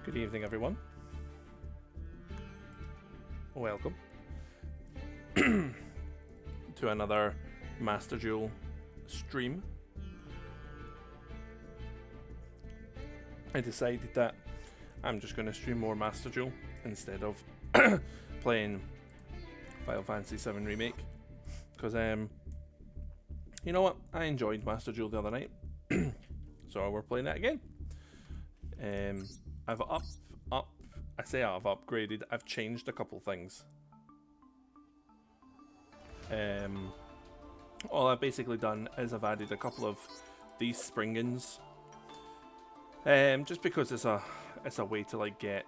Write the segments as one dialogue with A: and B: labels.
A: Good evening, everyone. Welcome to another Master Duel stream. I decided that I'm just going to stream more Master Duel instead of playing Final Fantasy VII Remake, because you know what? I enjoyed Master Duel the other night, so we're playing it again. I've upgraded. I've changed a couple things. All I've basically done is I've added a couple of these Springans. Just because it's a way to like get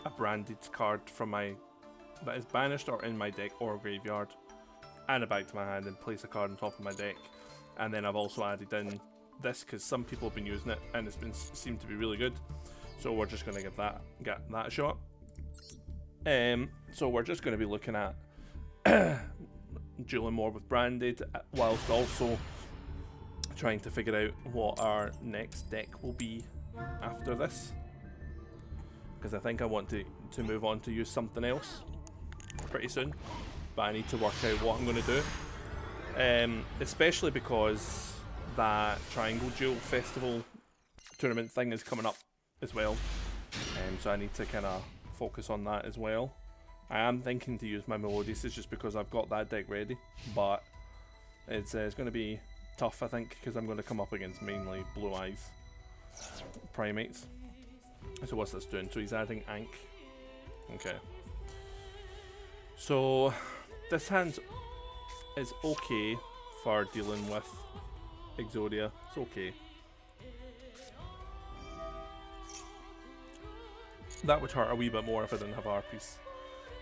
A: a branded card from my that is banished or in my deck or graveyard, and a back to my hand and place a card on top of my deck. And then I've also added in this because some people have been using it and it's been seemed to be really good. So we're just going to get that a shot. So we're just going to be looking at dueling more with branded, whilst also trying to figure out what our next deck will be after this, because I think I want to move on to use something else pretty soon, but I need to work out what I'm going to do, especially because that Triangle Duel Festival tournament thing is coming up as well, so I need to kind of focus on that as well. I am thinking to use my Melodious just because I've got that deck ready, but it's going to be tough, I think, because I'm going to come up against mainly Blue Eyes Primates. So what's this doing? So he's adding Ankh. Okay. So this hand is okay for dealing with Exodia. It's okay. That would hurt a wee bit more if I didn't have Harpies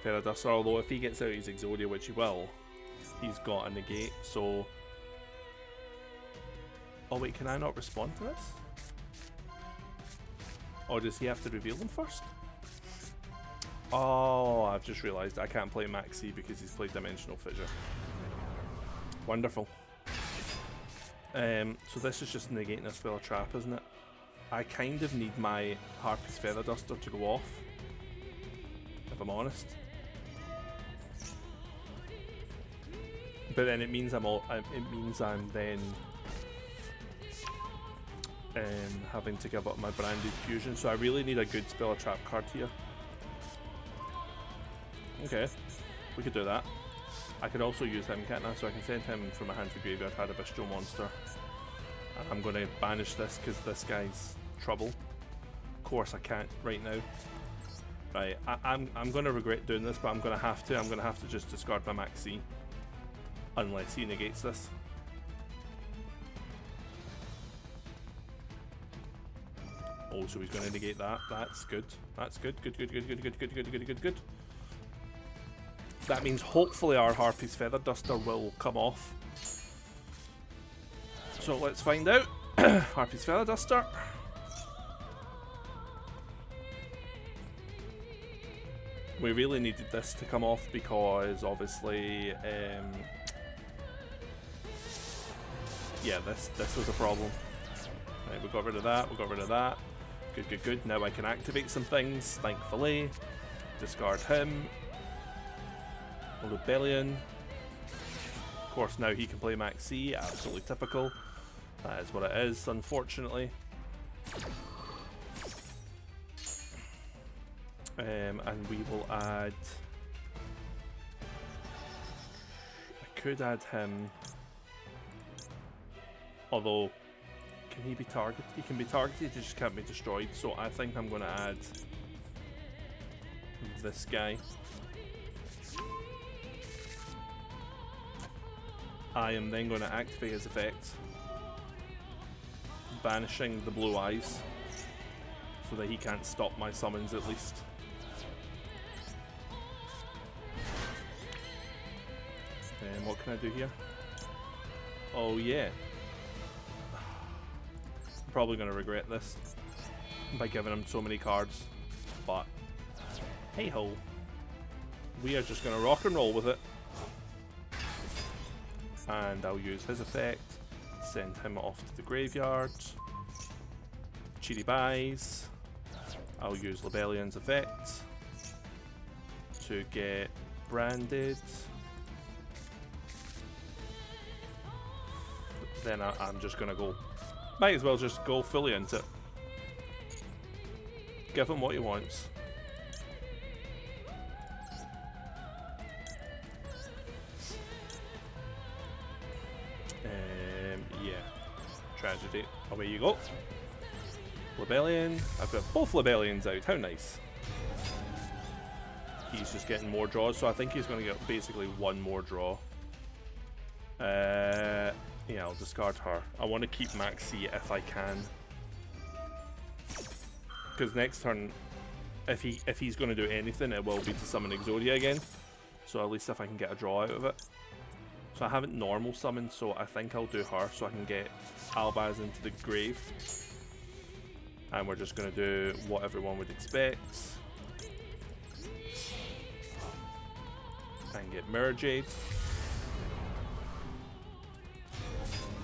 A: Feather Duster, although if he gets out his Exodia, which he will, he's got a negate, so... Oh wait, can I not respond to this? Or does he have to reveal them first? Oh, I've just realised I can't play Maxi because he's played Dimensional Fissure. Wonderful. So this is just negating a spell trap, isn't it? I kind of need my Harpy's Feather Duster to go off, if I'm honest. But then it means I'm then having to give up my branded fusion, so I really need a good spell trap card here. Okay, we could do that. I could also use him, can't I? So I can send him from my hand to graveyard, had a Bestial Monster. And I'm going to banish this because this guy's trouble. Of course I can't right now. Right, I'm going to regret doing this, but I'm going to have to. I'm going to have to just discard my Maxi. Unless he negates this. Oh, so he's going to negate that. That's good. That's good. Good. That means hopefully our Harpy's Feather Duster will come off. So let's find out. Harpy's Feather Duster. We really needed this to come off because obviously, yeah, this was a problem. Right, we got rid of that. Good. Now I can activate some things, thankfully. Discard him. Rebellion. Of course, now he can play Max C. Absolutely typical. That is what it is, unfortunately. And we will add... I could add him. Although, can he be targeted? He can be targeted, he just can't be destroyed. So I think I'm going to add this guy. I am then going to activate his effect, banishing the Blue Eyes, so that he can't stop my summons at least. And what can I do here? Oh yeah. I'm probably going to regret this by giving him so many cards, but hey ho. We are just going to rock and roll with it. And I'll use his effect, send him off to the graveyard. Chiri buys. I'll use Lebellion's effect to get branded. Then I'm just gonna go. Might as well just go fully into it. Give him what he wants. Yeah. Tragedy. Away you go. Lebellion. I've got both Lebellions out. How nice. He's just getting more draws, so I think he's going to get basically one more draw. Yeah, I'll discard her. I want to keep Maxi if I can. Because next turn, if he's going to do anything, it will be to summon Exodia again. So at least if I can get a draw out of it. So I haven't normal summoned, so I think I'll do her so I can get Albaz into the grave. And we're just going to do what everyone would expect. And get Mirror Jade.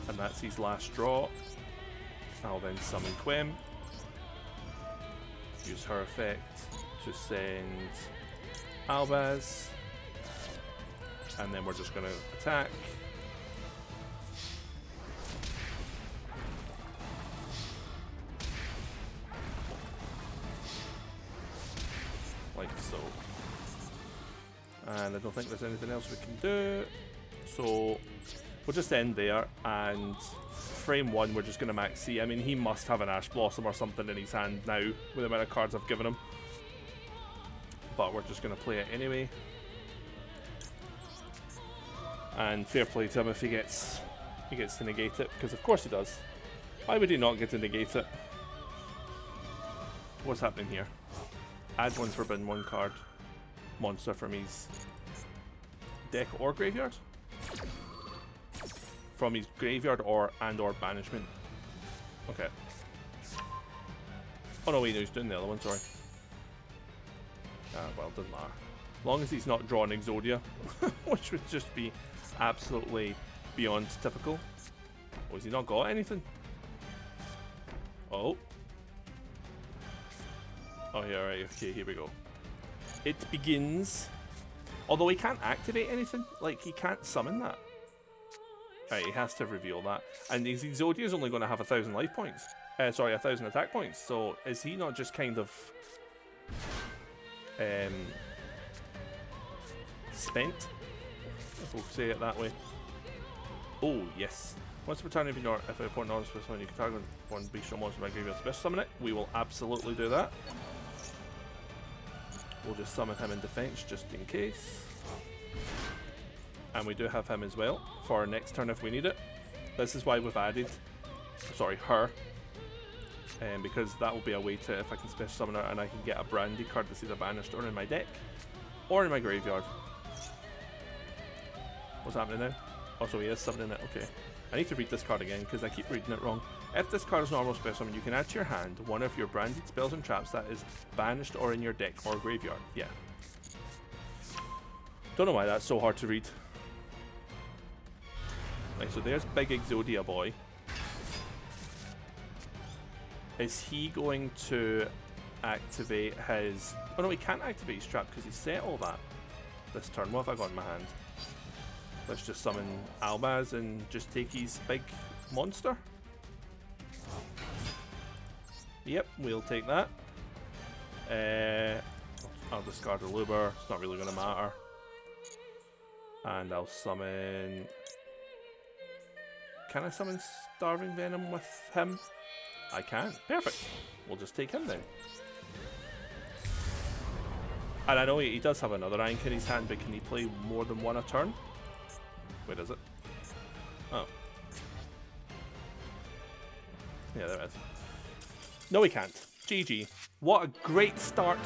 A: And that's his last draw. I'll then summon Quem. Use her effect to send Albaz. And then we're just going to attack. Like so. And I don't think there's anything else we can do. So we'll just end there. And frame 1, we're just going to max C. I mean, he must have an Ash Blossom or something in his hand now with the amount of cards I've given him. But we're just going to play it anyway. And fair play to him if he gets to negate it, because of course he does. Why would he not get to negate it? What's happening here? Add one forbidden, one card. Monster from his deck or graveyard? From his graveyard or banishment. Okay. Oh no, wait, no, he's doing the other one, sorry. Well, doesn't matter. As long as he's not drawing Exodia, which would just be absolutely beyond typical. Oh, has he not got anything? Oh. Oh, yeah, right, okay, here we go. It begins. Although he can't activate anything, like, he can't summon that. Right, he has to reveal that. And his Exodia is only going to have 1,000 life points. Sorry, 1,000 attack points. So, is he not just kind of spent, if we'll say it that way? Oh, yes. Once per turn, if an opponent knows this one, you can target one bestial monster by graveyard special summon it. We will absolutely do that. We'll just summon him in defense just in case. And we do have him as well for our next turn if we need it. This is why we've added, sorry, her. Because that will be a way to, if I can special summon her and I can get a brandy card that's either banished or in my deck or in my graveyard. What's happening now? Oh, so he is summoning it, okay. I need to read this card again because I keep reading it wrong. If this card is normal special summon, you can add to your hand one of your branded spells and traps that is banished or in your deck or graveyard. Yeah. Don't know why that's so hard to read. Right, so there's Big Exodia Boy. Is he going to activate his... Oh no, he can't activate his trap because he set all that this turn. What have I got in my hand? Let's just summon Albaz and just take his big monster. Yep, we'll take that. I'll discard a Luber. It's not really going to matter. And I'll summon... Can I summon Starving Venom with him? I can. Perfect. We'll just take him then. And I know he does have another Rank in his hand, but can he play more than one a turn? Where is it? Oh. Yeah, there it is. No, he can't. GG. What a great start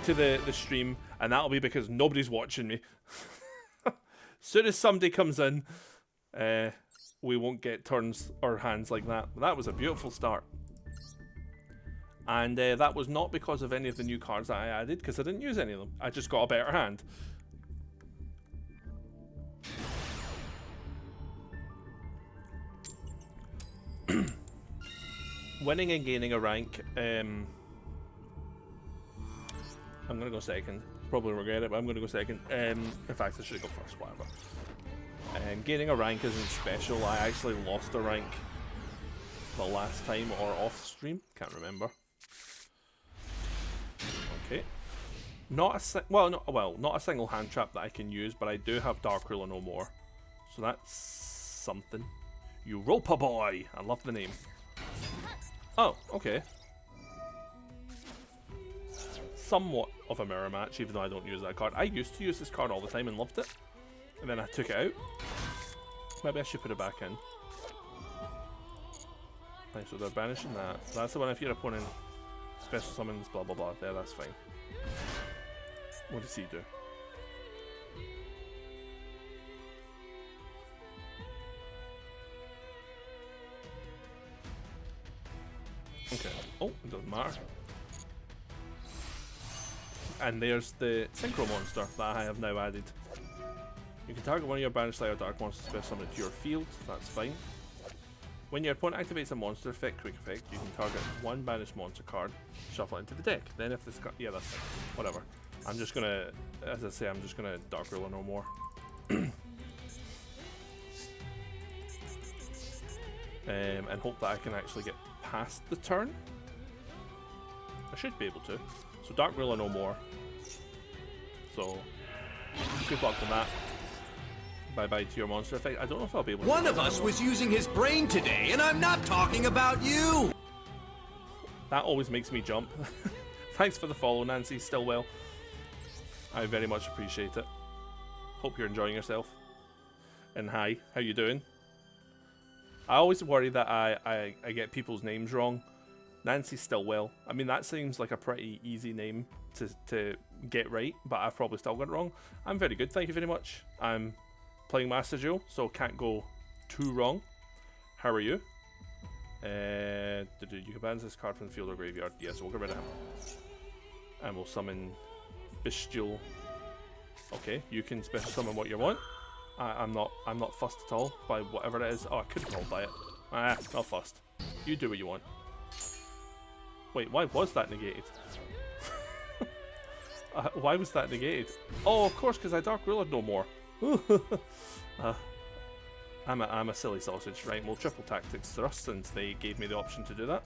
A: to the stream, and that'll be because nobody's watching me. Soon as somebody comes in, we won't get turns or hands like that. But that was a beautiful start. And that was not because of any of the new cards that I added, because I didn't use any of them. I just got a better hand. Winning and gaining a rank I'm gonna go second. Probably regret it, but I'm gonna go second. In fact, I should go first. Whatever. Gaining a rank isn't special. I actually lost a rank the last time or off stream. Can't remember. Okay. Not a single hand trap that I can use, but I do have Dark Ruler no more. So that's something. Europa Boy! I love the name. Oh, okay. Somewhat of a mirror match, even though I don't use that card. I used to use this card all the time and loved it. And then I took it out. Maybe I should put it back in. Right, so they're banishing that. So that's the one if your opponent special summons, blah blah blah. There, that's fine. What does he do? Okay. Oh, it doesn't matter. And there's the Synchro Monster that I have now added. You can target one of your banished light or dark monsters special summon to your field. That's fine. When your opponent activates a monster effect, quick effect, you can target one banished monster card, shuffle it into the deck. Then if this card, yeah, that's fine. Whatever. I'm just gonna, as I say, I'm just gonna Dark Ruler no more. And hope that I can actually get past the turn. I should be able to. So Dark Ruler no more. So good luck with that. Bye bye to your monster effect. I don't know if I'll be able to.
B: One of us was using his brain today, and I'm not talking about you!
A: That always makes me jump. Thanks for the follow, Nancy Stillwell. I very much appreciate it. Hope you're enjoying yourself. And hi, how you doing? I always worry that I get people's names wrong. Nancy Stillwell. I mean, that seems like a pretty easy name to get right, but I've probably still got it wrong. I'm very good, thank you very much. I'm playing Master Duel, so can't go too wrong. How are you? You can banish this card from the field or graveyard. Yes, we'll get rid of him. And we'll summon Bestial. Okay, you can special summon what you want. I'm not fussed at all by whatever it is. Oh, I could have rolled by it. Not fussed. You do what you want. Wait, why was that negated? Why was that negated? Oh, of course, because I Dark Ruler no more. I'm a silly sausage. Right, we'll triple tactics thrust since they gave me the option to do that.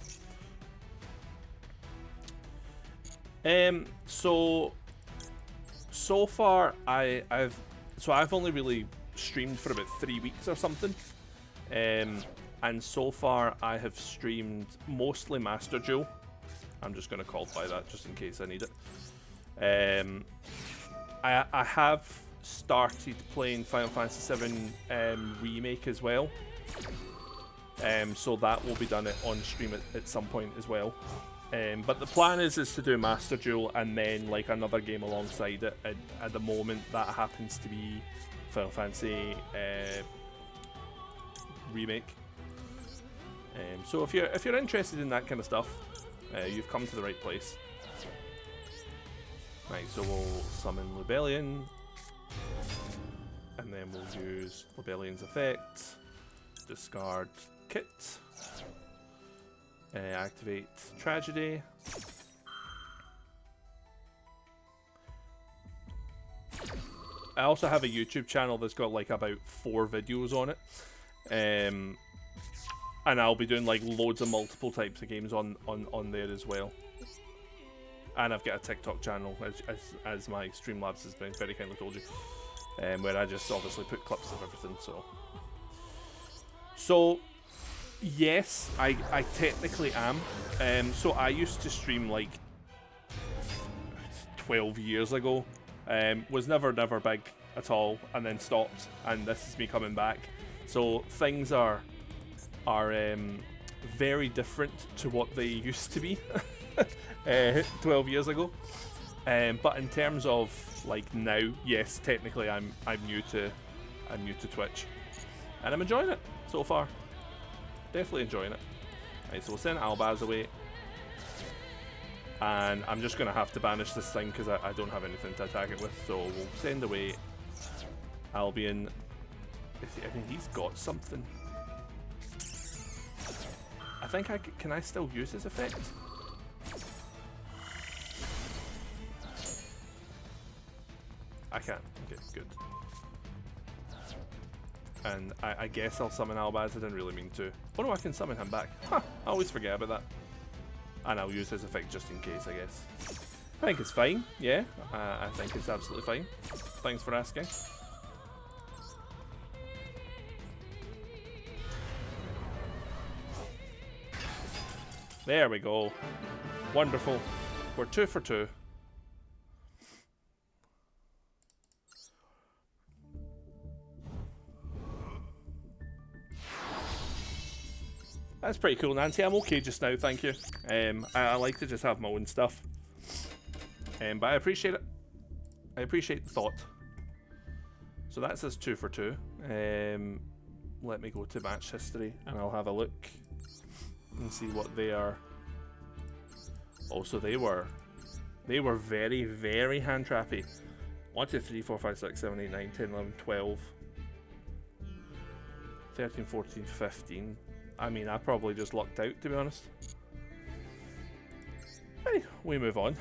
A: So far I've only really streamed for about 3 weeks or something. And so far I have streamed mostly Master Duel. I'm just going to qualify that just in case I need it. I have started playing Final Fantasy VII Remake as well. So that will be done on stream at some point as well. But the plan is to do Master Duel and then like another game alongside it. At the moment, that happens to be Final Fantasy Remake. So if you're interested in that kind of stuff, you've come to the right place. Right, so we'll summon Libellion, and then we'll use Libellion's effect, discard Kit, activate Tragedy. I also have a YouTube channel that's got like about 4 videos on it, and I'll be doing like loads of multiple types of games on there as well. And I've got a TikTok channel, as my Streamlabs has been very kindly told you, where I just obviously put clips of everything. So yes, I technically am. So I used to stream like 12 years ago. Was never big at all, and then stopped, and this is me coming back. So things are very different to what they used to be 12 years ago. But in terms of like now, yes, technically I'm new to Twitch, and I'm enjoying it so far. Definitely enjoying it. Right, so we'll send Albaz away, and I'm just gonna have to banish this thing because I don't have anything to attack it with. So we'll send away Albion. I mean, he's got something. I think can I still use his effect? I can. Okay, good. And I guess I'll summon Albaz. I didn't really mean to. Oh no, I can summon him back. Huh, I always forget about that. And I'll use his effect just in case, I guess. I think it's fine. Yeah, I think it's absolutely fine. Thanks for asking. There we go. Wonderful. We're 2 for 2. That's pretty cool, Nancy. I'm okay just now, thank you. I like to just have my own stuff. But I appreciate it. I appreciate the thought. So that's us 2 for 2. Let me go to match history and I'll have a look and see what they are. Also, they were very, very hand trappy. 1, 2, 3, 4, 5, 6, 7, 8, 9, 10, 11, 12, 13, 14, 15. I mean, I probably just lucked out, to be honest. Hey, we move on.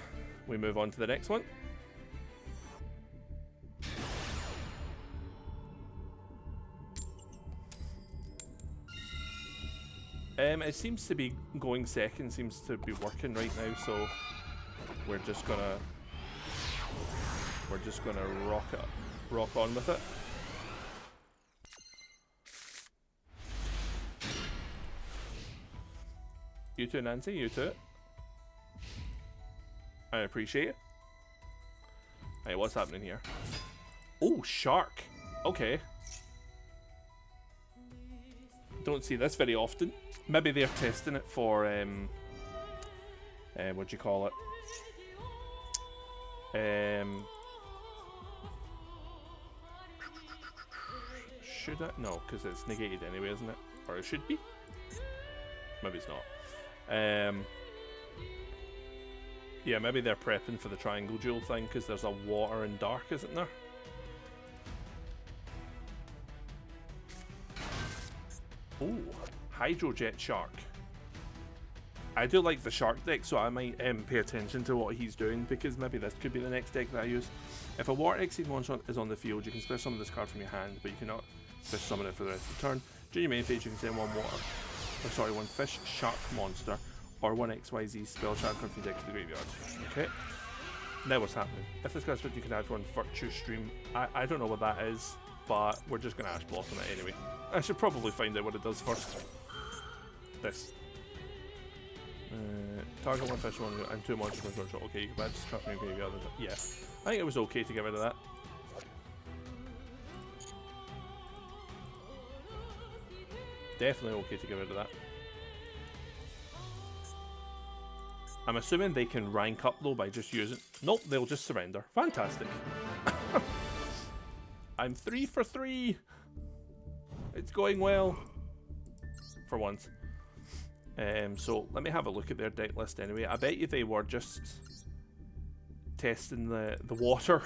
A: We move on to the next one. It seems to be going second, seems to be working right now, so we're just gonna rock on with it. You too, Nancy, you too. I appreciate it. Hey, what's happening here? Oh, shark. Okay. Don't see this very often. Maybe they're testing it for what do you call it? Should I? No, because it's negated anyway, isn't it? Or it should be. Maybe it's not. Yeah, maybe they're prepping for the triangle duel thing because there's a water and dark, isn't there? Ooh, Hydrojet Shark. I do like the shark deck, so I might pay attention to what he's doing because maybe this could be the next deck that I use. If a water exceed monster is on the field, you can special summon this card from your hand, but you cannot special summon it for the rest of the turn. During your main phase, you can send one one fish shark monster or one XYZ spell shark card from your deck to the graveyard. Okay. Now what's happening? If this guy's fit, you can add one Virtue Stream. I don't know what that is, but we're just gonna Ash Blossom it anyway. I should probably find out what it does first. This. Target one fish, one and 2 monsters from control. Okay, you can add this card from your graveyard. Yeah. I think it was okay to get rid of that. Definitely okay to get rid of that. I'm assuming they can rank up though by just using... Nope, they'll just surrender. Fantastic. I'm 3 for 3. It's going well. For once. So let me have a look at their deck list anyway. I bet you they were just testing the water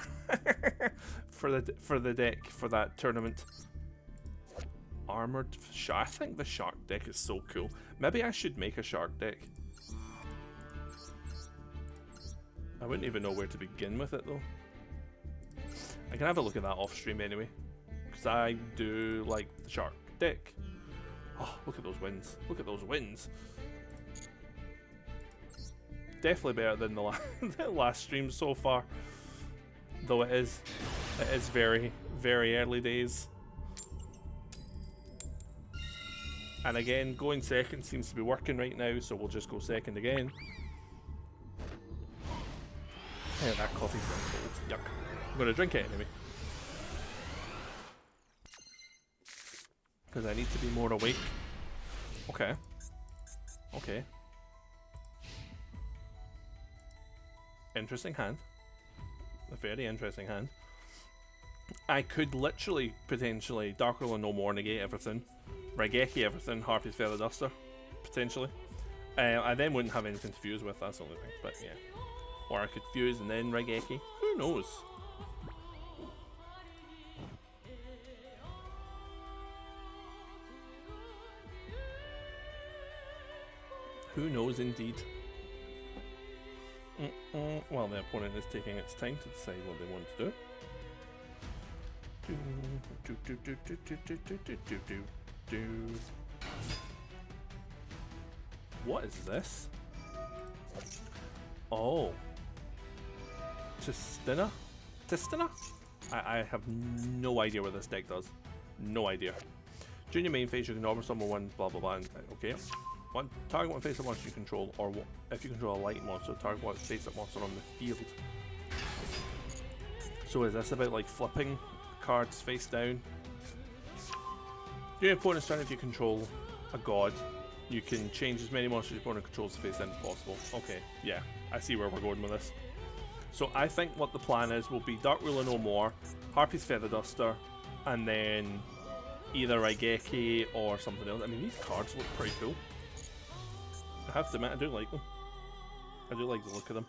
A: for the deck for that tournament. Armored shark. I think the shark deck is so cool. Maybe I should make a shark deck. I wouldn't even know where to begin with it though. I can have a look at that off stream anyway, because I do like the shark deck. Oh, look at those wins. Look at those wins. Definitely better than the last stream so far. Though it is very, very early days. And again, going second seems to be working right now, so we'll just go second again. Yeah, that coffee's gone cold. Yuck. I'm gonna drink it anyway. Because I need to be more awake. Okay. Okay. Interesting hand. A very interesting hand. I could literally, potentially, Dark Roll and No More negate everything. Raigeki everything, Harpy's Feather Duster. Potentially. I then wouldn't have anything to fuse with, that's the only thing. But yeah. Or I could fuse and then Raigeki. Who knows? Who knows indeed? Well, the opponent is taking its time to decide what they want to do. What is this? Oh. Tistina? Tistina? I have no idea what this deck does. No idea. During your main phase, you can normal summon one, blah blah blah. Okay. One target one face-up monster you control, or if you control a light monster, target one face-up monster on the field. So is this about like flipping cards face down? During your opponent's turn, if you control a god, you can change as many monsters your opponent controls face down as possible. Okay, yeah, I see where we're going with this. So I think what the plan is will be Dark Ruler No More, Harpy's Feather Duster, and then either Raigeki or something else. I mean, these cards look pretty cool. I have to admit, I do like them. I do like the look of them.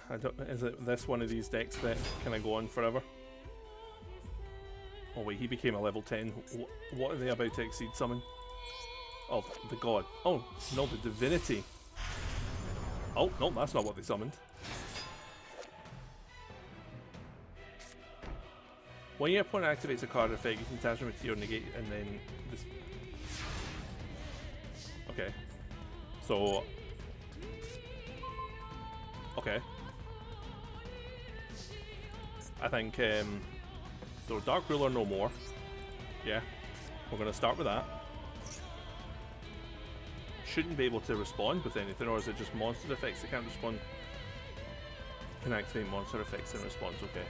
A: I don't. Is it this one of these decks that can I go on forever? Oh wait, he became a level 10. What are they about to exceed summon? Oh, the god. Oh no, the divinity. Oh no, that's not what they summoned. When your opponent activates a card effect, you can attach them to your negate, and then this. Okay. So. Okay. I think, so Dark Ruler No More. Yeah, we're going to start with that. Shouldn't be able to respond with anything, or is it just monster effects that can't respond? Can activate monster effects in response, okay.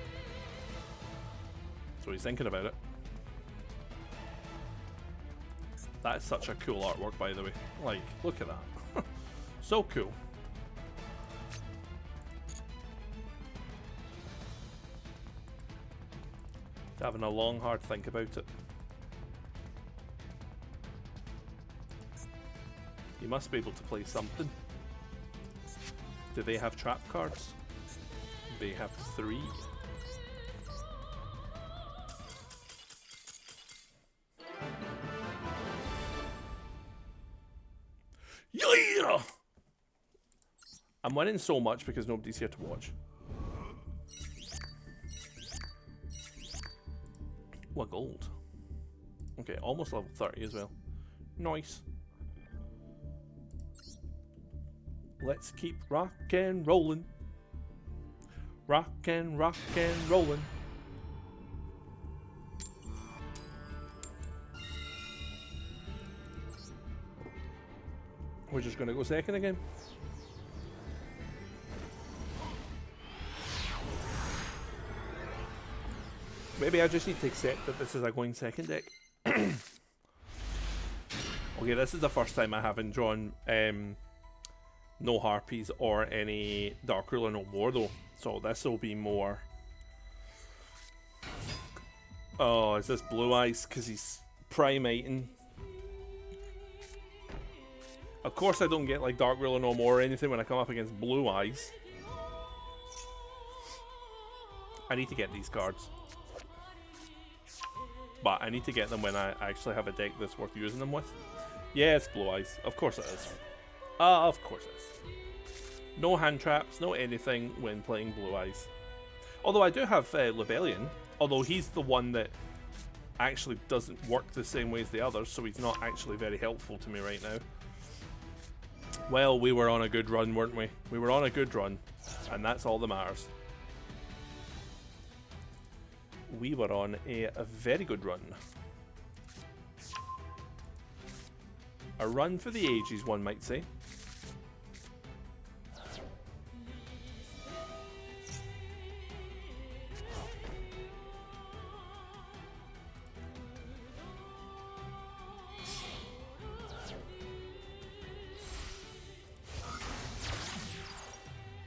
A: So he's thinking about it. That is such a cool artwork, by the way. Like, look at that. So cool. Having a long, hard think about it. You must be able to play something. Do they have trap cards? They have 3. Yeah! I'm winning so much because nobody's here to watch. What gold? Okay, almost level 30 as well. Nice. Let's keep rockin' rollin'. Rockin', rockin' rollin'. We're just gonna go second again. Maybe I just need to accept that this is a going second deck. Okay, this is the first time I haven't drawn no Harpies or any Dark Ruler No More though. So this will be more... Oh, is this Blue Eyes? Because he's Primating. Of course I don't get like Dark Ruler No More or anything when I come up against Blue Eyes. I need to get these cards. But I need to get them when I actually have a deck that's worth using them with. Yeah, it's Blue Eyes. Of course it is. Of course it is. No hand traps, no anything when playing Blue Eyes. Although I do have Lebellion. Although he's the one that actually doesn't work the same way as the others, so he's not actually very helpful to me right now. Well, we were on a good run, weren't we? We were on a good run, and that's all that matters. We were on a very good run. A run for the ages, one might say.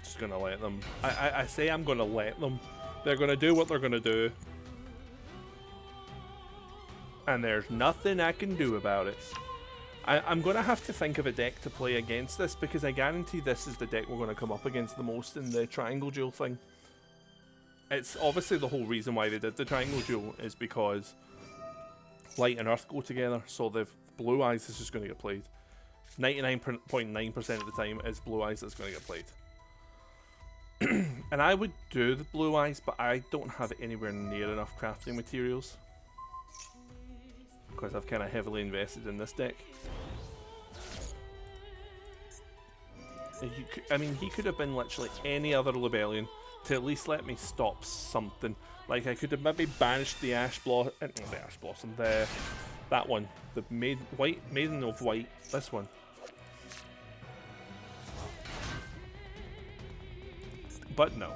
A: Just gonna let them. I say I'm gonna let them. They're gonna do what they're gonna do. And there's nothing I can do about it. I'm going to have to think of a deck to play against this, because I guarantee this is the deck we're going to come up against the most in the triangle duel thing. It's obviously the whole reason why they did the triangle duel is because Light and Earth go together, so the Blue Eyes is just going to get played. 99.9% of the time it's Blue Eyes that's going to get played. And I would do the Blue Eyes, but I don't have anywhere near enough crafting materials, because I've kind of heavily invested in this deck. I mean, he could have been literally any other Lebellion to at least let me stop something. Like, I could have maybe banished the Ash Blossom, that one, the Maiden of White, this one. But no.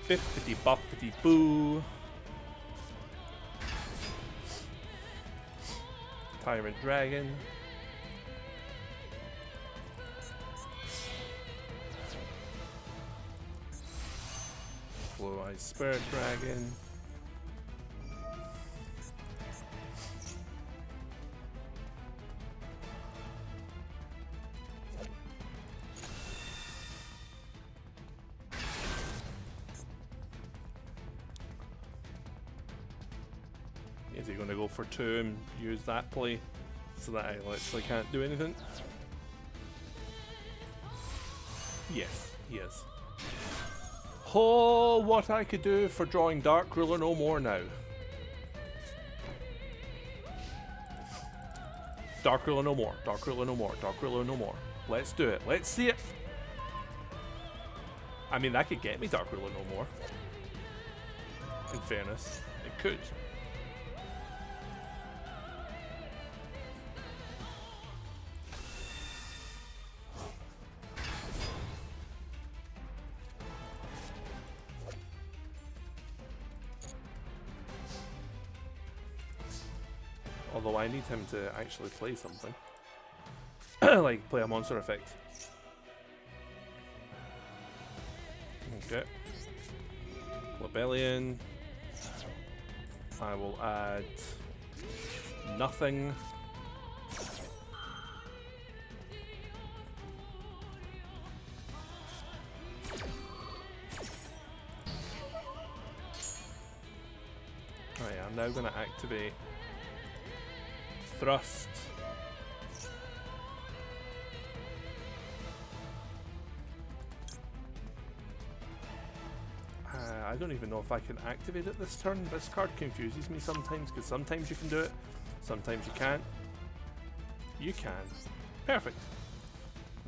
A: Bippity boppity boo. Tyrant Dragon. Blue Eyes Spirit Dragon. Is he going to go for 2 and use that play so that I literally can't do anything? Yes, he is. Oh, what I could do for drawing Dark Ruler no more now. Dark Ruler no more, Dark Ruler no more, Dark Ruler no more. Let's do it, let's see it. I mean, that could get me Dark Ruler no more. In fairness, it could. Although I need him to actually play something. Like, play a monster effect. Okay. Lebellion. I will add nothing. Oh yeah, I'm now going to activate Thrust. I don't even know if I can activate it this turn. This card confuses me sometimes, because sometimes you can do it, sometimes you can't. You can. Perfect.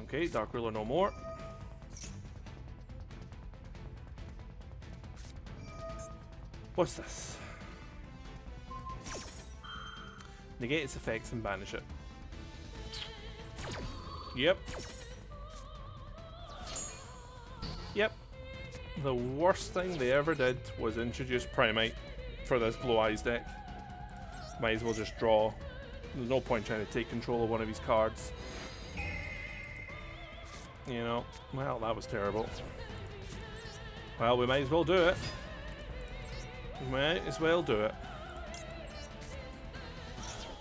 A: Okay, Dark Ruler no more. What's this? Negate its effects and banish it. Yep. Yep. The worst thing they ever did was introduce Primite for this Blue Eyes deck. Might as well just draw. There's no point trying to take control of one of his cards. You know, well, that was terrible. Well, we might as well do it. We might as well do it.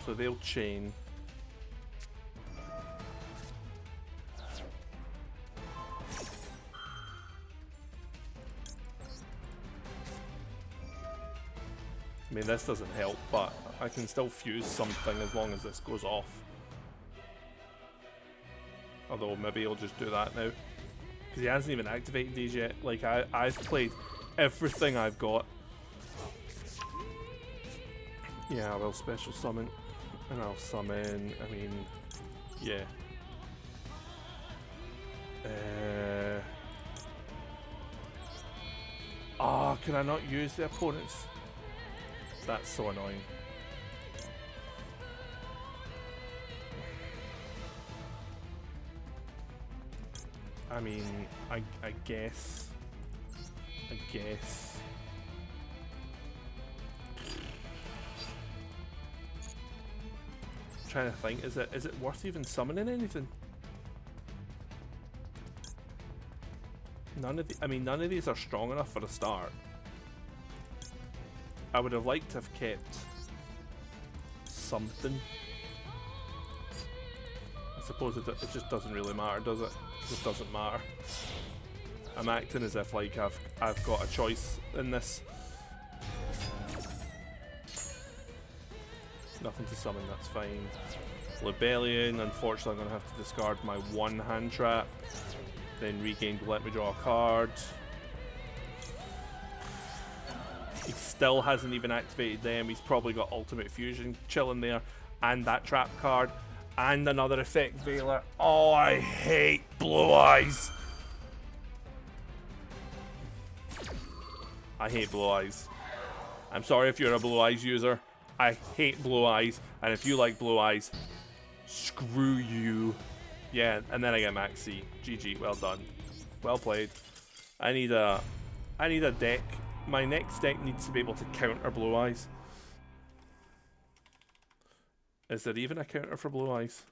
A: So they'll chain. I mean, this doesn't help, but I can still fuse something as long as this goes off. Although maybe he'll just do that now, because he hasn't even activated these yet. Like, I've played everything I've got. Yeah, I will special summon. And I'll summon, I mean, yeah. Oh, can I not use the opponent's? That's so annoying. I mean, I guess. Trying to think, is it worth even summoning anything? None of these are strong enough for a start. I would have liked to have kept something. I suppose it just doesn't really matter, does it? It just doesn't matter. I'm acting as if like I've got a choice in this. Nothing to summon, that's fine. Lebellion, unfortunately I'm going to have to discard my one hand trap. Then regain to let me draw a card. He still hasn't even activated them. He's probably got Ultimate Fusion chilling there. And that trap card. And another Effect Veiler. Oh, I hate Blue Eyes. I hate Blue Eyes. I'm sorry if you're a Blue Eyes user. I hate Blue Eyes. And if you like Blue Eyes, screw you. Yeah, and then I get Max C. GG, well done. Well played. I need a deck. My next deck needs to be able to counter Blue Eyes. Is there even a counter for Blue Eyes?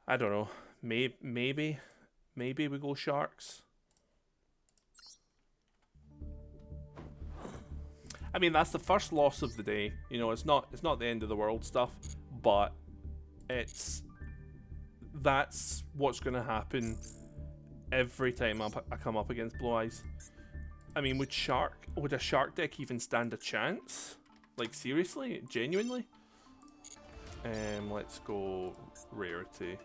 A: I don't know. Maybe we go Sharks. I mean, that's the first loss of the day. You know, it's not the end of the world stuff, but that's what's going to happen every time I come up against Blue Eyes. I mean, would a Shark deck even stand a chance? Like, seriously? Genuinely? Let's go Rarity.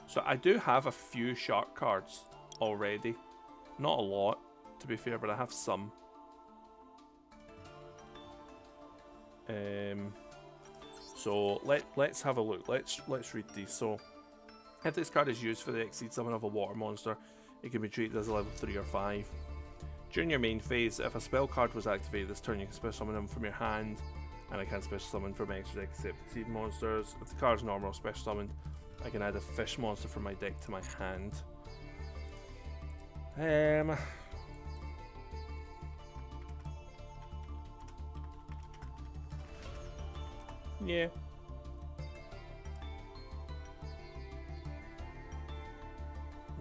A: So I do have a few Shark cards already. Not a lot, to be fair, but I have some. So let's have a look. Let's read these. So if this card is used for the Exceed summon of a water monster, it can be treated as a level 3 or 5. During your main phase, if a spell card was activated this turn, you can special summon them from your hand, and I can special summon from my extra deck except Exceed monsters. If the card is normal or special summoned, I can add a fish monster from my deck to my hand. Yeah.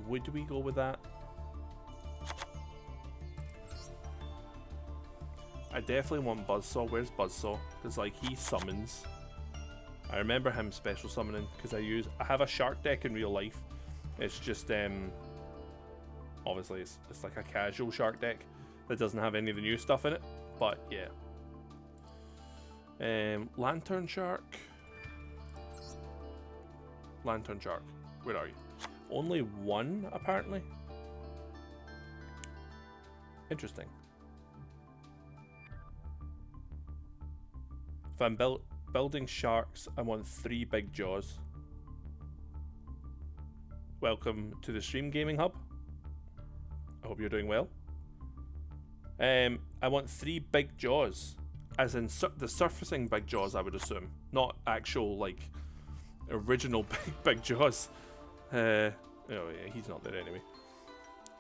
A: Would we go with that? I definitely want Buzzsaw. Where's Buzzsaw? Because like he summons. I remember him special summoning because I have a Shark deck in real life. It's just obviously it's like a casual Shark deck that doesn't have any of the new stuff in it. But yeah. Lantern Shark. Lantern Shark. Where are you? Only one, apparently. Interesting. If I'm building sharks, I want 3 big jaws. Welcome to the Stream Gaming Hub. I hope you're doing well. I want 3 big jaws. As in the surfacing big jaws, I would assume. Not actual, like, original big jaws. Oh yeah, he's not there anyway.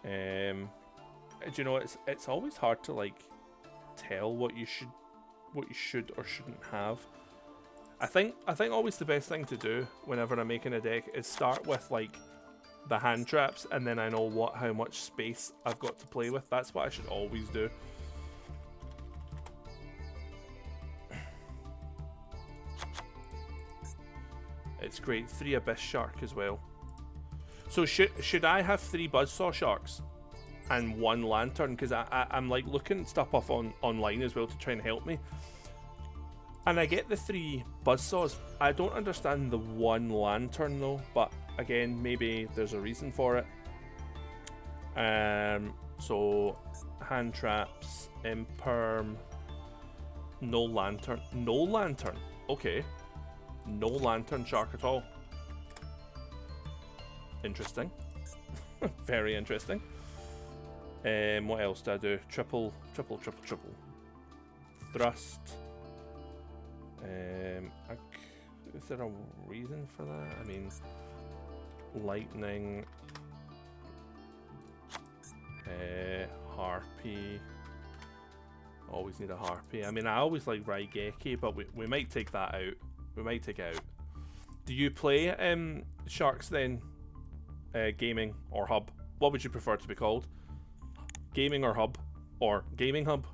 A: Do you know, it's always hard to, like, tell what you should or shouldn't have. I think always the best thing to do whenever I'm making a deck is start with, like, the hand traps, and then I know how much space I've got to play with. That's what I should always do. It's great. 3 Abyss Shark as well. So should I have 3 Buzzsaw Sharks and 1 Lantern? Because I'm like looking stuff up online as well to try and help me. And I get the 3 Buzzsaws. I don't understand the 1 Lantern though. But again, maybe there's a reason for it. So hand traps, imperm, no Lantern. No Lantern. Okay. No Lantern Shark at all. Interesting. Very interesting. What else do I do? Triple. Thrust. Is there a reason for that? I mean, lightning, harpy. Always need a harpy. I mean, I always like Raigeki, but we might take that out. We might take it out. Do you play Sharks then? Gaming or Hub? What would you prefer to be called? Gaming or Hub? Or Gaming Hub?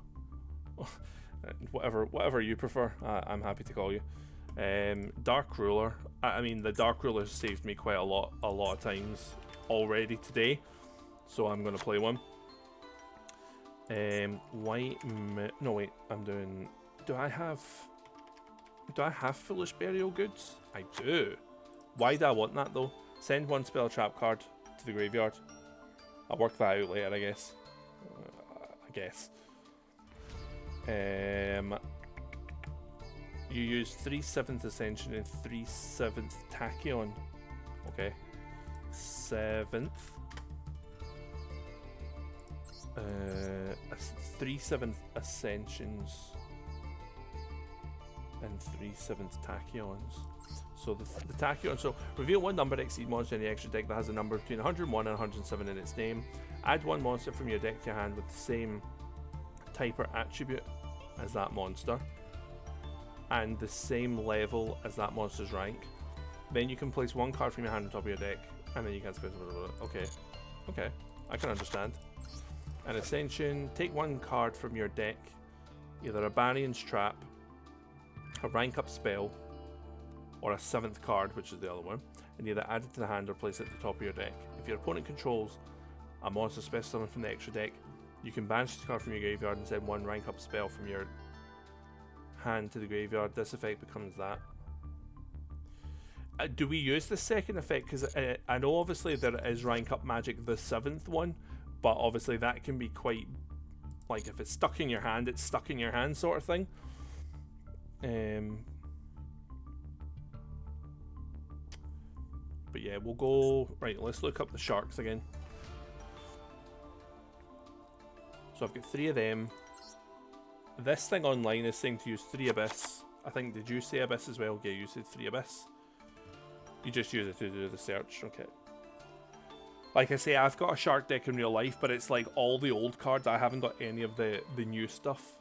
A: whatever you prefer. I'm happy to call you. Dark Ruler. I mean, the Dark Ruler saved me quite a lot of times already today, so I'm gonna play one. No wait, I'm doing. Do I have Foolish Burial Goods? I do. Why do I want that though? Send one spell trap card to the graveyard. I'll work that out later, I guess. You use 3/7 Ascension and 3/7 Tachyon. Okay. 7th. 3/7 Ascensions and 3/7 Tachyons. So the Tachyon, so reveal one number exceed monster in the extra deck that has a number between 101 and 107 in its name. Add one monster from your deck to your hand with the same type or attribute as that monster and the same level as that monster's rank. Then you can place one card from your hand on top of your deck, and then you can space. Okay, I can understand. An Ascension, take one card from your deck, either a Banyan's Trap, a rank up spell, or a 7th card, which is the other one, and either add it to the hand or place it at the top of your deck. If your opponent controls a monster special summon from the extra deck, you can banish this card from your graveyard and send one rank up spell from your hand to the graveyard. This effect becomes that. Do we use the second effect? Because I know obviously there is rank up magic, the 7th one, but obviously that can be quite, like, if it's stuck in your hand, it's stuck in your hand sort of thing. But yeah, we'll go, right, let's look up the Sharks again. So I've got 3 of them. This thing online is saying to use 3 Abyss. I think, did you say Abyss as well? Yeah, you said 3 Abyss. You just use it to do the search, okay. Like I say, I've got a Shark deck in real life, but it's like all the old cards. I haven't got any of the new stuff.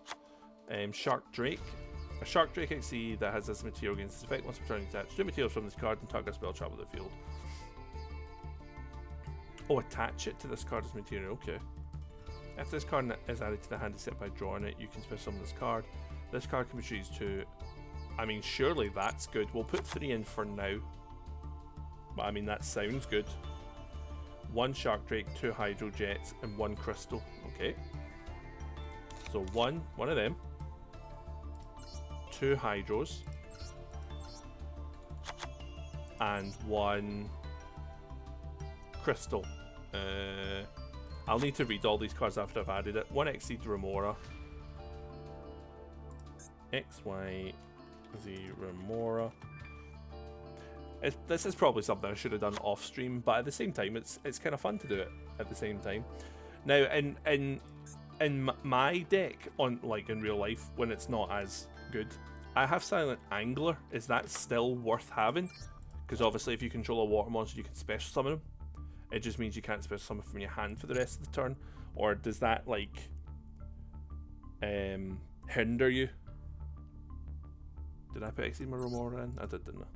A: Shark Drake. A Shark Drake XE that has this material against its effect. Once per turn, attach 2 materials from this card and target a spell trap with the field. Oh, attach it to this card as material, okay. If this card is added to the hand except by drawing it, you can special summon this card. This card can be used to... I mean, surely that's good. We'll put 3 in for now. But I mean, that sounds good. 1 Shark Drake, 2 Hydro Jets, and 1 Crystal. Okay. So one of them. 2 Hydros. And 1 Crystal. I'll need to read all these cards after I've added it. 1 Exceed Remora. XYZ Remora. This is probably something I should have done off stream, but at the same time, it's kind of fun to do it at the same time. Now, in my deck, on like in real life, when it's not as good, I have Silent Angler. Is that still worth having? Because obviously, if you control a water monster, you can special summon them. It just means you can't special summon from your hand for the rest of the turn, or does that like hinder you? Did I put Exima Remora in? I did, didn't I?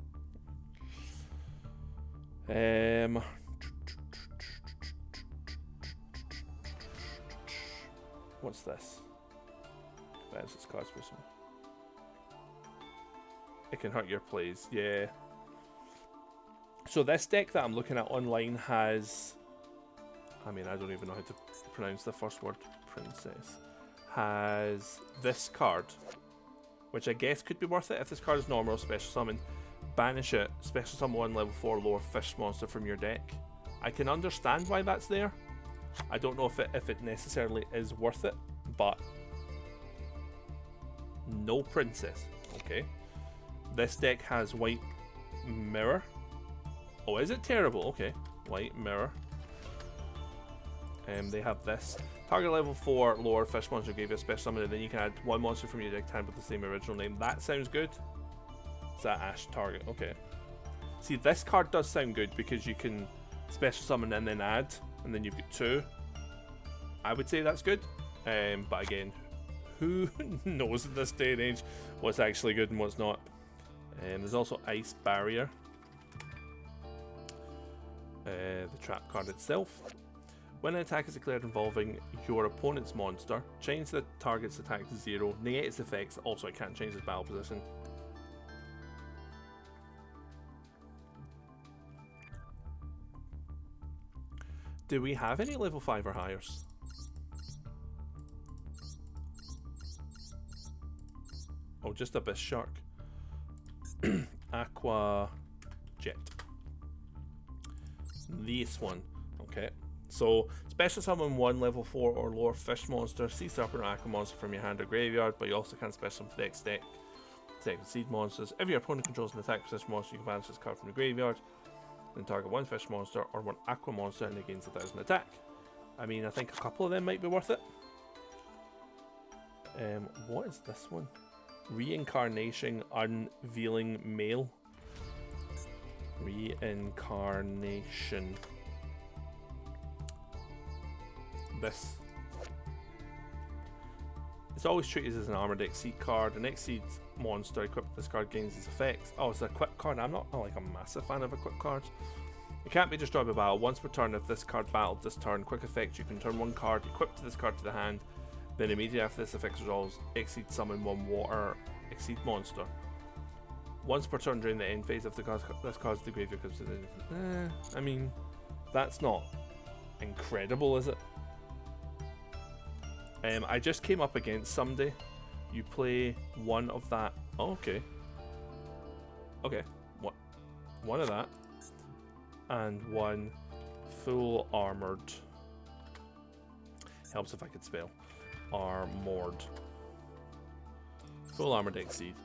A: What's this? That's its card special. It can hurt your plays, yeah. So this deck that I'm looking at online has, I mean, I don't even know how to pronounce the first word, Princess, has this card, which I guess could be worth it if this card is normal or special summon. Banish it, special summon 1 level 4 lower fish monster from your deck. I can understand why that's there. I don't know if it necessarily is worth it, but no Princess. Okay. This deck has White Mirror. Oh, is it terrible? Okay. White Mirror. They have this. Target level 4 lower fish monster gave you a special summon, and then you can add 1 monster from your deck to hand with the same original name. That sounds good. Is that Ash target? Okay. See, this card does sound good because you can special summon and then add, and then you've got 2. I would say that's good. But again, who knows in this day and age what's actually good and what's not. There's also Ice Barrier. The trap card itself. When an attack is declared involving your opponent's monster, change the target's attack to 0, negate its effects. Also, it can't change its battle position. Do we have any level 5 or higher? Oh, just Abyss Shark. Aqua Jet. This one. Okay. So, special summon 1 level 4 or lower fish monster, sea serpent or aqua monster from your hand or graveyard, but you also can special summon next deck. Second seed monsters. If your opponent controls an attack fish monster, you can banish this card from the graveyard. Then target 1 fish monster or 1 aqua monster and it gains 1000 attack. I mean, I think a couple of them might be worth it. What is this one? Reincarnation Unveiling Male. Reincarnation. This. It's always treated as an Armored Exceed card. An Exceed monster equipped with this card gains these effects. Oh, it's a equip card. I'm not like a massive fan of equip cards. It can't be destroyed by battle. Once per turn, if this card battled this turn, quick effect, you can turn 1 card equipped to this card to the hand. Then immediately after this effect resolves, Exceed summon 1 water Exceed monster. Once per turn during the end phase, if this card's the graveyard comes to the... I mean, that's not incredible, is it? I just came up against somebody. You play 1 of that. Oh, okay. Okay. What? 1 of that. And 1 full armored. Helps if I could spell. Armored. Full armored Exceed.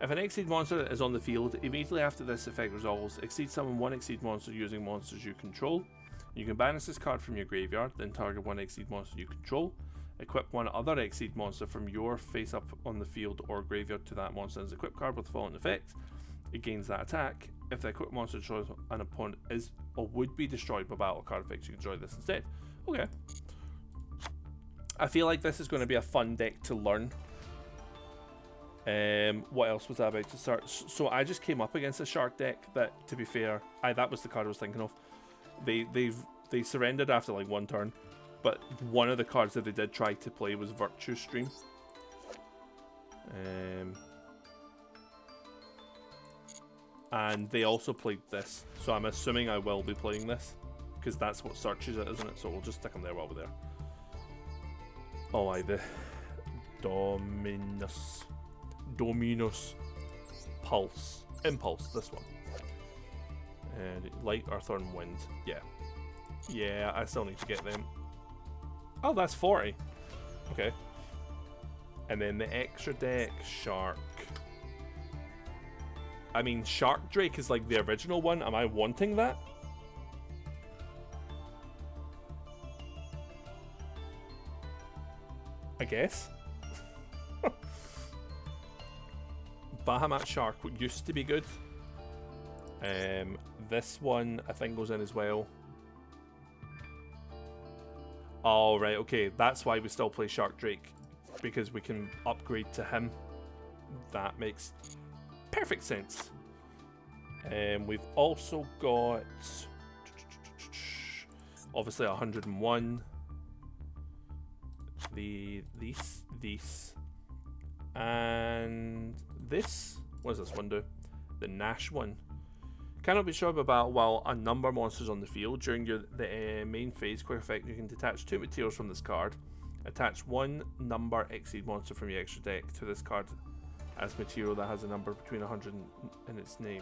A: If an Exceed monster is on the field, immediately after this effect resolves, Exceed summon 1 Exceed monster using monsters you control. You can banish this card from your graveyard, then target 1 Exceed monster you control. Equip 1 other Exceed monster from your face up on the field or graveyard to that monster as equip card with the following effect. It gains that attack. If the equipped monster destroys an opponent is or would be destroyed by battle card effects, you can destroy this instead. Okay. I feel like this is going to be a fun deck to learn. What else was I about to start? So I just came up against a shark deck that, to be fair, that was the card I was thinking of. They surrendered after like 1 turn. But one of the cards that they did try to play was Virtue Stream. And they also played this. So I'm assuming I will be playing this. Because that's what searches it, isn't it? So we'll just stick them there while we're there. Oh, the Dominus Pulse. Impulse, this one. And Light, Earth, and Wind. Yeah. Yeah, I still need to get them. Oh, that's 40. Okay. And then the extra deck, Shark. I mean, Shark Drake is like the original one. Am I wanting that? I guess. Bahamut Shark used to be good. This one I think goes in as well. Oh, right, okay. That's why we still play Shark Drake. Because we can upgrade to him. That makes perfect sense. We've also got... obviously 101. These. And this. What does this one do? The Nash one. Cannot be destroyed by battle while a number of monsters on the field. During the main phase, quick effect, you can detach 2 materials from this card. Attach 1 number Exceed monster from your extra deck to this card as material that has a number between 100 in its name.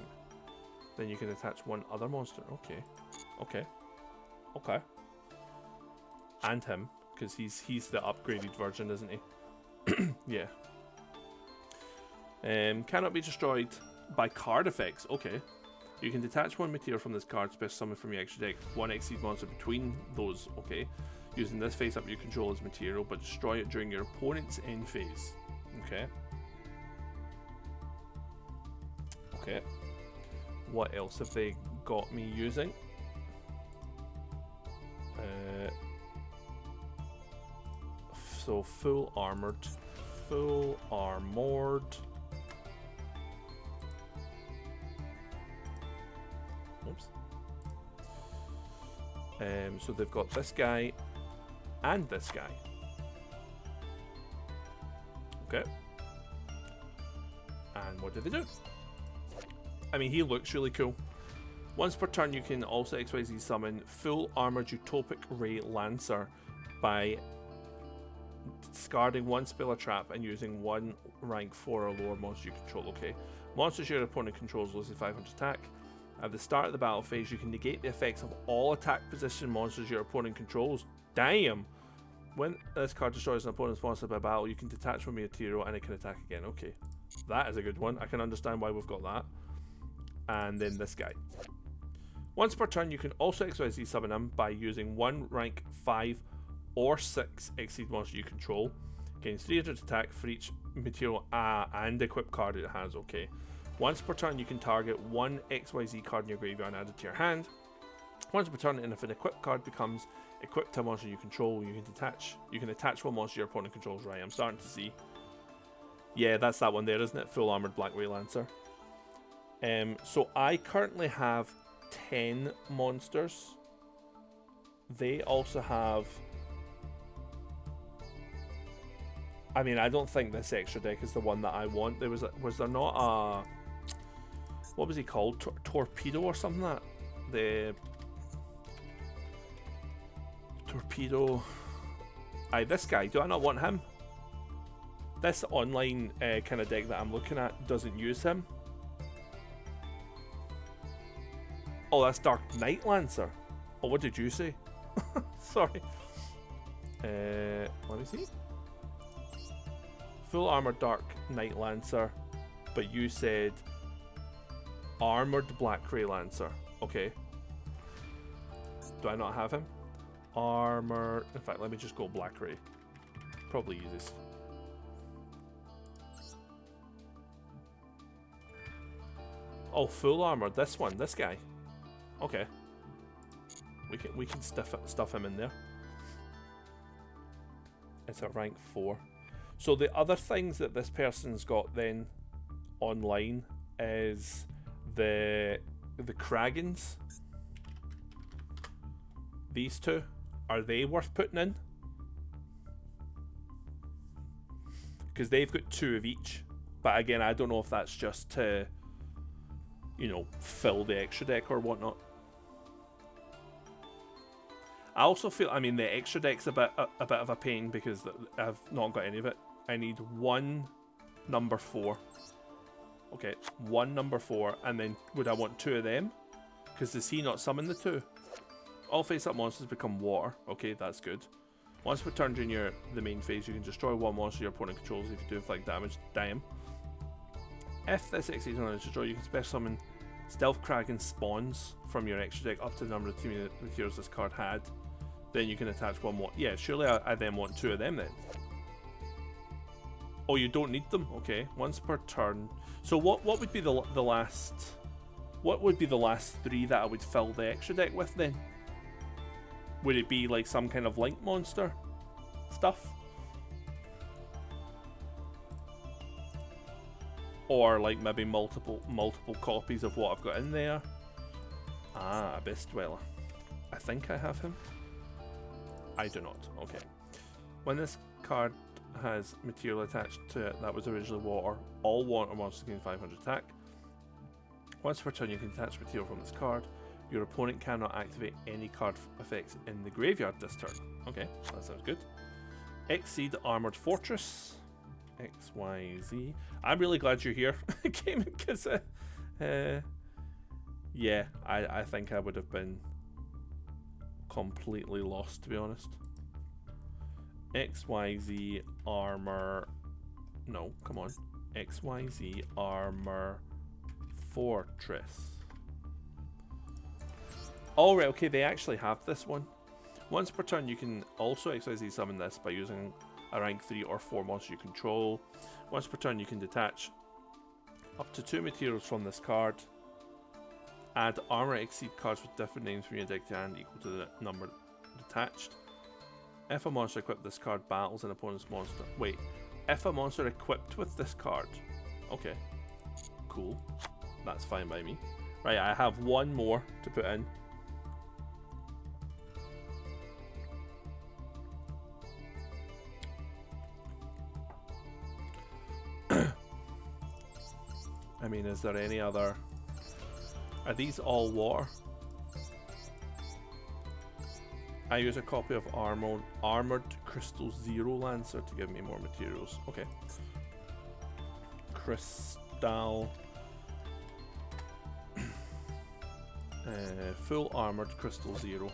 A: Then you can attach 1 other monster. Okay. And him, because he's the upgraded version, isn't he? Yeah. Cannot be destroyed by card effects. Okay. You can detach 1 material from this card, special summon from your extra deck, 1 Exceed monster between those, okay. Using this face up you control as material, but destroy it during your opponent's end phase. Okay. What else have they got me using? So full armored. Oops. So they've got this guy and this guy. Okay. And what do they do? I mean, he looks really cool. Once per turn, you can also XYZ summon full armored Utopic Ray Lancer by discarding one spell or trap and using one rank 4 or lower monster you control. Okay. Monsters your opponent controls loses 500 attack. At the start of the battle phase, you can negate the effects of all attack position monsters your opponent controls. Damn! When this card destroys an opponent's monster by battle, you can detach from your material and it can attack again. Okay. That is a good one. I can understand why we've got that. And then this guy. Once per turn, you can also XYZ summon him by using one rank 5 or 6 Exceed monster you control. Gains 300 attack for each material and equip card it has. Okay. Once per turn, you can target one XYZ card in your graveyard and add it to your hand. Once per turn, and if an equipped card becomes equipped to a monster you control, you can attach one monster your opponent controls. Right, I'm starting to see. Yeah, that's that one there, isn't it? Full armored Black Ray Lancer. So I currently have 10 monsters. They also have... I mean, I don't think this extra deck is the one that I want. Was there not a... What was he called? Torpedo or something like that? The... Torpedo... Aye, this guy. Do I not want him? This online kind of deck that I'm looking at doesn't use him. Oh, that's Dark Knight Lancer. Oh, what did you say? Sorry. Let me see. Full armored Dark Knight Lancer, but you said armored Black Ray Lancer. Okay. Do I not have him? Armor. In fact, let me just go Black Ray. Probably easiest. Oh, full armor. This one, this guy. Okay. We can stuff him in there. It's a rank 4. So the other things that this person's got then online is the Kragans. These two, are they worth putting in? Because they've got 2 of each. But again, I don't know if that's just to, you know, fill the extra deck or whatnot. I also feel, I mean, the extra deck's a bit of a pain because I've not got any of it. I need one number 4. Okay, one number 4, and then would I want 2 of them? Because does he not summon the 2? All face-up monsters become water. Okay, that's good. Once per turn during the main phase, you can destroy one monster your opponent controls if you do inflict damage. Damn. If this exceeds on a destroy, you can special summon Stealth Kraken spawns from your extra deck up to the number of team materials this card had. Then you can attach one more. Yeah, surely I then want 2 of them then. Oh, you don't need them? Okay, once per turn. So what would be the last... What would be the last 3 that I would fill the extra deck with then? Would it be like some kind of link monster stuff? Or like maybe multiple copies of what I've got in there? Ah, Abyss Dweller. I think I have him. I do not. Okay. When this card has material attached to it that was originally water, all water monsters gain 500 attack. Once per turn, you can attach material from this card. Your opponent cannot activate any card effects in the graveyard this turn. Okay, that sounds good. Exceed Armored Fortress. XYZ. I'm really glad you're here, Gaming, because yeah, I think I would have been completely lost, to be honest. XYZ Armor. No, come on. XYZ Armor Fortress. Oh, right, okay, they actually have this one. Once per turn, you can also XYZ summon this by using a rank 3 or 4 monster you control. Once per turn, you can detach up to 2 materials from this card. Add armor exceed cards with different names from your deck to hand equal to the number attached. If a monster equipped this card battles an opponent's monster. Wait, if a monster equipped with this card. Okay, cool. That's fine by me. Right, I have one more to put in. I mean, is there any other... Are these all water? I use a copy of Armored Crystal Zero Lancer to give me more materials. Okay. Crystal... full Armored Crystal Zero.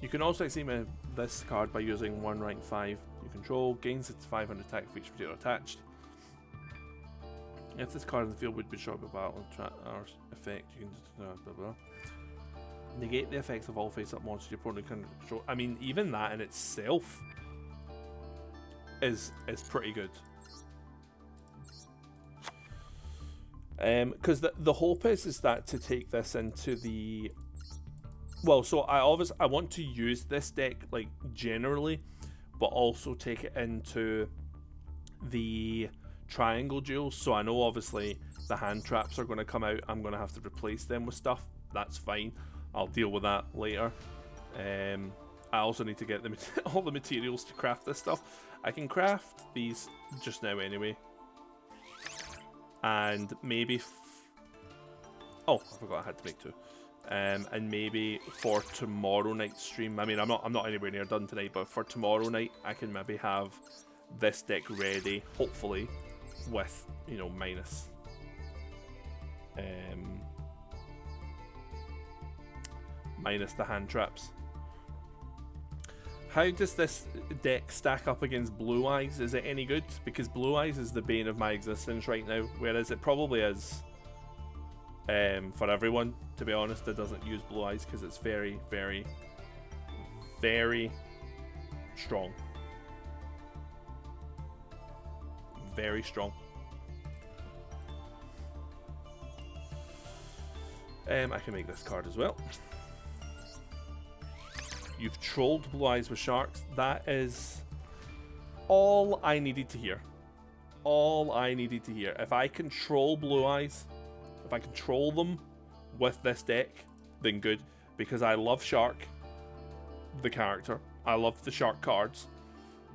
A: You can also examine this card by using one rank 5 you control. Gains its 500 attack for each material attached. If this card in the field would be shot by battle or effect, you can just blah blah. Negate the effects of all face-up monsters your opponent can control. I mean, even that in itself is pretty good. Because the hope is that to take this into the... Well, so I want to use this deck, like, generally, but also take it into the triangle duels. So I know obviously the hand traps are going to come out. I'm going to have to replace them with stuff. That's fine. I'll deal with that later. I also need to get all the materials to craft this stuff. I can craft these just now anyway. And maybe... oh, I forgot I had to make 2. And maybe for tomorrow night's stream, I mean, I'm not anywhere near done tonight, but for tomorrow night, I can maybe have this deck ready, hopefully, with, you know, minus the hand traps. How does this deck stack up against Blue Eyes? Is it any good? Because Blue Eyes is the bane of my existence right now, whereas it probably is for everyone, to be honest, that doesn't use Blue Eyes, because it's very, very, very strong. Very strong. I can make this card as well. You've trolled Blue Eyes with sharks. That is all I needed to hear. All I needed to hear. If I control Blue Eyes, if I control them with this deck, then good. Because I love Shark, the character. I love the Shark cards.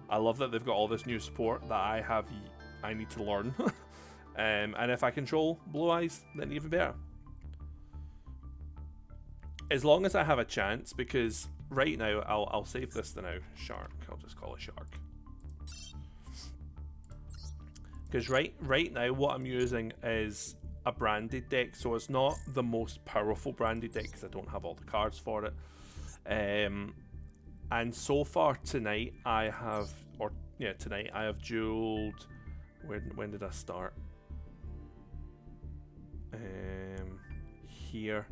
A: I love that they've got all this new support that I need to learn. And if I control Blue Eyes, then even better. As long as I have a chance, because right now, I'll save this to now. Shark. I'll just call it Shark. Because right now, what I'm using is a branded deck, so it's not the most powerful branded deck because I don't have all the cards for it. And so far tonight, I have dueled. When did I start? Here.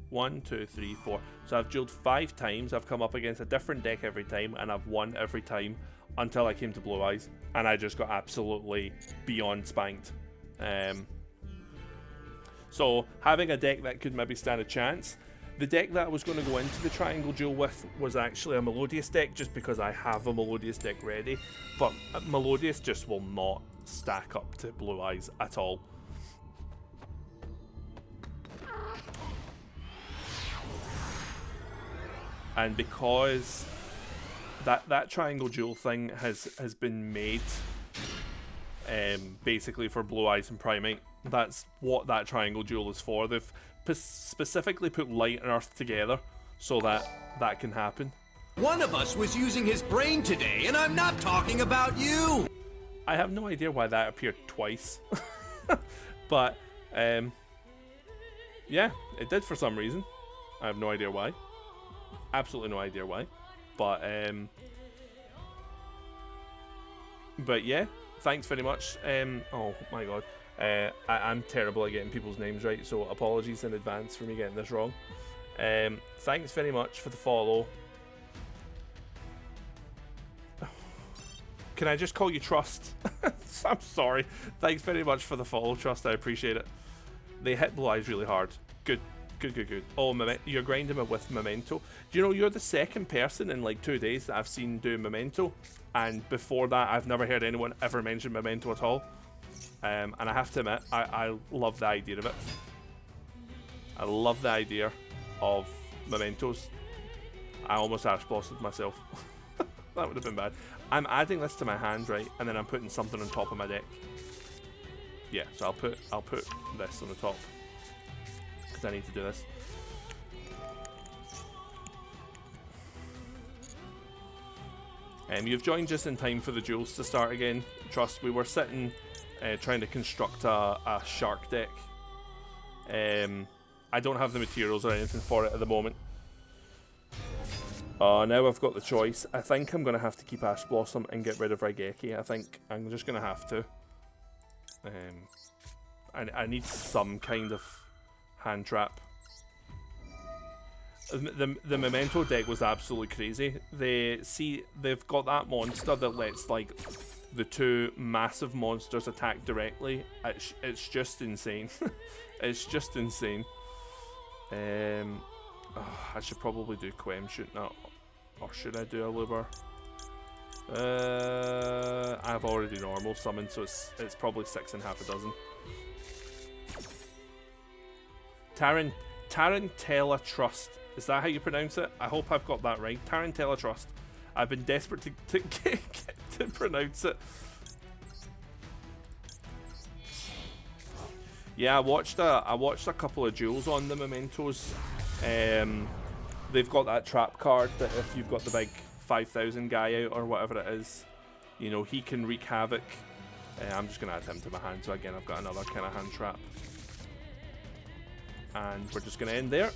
A: 1, 2, 3, 4. So I've dueled 5 times. I've come up against a different deck every time, and I've won every time until I came to Blue Eyes, and I just got absolutely beyond spanked. So having a deck that could maybe stand a chance. The deck that I was going to go into the triangle duel with was actually a Melodious deck, just because I have a Melodious deck ready, but Melodious just will not stack up to Blue Eyes at all. And because that triangle duel thing has been made basically for Blue Eyes and Primate, that's what that triangle duel is for. They've specifically put Light and Earth together so that can happen.
B: One of us was using his brain today, and I'm not talking about you!
A: I have no idea why that appeared twice. But, yeah, it did for some reason. I have no idea why. Absolutely no idea why. But yeah, thanks very much. Oh my god. I'm terrible at getting people's names right, so apologies in advance for me getting this wrong. Thanks very much for the follow. Can I just call you Trust? I'm sorry. Thanks very much for the follow, Trust. I appreciate it. They hit Blue Eyes really hard. Good. Good. Oh, you're grinding it with Memento. Do you know you're the second person in like 2 days that I've seen do Memento? And before that, I've never heard anyone ever mention Memento at all. And I have to admit, I love the idea of it. I love the idea of Mementos. I almost Ash Blossomed myself. That would have been bad. I'm adding this to my hand, right? And then I'm putting something on top of my deck. Yeah, so I'll put this on the top. Because I need to do this. You've joined just in time for the duels to start again. Trust, we were sitting trying to construct a shark deck. I don't have the materials or anything for it at the moment. Now I've got the choice. I think I'm going to have to keep Ash Blossom and get rid of Raigeki. I think I'm just going to have to. I need some kind of hand trap. The Memento deck was absolutely crazy. They've got that monster that lets like the two massive monsters attack directly. It's just insane. It's just insane. I should probably do Quem, shouldn't I? Or should I do a Luber? I've already normal summoned, so it's probably 6 and half a dozen. Tarantella Trust. Is that how you pronounce it? I hope I've got that right. Tarantella Trust. I've been desperate to get to pronounce it. Yeah, I watched a couple of duels on the Mementos. They've got that trap card that if you've got the big 5,000 guy out or whatever it is, you know, he can wreak havoc. I'm just gonna add him to my hand, so again I've got another kind of hand trap. And we're just gonna end there.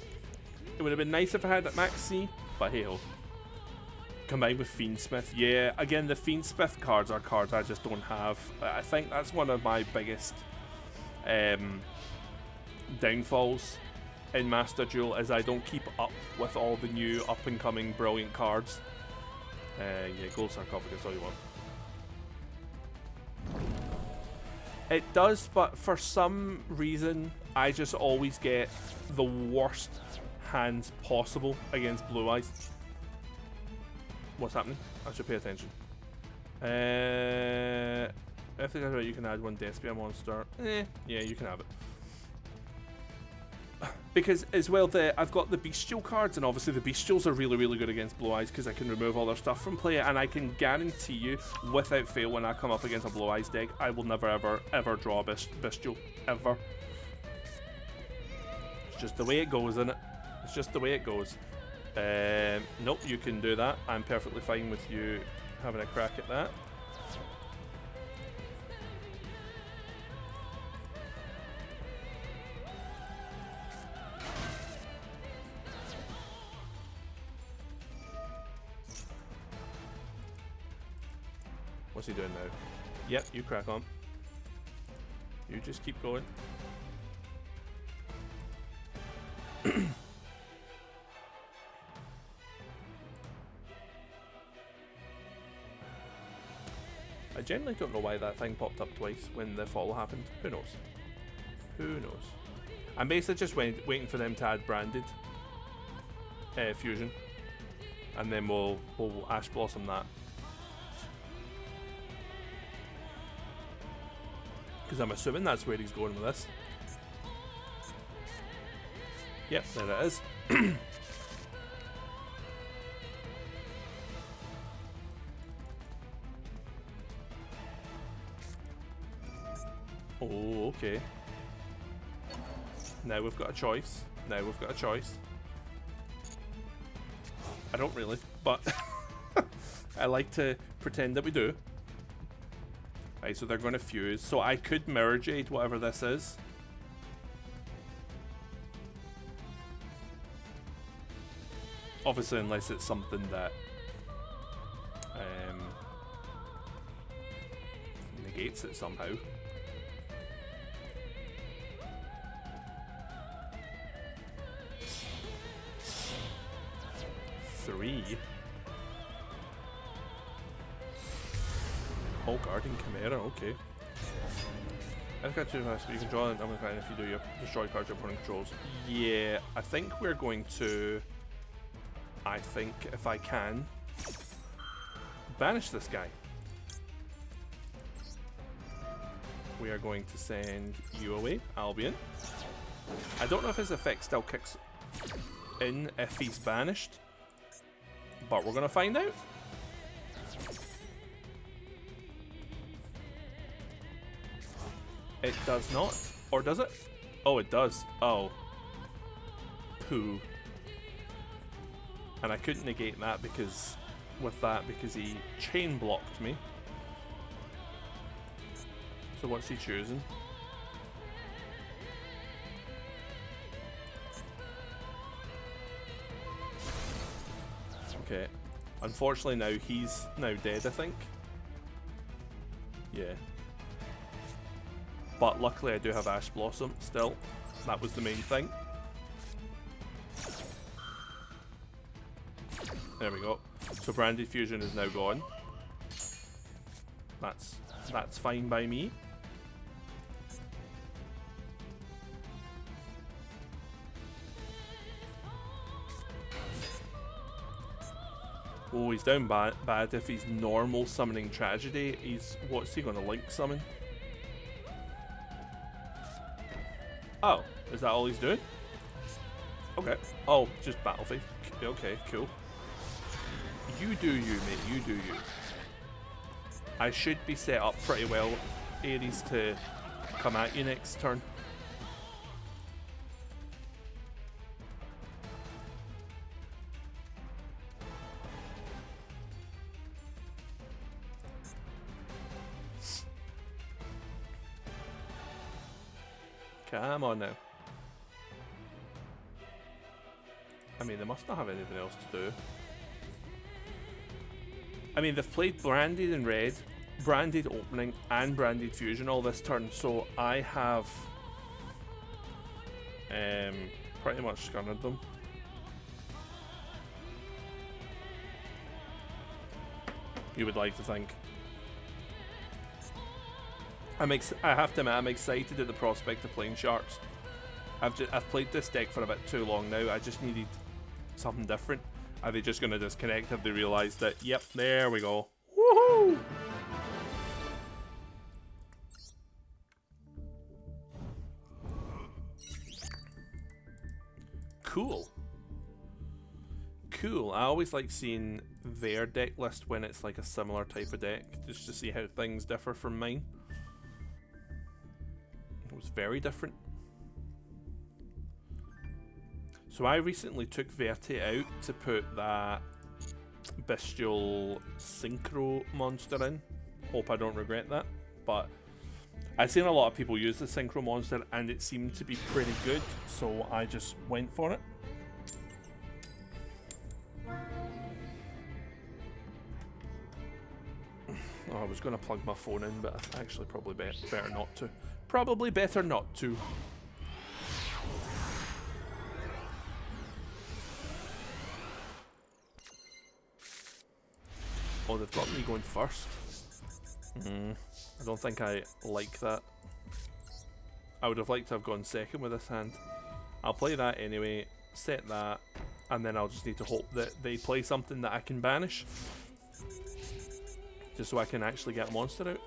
A: It would have been nice if I had that Max C, but hey ho. Combined with Fiendsmith, yeah. Again, the Fiendsmith cards are cards I just don't have. I think that's one of my biggest downfalls in Master Duel, is I don't keep up with all the new up-and-coming brilliant cards. Yeah, Gold Sarcophagus, all you want. It does, but for some reason, I just always get the worst hands possible against Blue Eyes. What's happening? I should pay attention. If they right, you can add one Despia monster. Yeah, you can have it. Because as well, I've got the Bestial cards, and obviously the Bestials are really good against Blue Eyes because I can remove all their stuff from play, and I can guarantee you, without fail, when I come up against a Blue Eyes deck, I will never ever draw a Bestial. Ever. It's just the way it goes, isn't it? It's just the way it goes. Nope, you can do that. I'm perfectly fine with you having a crack at that. What's he doing now? Yep, you crack on. You just keep going. I generally don't know why that thing popped up twice when the fall happened. Who knows? Who knows? I'm basically just waiting for them to add branded fusion, and then we'll Ash Blossom that. Because I'm assuming that's where he's going with this. Yep, there it is. Oh, okay. Now we've got a choice. Now we've got a choice. I don't really, but I like to pretend that we do. Right, so they're going to fuse. So I could Mirror Jade, whatever this is. Obviously, unless it's something that negates it somehow. Three. Oh, Guardian Chimera, okay. I've got 2 nice, but you can draw an element card if you do your destroy cards your opponent controls. Yeah, I think we're going to. I think if I can banish this guy. We are going to send you away, Albion. I don't know if his effect still kicks in if he's banished, but we're going to find out. It does not. Or does it? Oh, it does. Oh. Poo. And I couldn't negate that because because he chain blocked me. So what's he choosing? Okay. Unfortunately now he's now dead, I think. Yeah. But luckily I do have Ash Blossom still. That was the main thing. There we go. So Branded Fusion is now gone. That's fine by me. Oh, he's down bad if he's normal summoning Tragedy. What's he gonna link summon? Oh, is that all he's doing? Okay. Oh, just Battleface. Okay, cool. You do you, mate. You do you. I should be set up pretty well, Ares, to come at you next turn. Come on now. I mean, they must not have anything else to do. I mean, they've played Branded in red, Branded opening, and Branded fusion all this turn, so I have pretty much scunnered them. You would like to think. I have to admit, I'm excited at the prospect of playing Sharks. I've played this deck for a bit too long now. I just needed something different. Are they just going to disconnect? Have they realised that? Yep, there we go. Woohoo! Cool. Cool. I always like seeing their deck list when it's like a similar type of deck, just to see how things differ from mine. It was very different. So I recently took Verti out to put that bestial synchro monster in. Hope I don't regret that. But I've seen a lot of people use the synchro monster and it seemed to be pretty good, so I just went for it. Oh, I was going to plug my phone in, but actually probably better not to. Probably better not to. Oh, they've got me going first. I don't think I like that. I would have liked to have gone second with this hand. I'll play that anyway, set that, and then I'll just need to hope that they play something that I can banish. Just so I can actually get a monster out.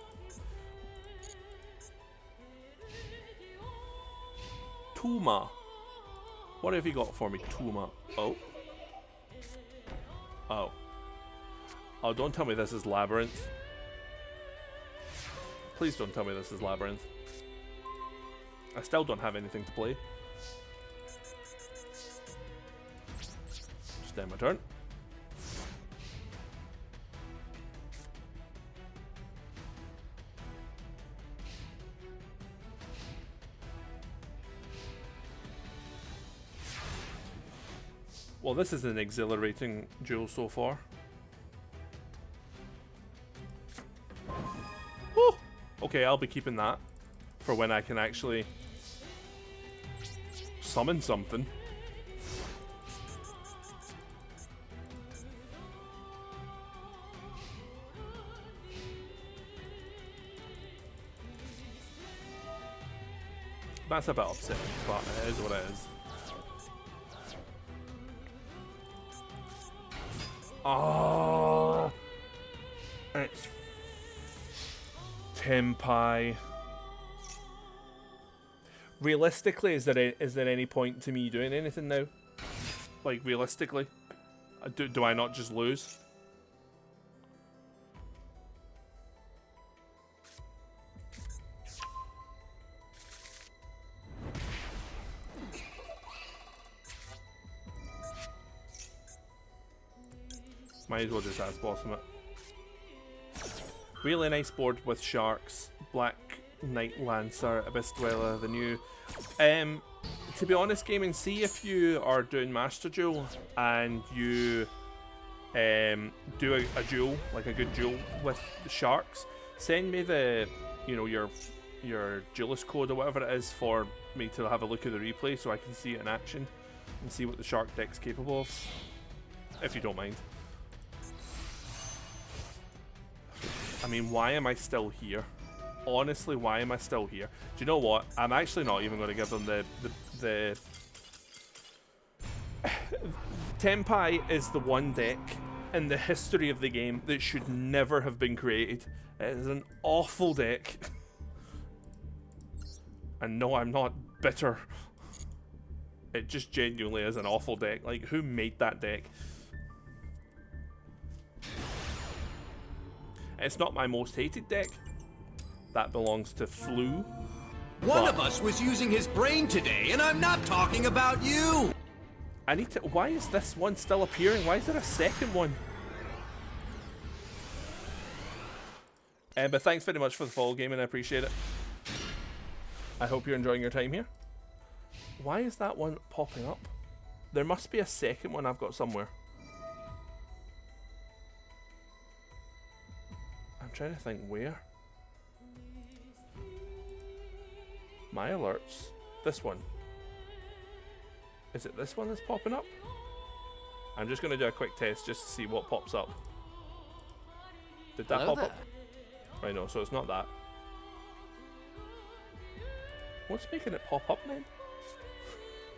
A: Tuma. What have you got for me, Tuma? Oh. Oh. Oh, don't tell me this is Labyrinth. Please don't tell me this is Labyrinth. I still don't have anything to play. Just end my turn. Well, this is an exhilarating duel so far. Woo! Okay, I'll be keeping that for when I can actually summon something. That's a bit upsetting, but it is what it is. Oh, it's Tenpai. Realistically, is there any point to me doing anything now? Like realistically, do I not just lose? Might as well just ask Blossom it. Really nice board with sharks, Black Knight Lancer, Abyss Dweller, the new. To be honest, gaming, see if you are doing Master Duel and you do a duel, like a good duel with the sharks. Send me the, you know, your duelist code or whatever it is for me to have a look at the replay so I can see it in action and see what the shark deck's capable of, if you don't mind. I mean, why am I still here? Honestly, why am I still here? Do you know what? I'm actually not even going to give them the Tenpai is the one deck in the history of the game that should never have been created. It is an awful deck. And no, I'm not bitter. It just genuinely is an awful deck. Like, who made that deck? It's not my most hated deck. That belongs to Flu.
B: One of us was using his brain today, and I'm not talking about you!
A: I need to... Why is this one still appearing? Why is there a second one? But thanks very much for the follow, gaming. I appreciate it. I hope you're enjoying your time here. Why is that one popping up? There must be a second one I've got somewhere. I'm trying to think where. My alerts. This one. Is it this one that's popping up? I'm just going to do a quick test just to see what pops up. Did that pop up? Right, no, so it's not that. What's making it pop up then?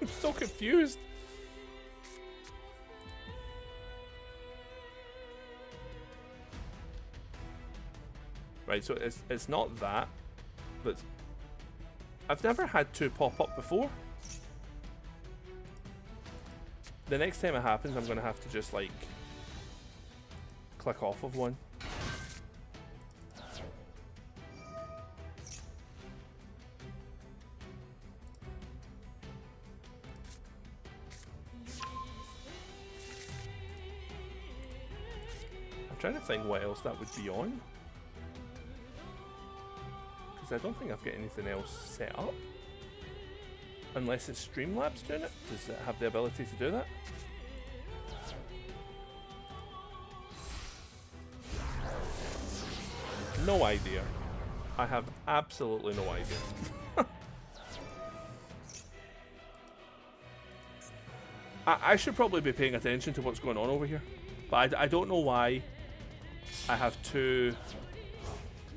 A: I'm so confused. Right, so it's not that. But I've never had two pop up before. The next time it happens, I'm going to have to just, like, click off of one. I'm trying to think what else that would be on. Because I don't think I've got anything else set up. Unless it's Streamlabs doing it. Does it have the ability to do that? No idea. I have absolutely no idea. I should probably be paying attention to what's going on over here. But I don't know why I have two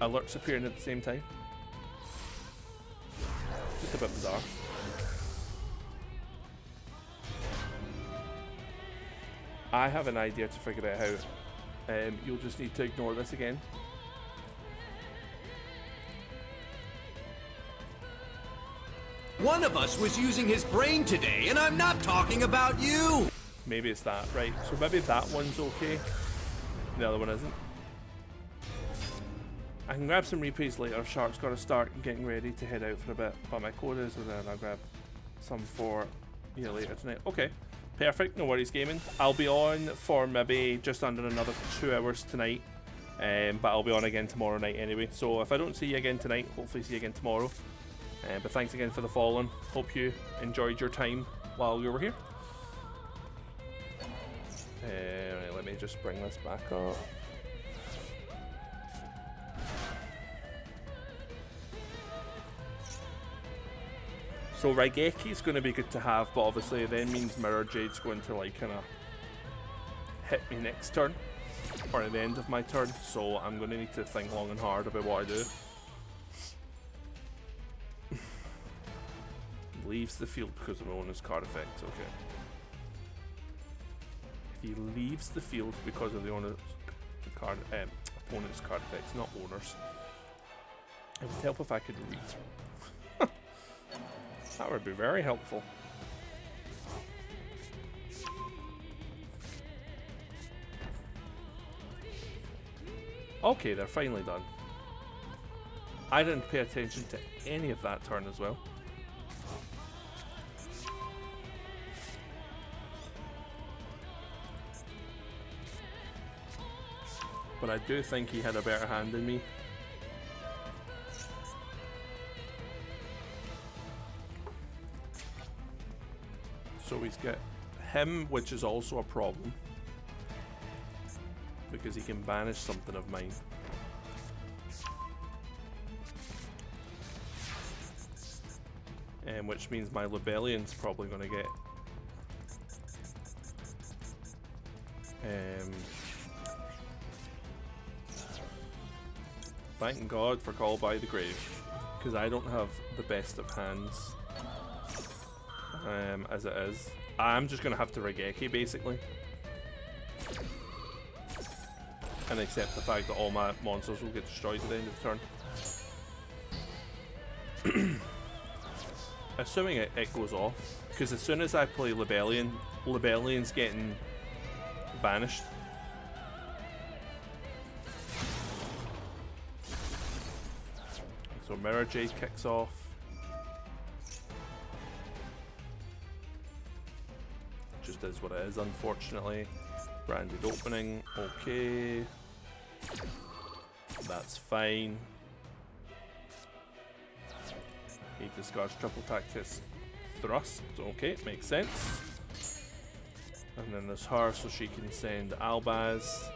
A: alerts appearing at the same time. Just a bit bizarre. I have an idea to figure it out. You'll just need to ignore this again.
B: One of us was using his brain today, and I'm not talking about you!
A: Maybe it's that, right? So maybe that one's okay. The other one isn't. I can grab some replays later if Shark's got to start getting ready to head out for a bit. But my quotas, and then I'll grab some for you later tonight. Okay. Perfect, no worries gaming. I'll be on for maybe just under another 2 hours tonight, but I'll be on again tomorrow night anyway. So if I don't see you again tonight, hopefully see you again tomorrow. But thanks again for the following. Hope you enjoyed your time while you were here. Right, let me just bring this back up. So Raigeki is going to be good to have, but obviously it then means Mirror Jade's going to like kind of hit me next turn, or at the end of my turn, so I'm going to need to think long and hard about what I do. leaves the field because of owner's card effect. Okay. If he leaves the field because of the owner's card, opponent's card effects, not owners. It would help if I could read. That would be very helpful. Okay, they're finally done. I didn't pay attention to any of that turn as well. But I do think he had a better hand than me. So he's got him, which is also a problem. Because he can banish something of mine. Which means my Lebellion's probably going to get... thank God for Call by the Grave. Because I don't have the best of hands. As it is. I'm just going to have to Raigeki, basically. And accept the fact that all my monsters will get destroyed at the end of the turn. Assuming it goes off, because as soon as I play Lebellion, Lebellion's getting banished. So Mirror Jade kicks off. Just is what it is, unfortunately. Branded opening, okay. That's fine. He discards triple tactics thrust, okay, makes sense. And then there's her, so she can send Albaz.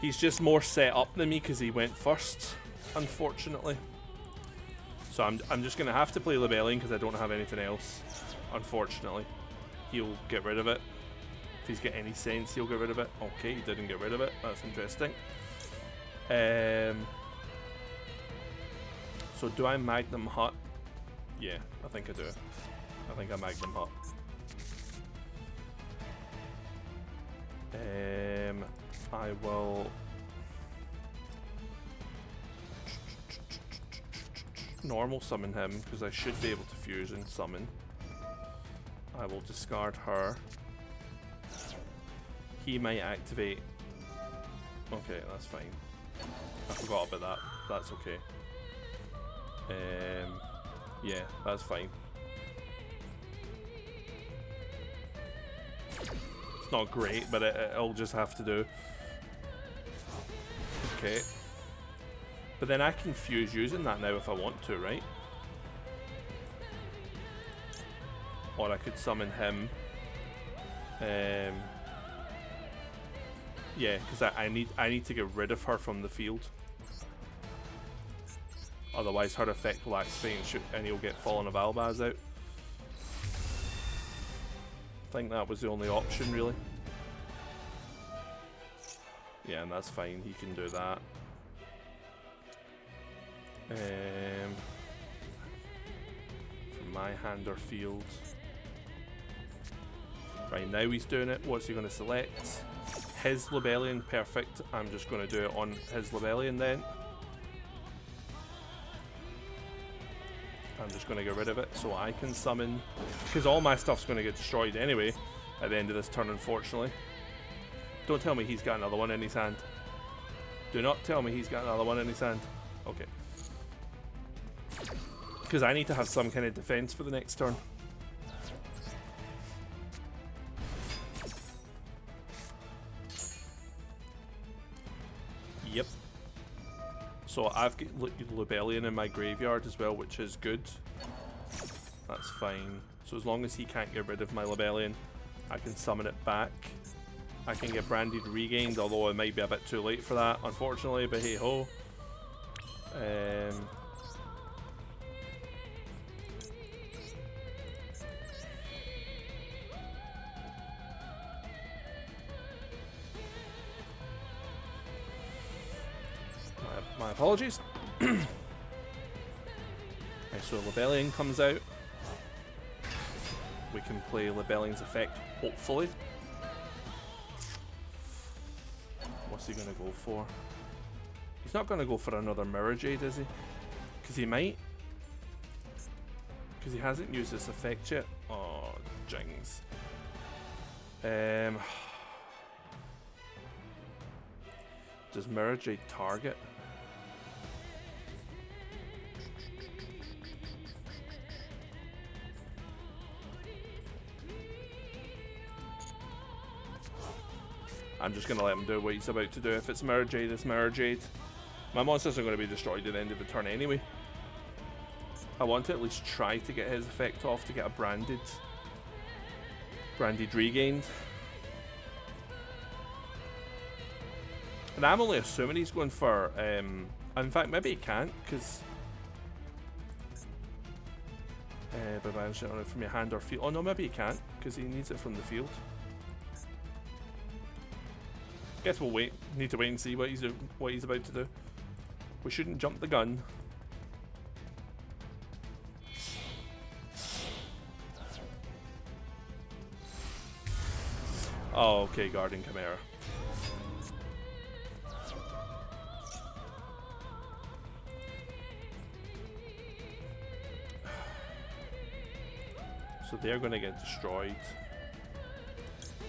A: He's just more set up than me because he went first, unfortunately. So I'm just gonna have to play Lebellion because I don't have anything else, unfortunately. He'll get rid of it. If he's got any sense, he'll get rid of it. Okay, he didn't get rid of it. That's interesting. So do I Magnum Hut? Yeah, I think I do. I think I Magnum Hut. I will... normal summon him, because I should be able to fusion summon. I will discard her. He might activate. Okay, that's fine. I forgot about that. That's okay. Yeah, that's fine. It's not great, but it'll just have to do. Okay. But then I can fuse using that now if I want to, right? Or I could summon him. Yeah, because I need to get rid of her from the field. Otherwise her effect will activate and shoot, and he'll get Fallen of Albaz out. I think that was the only option, really. Yeah, and that's fine, he can do that. From my hand or field. Right, now he's doing it. What's he going to select? His Lebellion, perfect. I'm just going to do it on his Lebellion then. I'm just going to get rid of it so I can summon, because all my stuff's going to get destroyed anyway at the end of this turn, unfortunately. Don't tell me he's got another one in his hand. Do not tell me he's got another one in his hand. Okay. Because I need to have some kind of defense for the next turn. Yep. So I've got Lebellion in my graveyard as well, which is good. That's fine. So as long as he can't get rid of my Lebellion, I can summon it back. I can get Branded Regained, although it might be a bit too late for that, unfortunately, but hey ho. My apologies. Okay, so Lebellion comes out. we can play Lebellion's effect, hopefully. What's he gonna go for? He's not gonna go for another Mirror Jade, is he? Because he might. Because he hasn't used this effect yet. Oh, jings. Does Mirror Jade target? I'm just going to let him do what he's about to do. If it's Mirror Jade, it's Mirror Jade. My monsters are going to be destroyed at the end of the turn anyway. I want to at least try to get his effect off to get a branded regained. And I'm only assuming he's going for, in fact maybe he can't, because by banishing it from your hand or field. Oh no, maybe he can't, because he needs it from the field. Guess we'll wait. Need to wait and see what he's about to do. We shouldn't jump the gun. Oh, okay, Guardian Chimera. So they're going to get destroyed.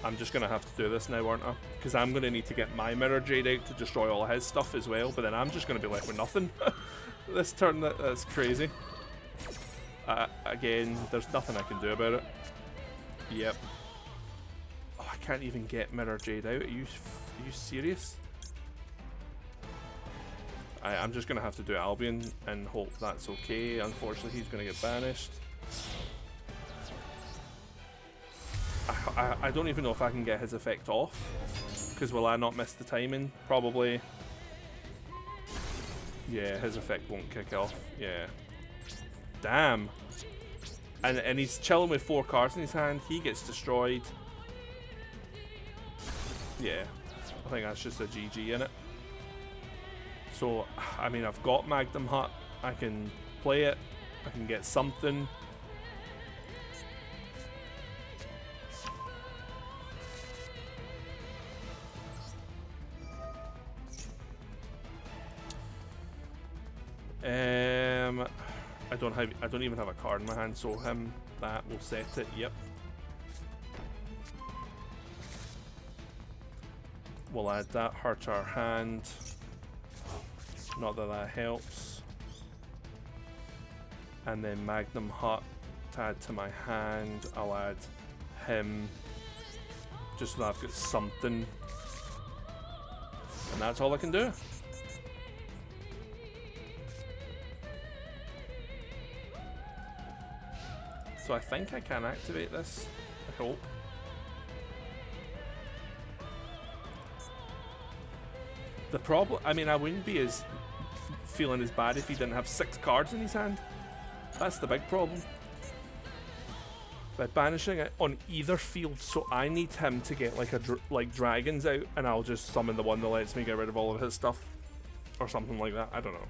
A: I'm just going to have to do this now, aren't I? Because I'm going to need to get my Mirror Jade out to destroy all his stuff as well, but then I'm just going to be left with nothing. This turn, that's crazy. Again, there's nothing I can do about it. Yep. Oh, I can't even get Mirror Jade out. Are you serious? I'm just going to have to do Albion and hope that's okay. Unfortunately, he's going to get banished. I don't even know if I can get his effect off, because will I not miss the timing? Probably. Yeah, his effect won't kick off. Yeah. Damn. And he's chilling with 4 cards in his hand. He gets destroyed. Yeah. I think that's just a GG in it. So, I mean, I've got Magnum Hut. I can play it. I can get something. I don't even have a card in my hand, so that will set it. Yep. We'll add that. Hurt our hand. Not that that helps. And then Magnum Hut to add to my hand. I'll add him, just so that I've got something. And that's all I can do. So I think I can activate this, I hope. The problem, I mean, I wouldn't be feeling as bad if he didn't have 6 cards in his hand. That's the big problem. By banishing it on either field, so I need him to get like dragons out, and I'll just summon the one that lets me get rid of all of his stuff. Or something like that, I don't know.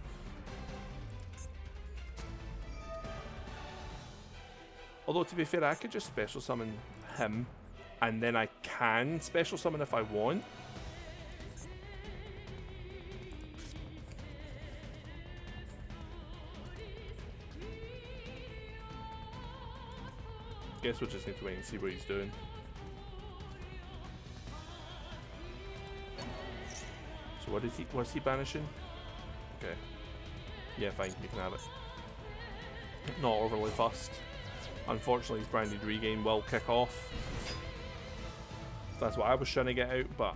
A: Although, to be fair, I could just special summon him, and then I can special summon if I want. Guess we'll just need to wait and see what he's doing. So what's he banishing? Okay. Yeah, fine, you can have it. Not overly fussed. Unfortunately, his branded regain will kick off. That's what I was trying to get out, but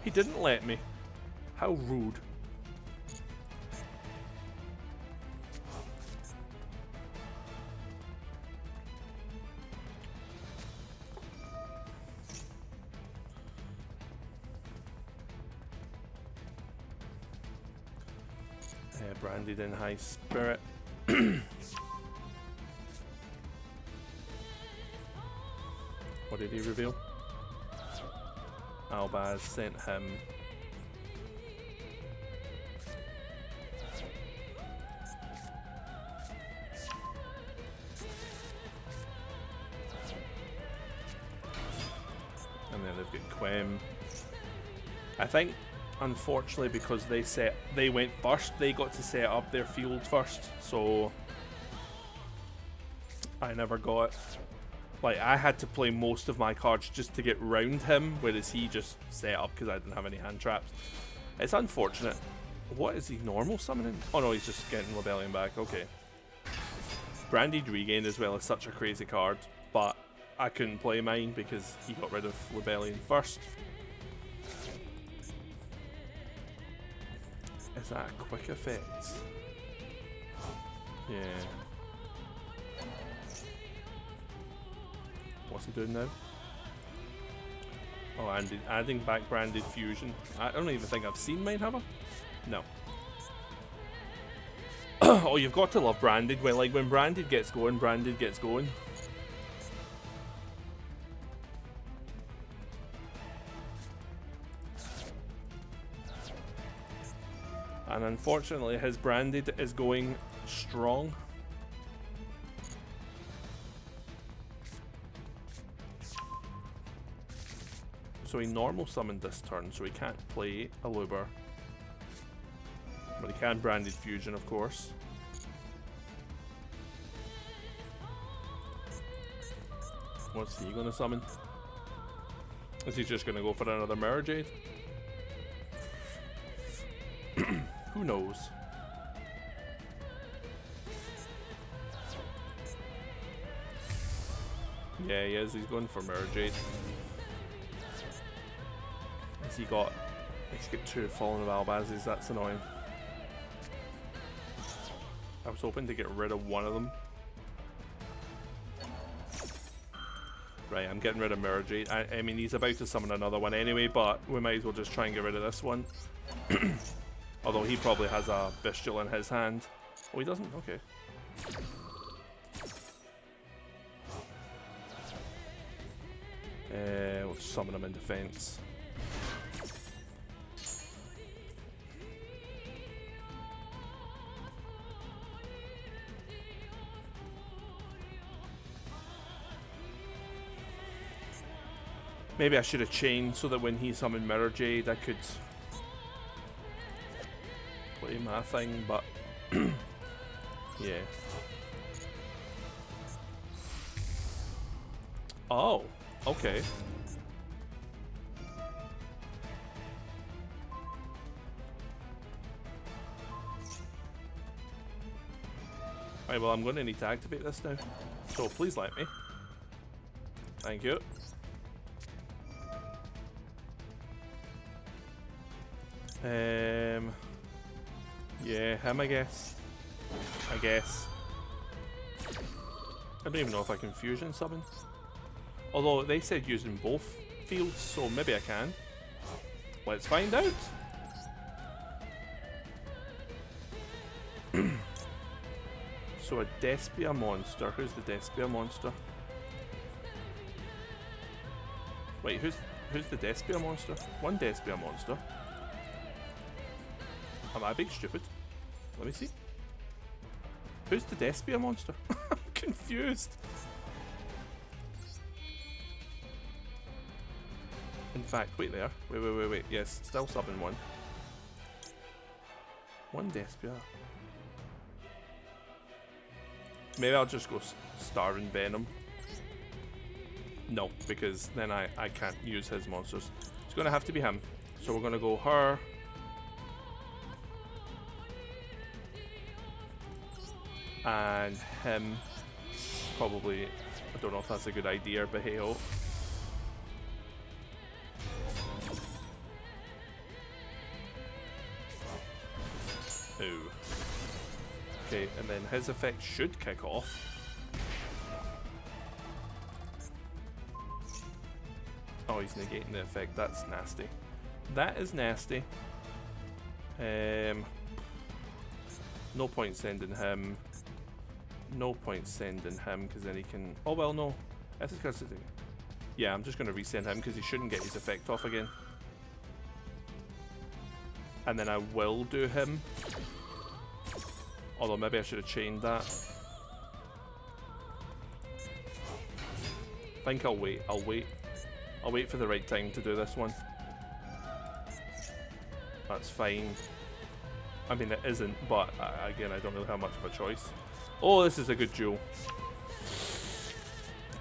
A: he didn't let me. How rude. Branded in High Spirit. What did he reveal? Albaz sent him We've got Quem. I think, unfortunately, because they went first, they got to set up their field first, so I never got it. Like, I had to play most of my cards just to get round him, whereas he just set up because I didn't have any hand traps. It's unfortunate. What is he normal summoning? Oh no, he's just getting Lebellion back. Okay. Brandied Regain as well is such a crazy card, but I couldn't play mine because he got rid of Lebellion first. Is that a quick effect? Yeah. What's he doing now? Oh, and adding back Branded Fusion. I don't even think I've seen mine, have I? No. Oh, you've got to love Branded. When, like, when Branded gets going, Branded gets going. And unfortunately, his Branded is going strong. So he normal summoned this turn, so he can't play Aluber. But he can Branded Fusion, of course. What's he gonna summon? Is he just gonna go for another Mirror Jade? Who knows? Yeah, he is. He's going for Mirror Jade. Has he got... He's got 2 Fallen of Albazes. That's annoying. I was hoping to get rid of one of them. Right, I'm getting rid of Mirror Jade. I mean, he's about to summon another one anyway, but we might as well just try and get rid of this one. Although he probably has a Bestial in his hand. Oh, he doesn't? Okay. We'll summon him in defense. Maybe I should have chained so that when he summoned Mirror Jade, I could play my thing, but yeah. Oh, okay. Right, well, I'm going to need to activate this now, so please let me. Thank you. Yeah, him, I guess. I don't even know if I can fusion summon. Although they said using both fields, so maybe I can. Let's find out. So a Despia monster. Who's the Despia monster? Wait, who's the Despia monster? One Despia monster. Am I being stupid? Let me see. Who's the Despia monster? I'm confused. In fact, wait there. Wait. Yes, still subbing one. One Despia. Maybe I'll just go Starving Venom. No, because then I can't use his monsters. It's going to have to be him. So we're going to go her. And him. Probably. I don't know if that's a good idea, but hey ho. Ooh. Okay, and then his effect should kick off. Oh, he's negating the effect. That's nasty. That is nasty. No point sending him. No point sending him because then he can. Oh well, no. Yeah, I'm just going to resend him because he shouldn't get his effect off again. And then I will do him. Although maybe I should have chained that. I think I'll wait. I'll wait for the right time to do this one. That's fine. I mean, it isn't, but again, I don't really have much of a choice. Oh, this is a good duel.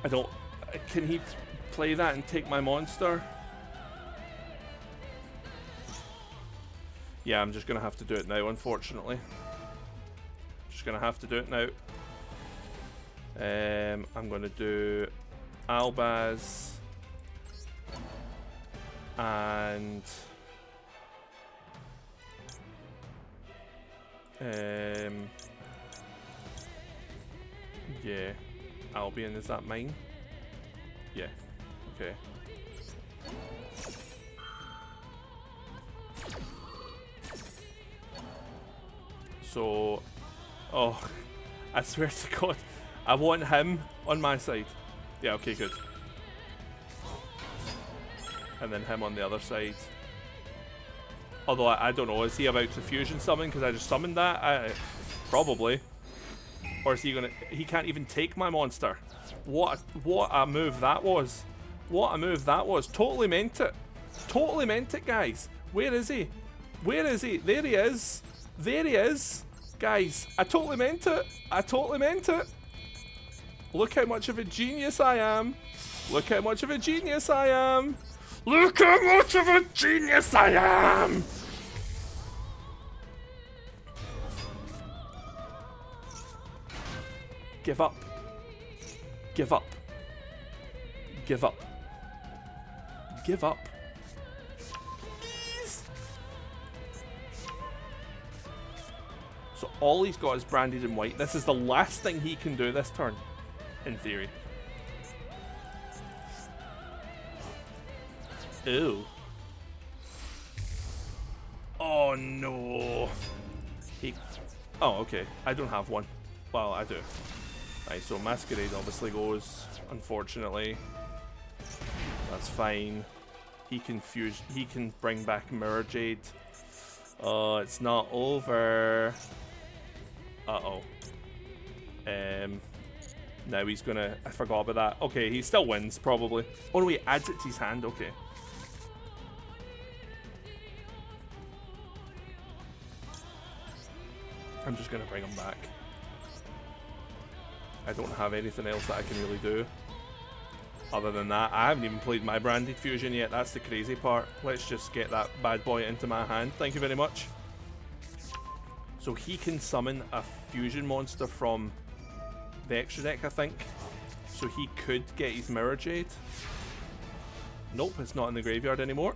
A: I don't... Can he play that and take my monster? Yeah, I'm just going to have to do it now, unfortunately. Just going to have to do it now. I'm going to do Albaz and yeah, Albion, is that mine? Yeah, okay. So, oh, I swear to God, I want him on my side. Yeah, okay, good. And then him on the other side. Although, I don't know, is he about to fusion summon because I just summoned that? Probably. Or is he gonna... He can't even take my monster. What a move that was. What a move that was. Totally meant it. Totally meant it, guys. Where is he? Where is he? There he is. There he is. Guys, I totally meant it. I totally meant it. Look how much of a genius I am. Look how much of a genius I am. Look how much of a genius I am. Give up. Give up. Give up. Give up. Please. So all he's got is branded in white. This is the last thing he can do this turn, in theory. Ew. Oh no. He... Oh, okay. I don't have one. Well, I do. Right, so Masquerade obviously goes, unfortunately. That's fine. He can fuse... He can bring back Mirror Jade. Oh, it's not over. Uh-oh. Now he's gonna... I forgot about that. Okay, he still wins, probably. Oh no, he adds it to his hand. Okay. I'm just gonna bring him back. I don't have anything else that I can really do. Other than that, I haven't even played my branded fusion yet. That's the crazy part. Let's just get that bad boy into my hand. Thank you very much. So he can summon a fusion monster from the extra deck, I think. So he could get his Mirror Jade. Nope, it's not in the graveyard anymore.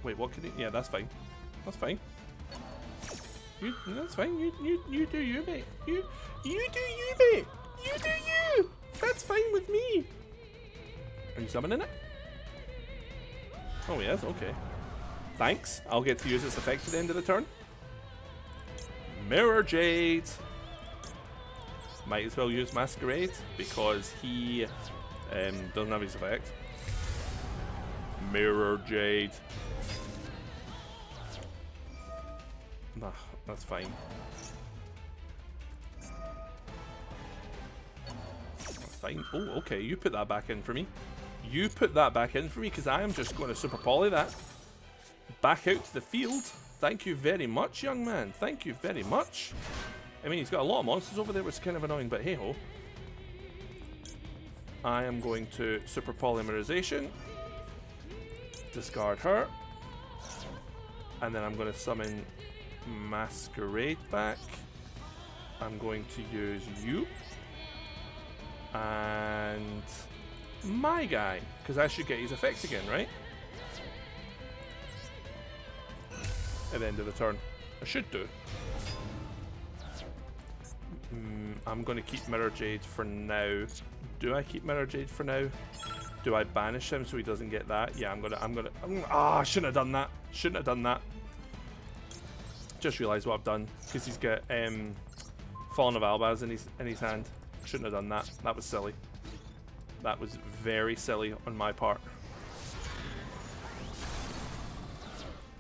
A: Wait, what can he... Yeah, that's fine. That's fine. That's fine. You do you, mate. You do you, mate. You do you. That's fine with me. Are you summoning it? Oh, yes. Okay. Thanks. I'll get to use its effect at the end of the turn. Mirror Jade. Might as well use Masquerade because he doesn't have his effect. Mirror Jade. Nah, that's fine. That's fine. Oh, okay, you put that back in for me. You put that back in for me because I am just going to Super Poly that. Back out to the field. Thank you very much, young man. Thank you very much. I mean, he's got a lot of monsters over there, which is kind of annoying, but hey-ho. I am going to Super Polymerization. Discard her. And then I'm going to summon Masquerade back. I'm going to use you. And my guy. Because I should get his effects again, right? At the end of the turn. I should do. I'm going to keep Mirror Jade for now. Do I keep Mirror Jade for now? Do I banish him so he doesn't get that? Yeah, I'm gonna. Ah, I shouldn't have done that. Shouldn't have done that. Just realised what I've done because he's got Fallen of Albaz in his hand. Shouldn't have done that. That was silly. That was very silly on my part.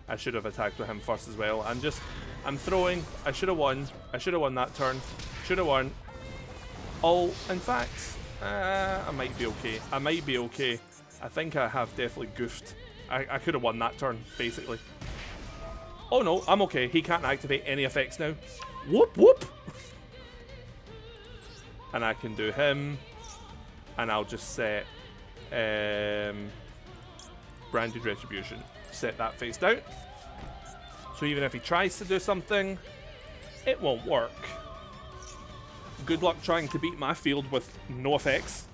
A: I should have attacked with him first as well. I'm throwing. I should have won. I should have won that turn. Should have won. Oh, in fact, I might be okay. I might be okay. I think I have definitely goofed. I could have won that turn, basically. Oh no, I'm okay. He can't activate any effects now. Whoop, whoop. And I can do him. And I'll just set Branded Retribution. Set that face down. So even if he tries to do something, it won't work. Good luck trying to beat my field with no effects.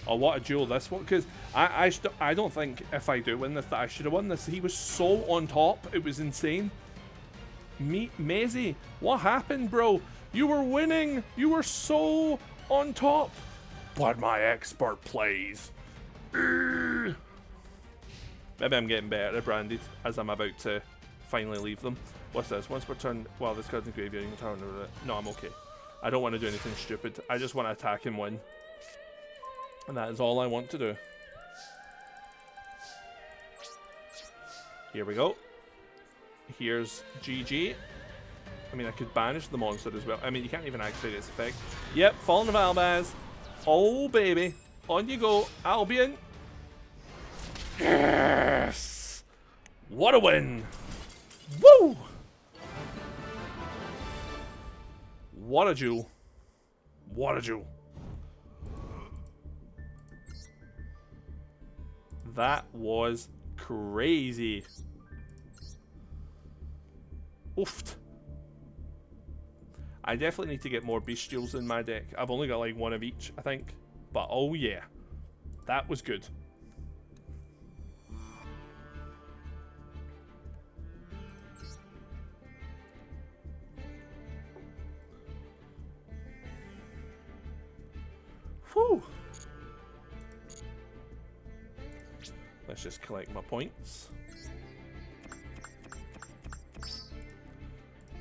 A: Oh, what a duel this one. Because I don't think if I do win this that I should have won this. He was so on top. It was insane. Maisie, what happened, bro? You were winning. You were so on top. But my expert plays. Maybe I'm getting better at Branded as I'm about to finally leave them. What's this? Once per turn, while this card's in the graveyard, you can turn over it. No, I'm okay. I don't want to do anything stupid. I just want to attack and win. And that is all I want to do. Here we go. Here's GG. I mean, I could banish the monster as well. I mean, you can't even activate its effect. Yep, Fallen of Albaz. Oh, baby. On you go, Albion. Yes! What a win! Woo! What a duel. What a duel. That was crazy. Oofed. I definitely need to get more bestials in my deck. I've only got like one of each, I think. But oh yeah, that was good. Whew. Let's just collect my points.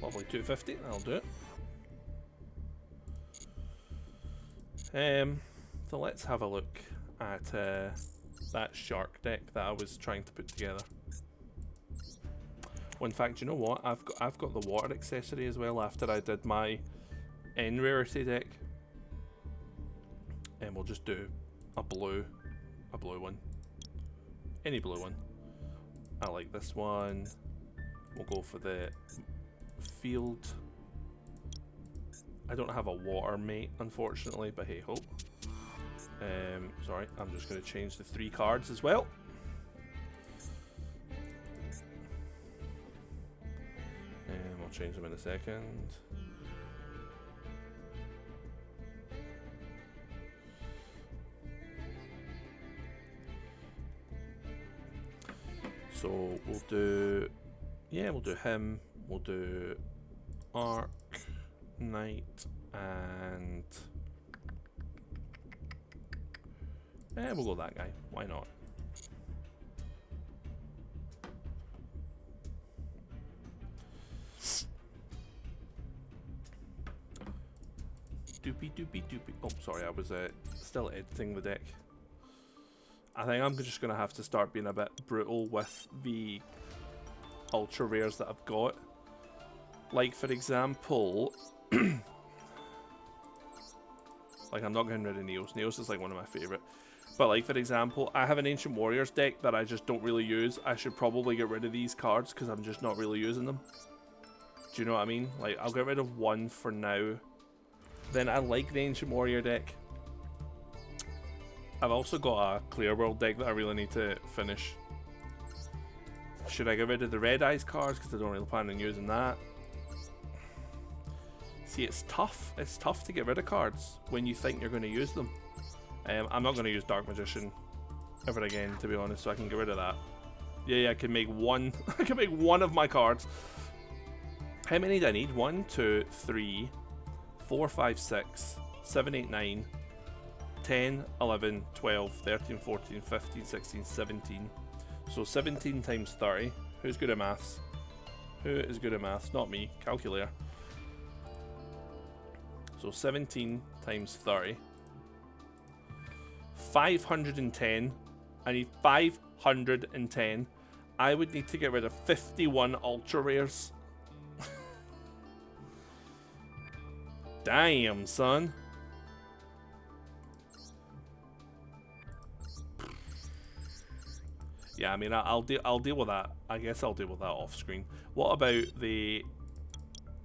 A: Lovely 250, that'll do it. So let's have a look at that shark deck that I was trying to put together. Well, in fact, you know what? I've got the water accessory as well after I did my N rarity deck. And we'll just do a blue one. Any blue one. I like this one. We'll go for the field. I don't have a water mate, unfortunately, but hey ho. Sorry, I'm just going to change the 3 cards as well. And we'll change them in a second. So we'll do, yeah, we'll do him. We'll do Arc Knight and we'll go that guy. Why not? Doopy doopy doopy. Oh, sorry, I was still editing the deck. I think I'm just gonna have to start being a bit brutal with the ultra rares that I've got. Like, for example, like, I'm not getting rid of Neos. Neos is like one of my favourite. But like, for example, I have an Ancient Warriors deck that I just don't really use. I should probably get rid of these cards because I'm just not really using them. Do you know what I mean? Like, I'll get rid of one for now. Then I like the Ancient Warrior deck. I've also got a Clear World deck that I really need to finish. Should I get rid of the Red Eyes cards because I don't really plan on using that? See, it's tough. It's tough to get rid of cards when you think you're going to use them. I'm not going to use Dark Magician ever again, to be honest, so I can get rid of that. Yeah, I can make one. I can make one of my cards. How many do I need? 1, 2, 3, 4, 5, 6, 7, 8, 9, 10, 11, 12, 13, 14, 15, 16, 17. So 17 times 30. Who's good at maths? Who is good at maths? Not me. Calculator. So 17 times 30 510. I need 510. I would need to get rid of 51 ultra rares. Damn, son. Yeah, I mean, I'll deal with that. I guess I'll deal with that off screen. What about the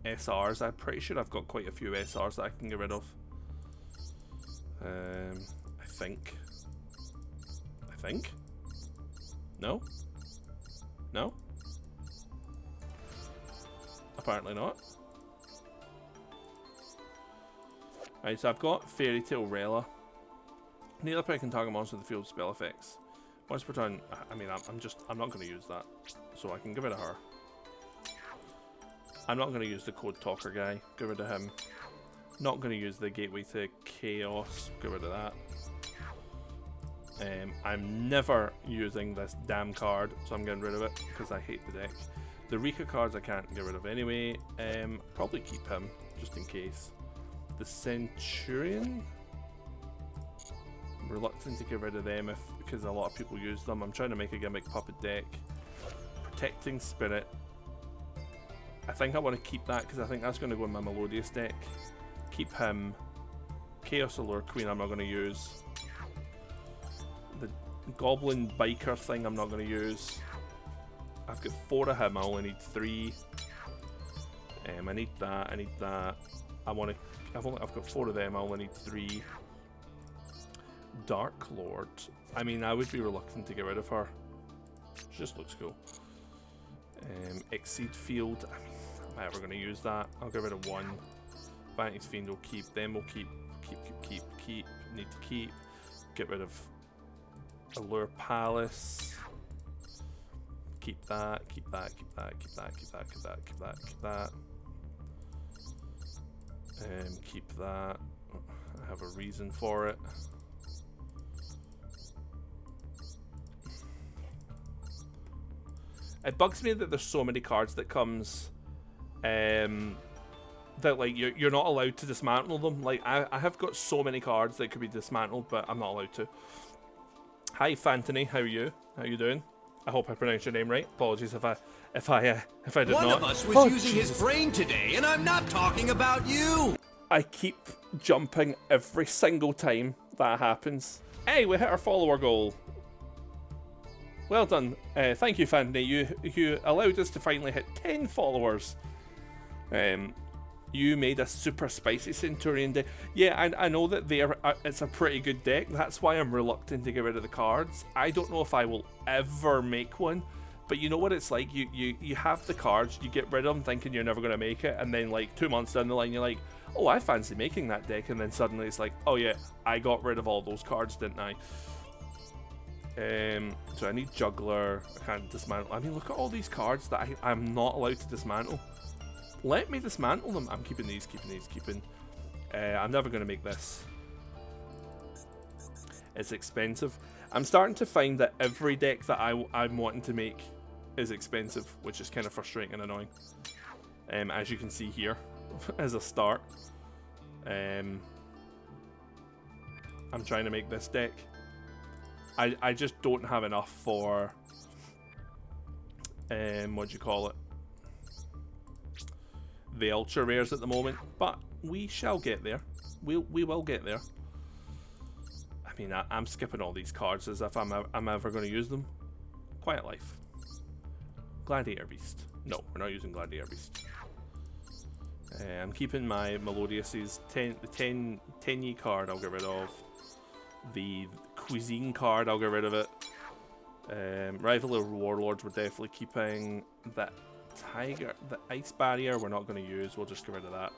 A: SRs? I'm pretty sure I've got quite a few SRs that I can get rid of. I think. No? No? Apparently not. Right, so I've got Fairy Tail Rella. Neither player can target monster with the field spell effects. Once per turn, I mean, I'm not going to use that, so I can get rid of her. I'm not going to use the Code Talker guy, get rid of him. Not going to use the Gateway to Chaos, get rid of that. I'm never using this damn card, so I'm getting rid of it because I hate the deck. The Rika cards I can't get rid of anyway. Probably keep him just in case. The Centurion, I'm reluctant to get rid of them because a lot of people use them. I'm trying to make a gimmick puppet deck. Protecting Spirit, I think I want to keep that because I think that's going to go in my Melodious deck. Keep him. Chaos Allure Queen I'm not going to use. The Goblin Biker thing I'm not going to use. I've got 4 of him, I only need 3. I need that, I need that. I've got 4 of them, I only need 3. Dark Lord. I mean, I would be reluctant to get rid of her. She just looks cool. Exceed Field. I mean, am I ever going to use that? I'll get rid of 1. Vantage Fiend will keep. Them will keep. Keep. Need to keep. Get rid of Allure Palace. Keep that. Keep that. Keep that. Keep that. Keep that. Keep that. Keep that. Keep that. Keep that. I have a reason for it. It bugs me that there's so many cards that comes that like you're not allowed to dismantle them. Like I have got so many cards that could be dismantled, but I'm not allowed to. Hi Fantony, how are you? How you doing? I hope I pronounced your name right. Apologies if I did not.
B: One of us was using his brain today, and I'm not talking about you.
A: I keep jumping every single time that happens. Hey, we hit our follower goal. Well done. Thank you, Fanny. You allowed us to finally hit 10 followers. You made a super spicy Centurion deck. Yeah, I know that it's a pretty good deck. That's why I'm reluctant to get rid of the cards. I don't know if I will ever make one. But you know what it's like? You have the cards, you get rid of them thinking you're never going to make it. And then like 2 months down the line, you're like, oh, I fancy making that deck. And then suddenly it's like, oh yeah, I got rid of all those cards, didn't I? So I need Juggler. I can't dismantle. I mean, look at all these cards that I'm not allowed to dismantle. Let me dismantle them. I'm keeping these, keeping. I'm never going to make this. It's expensive. I'm starting to find that every deck that I'm wanting to make is expensive, which is kind of frustrating and annoying. As you can see here, as a start. I'm trying to make this deck. I just don't have enough for what do you call it? The ultra rares at the moment, but we shall get there. We will get there. I mean, I'm skipping all these cards as if I'm ever going to use them. Quiet Life. Gladiator Beast. No, we're not using Gladiator Beast. I'm keeping my Melodious' the 10-ye card I'll get rid of. The Cuisine card, I'll get rid of it. Rival of Warlords, we're definitely keeping. That Tiger, the Ice Barrier, we're not going to use. We'll just get rid of that.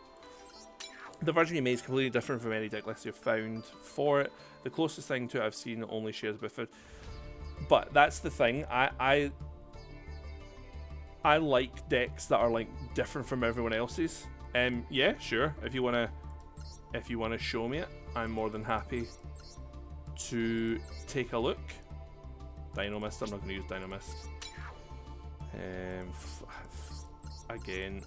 A: The version you made is completely different from any deck list you've found for it. The closest thing to it I've seen only shares with it. But that's the thing. I like decks that are like different from everyone else's. Yeah, sure. If you wanna show me it, I'm more than happy to take a look. Dynamist, I'm not going to use Dynamist. Again,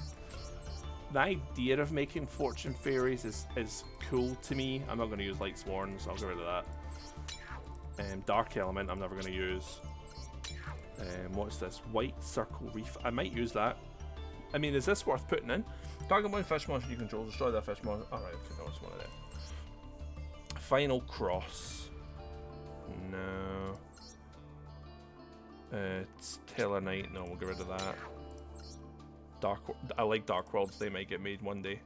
A: the idea of making Fortune Fairies is cool to me. I'm not going to use Light Sworns, I'll get rid of that. Dark Element, I'm never going to use. What's this? White Circle Reef. I might use that. I mean, is this worth putting in? Target one fish monster you control. Destroy that fish monster. Alright, okay, no, it's one of them. Final Cross. No. It's Taylor Knight. No, we'll get rid of that. I like Dark Worlds. They might get made one day.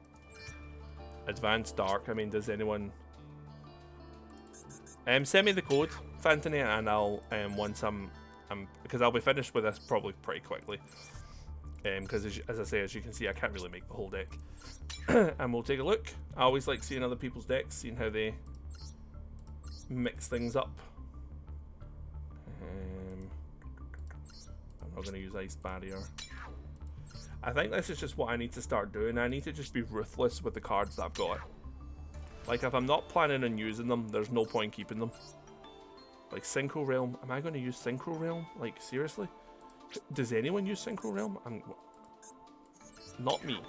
A: Advanced Dark. I mean, does anyone... send me the code, Fantony, and I'll once because I'll be finished with this probably pretty quickly. Because as I say, as you can see, I can't really make the whole deck. And we'll take a look. I always like seeing other people's decks, seeing how they mix things up. I'm not going to use Ice Barrier. I think this is just what I need to start doing. I need to just be ruthless with the cards that I've got. Like, if I'm not planning on using them, there's no point keeping them. Like, Synchro Realm. Am I going to use Synchro Realm? Like, seriously? Does anyone use Synchro Realm? Not me.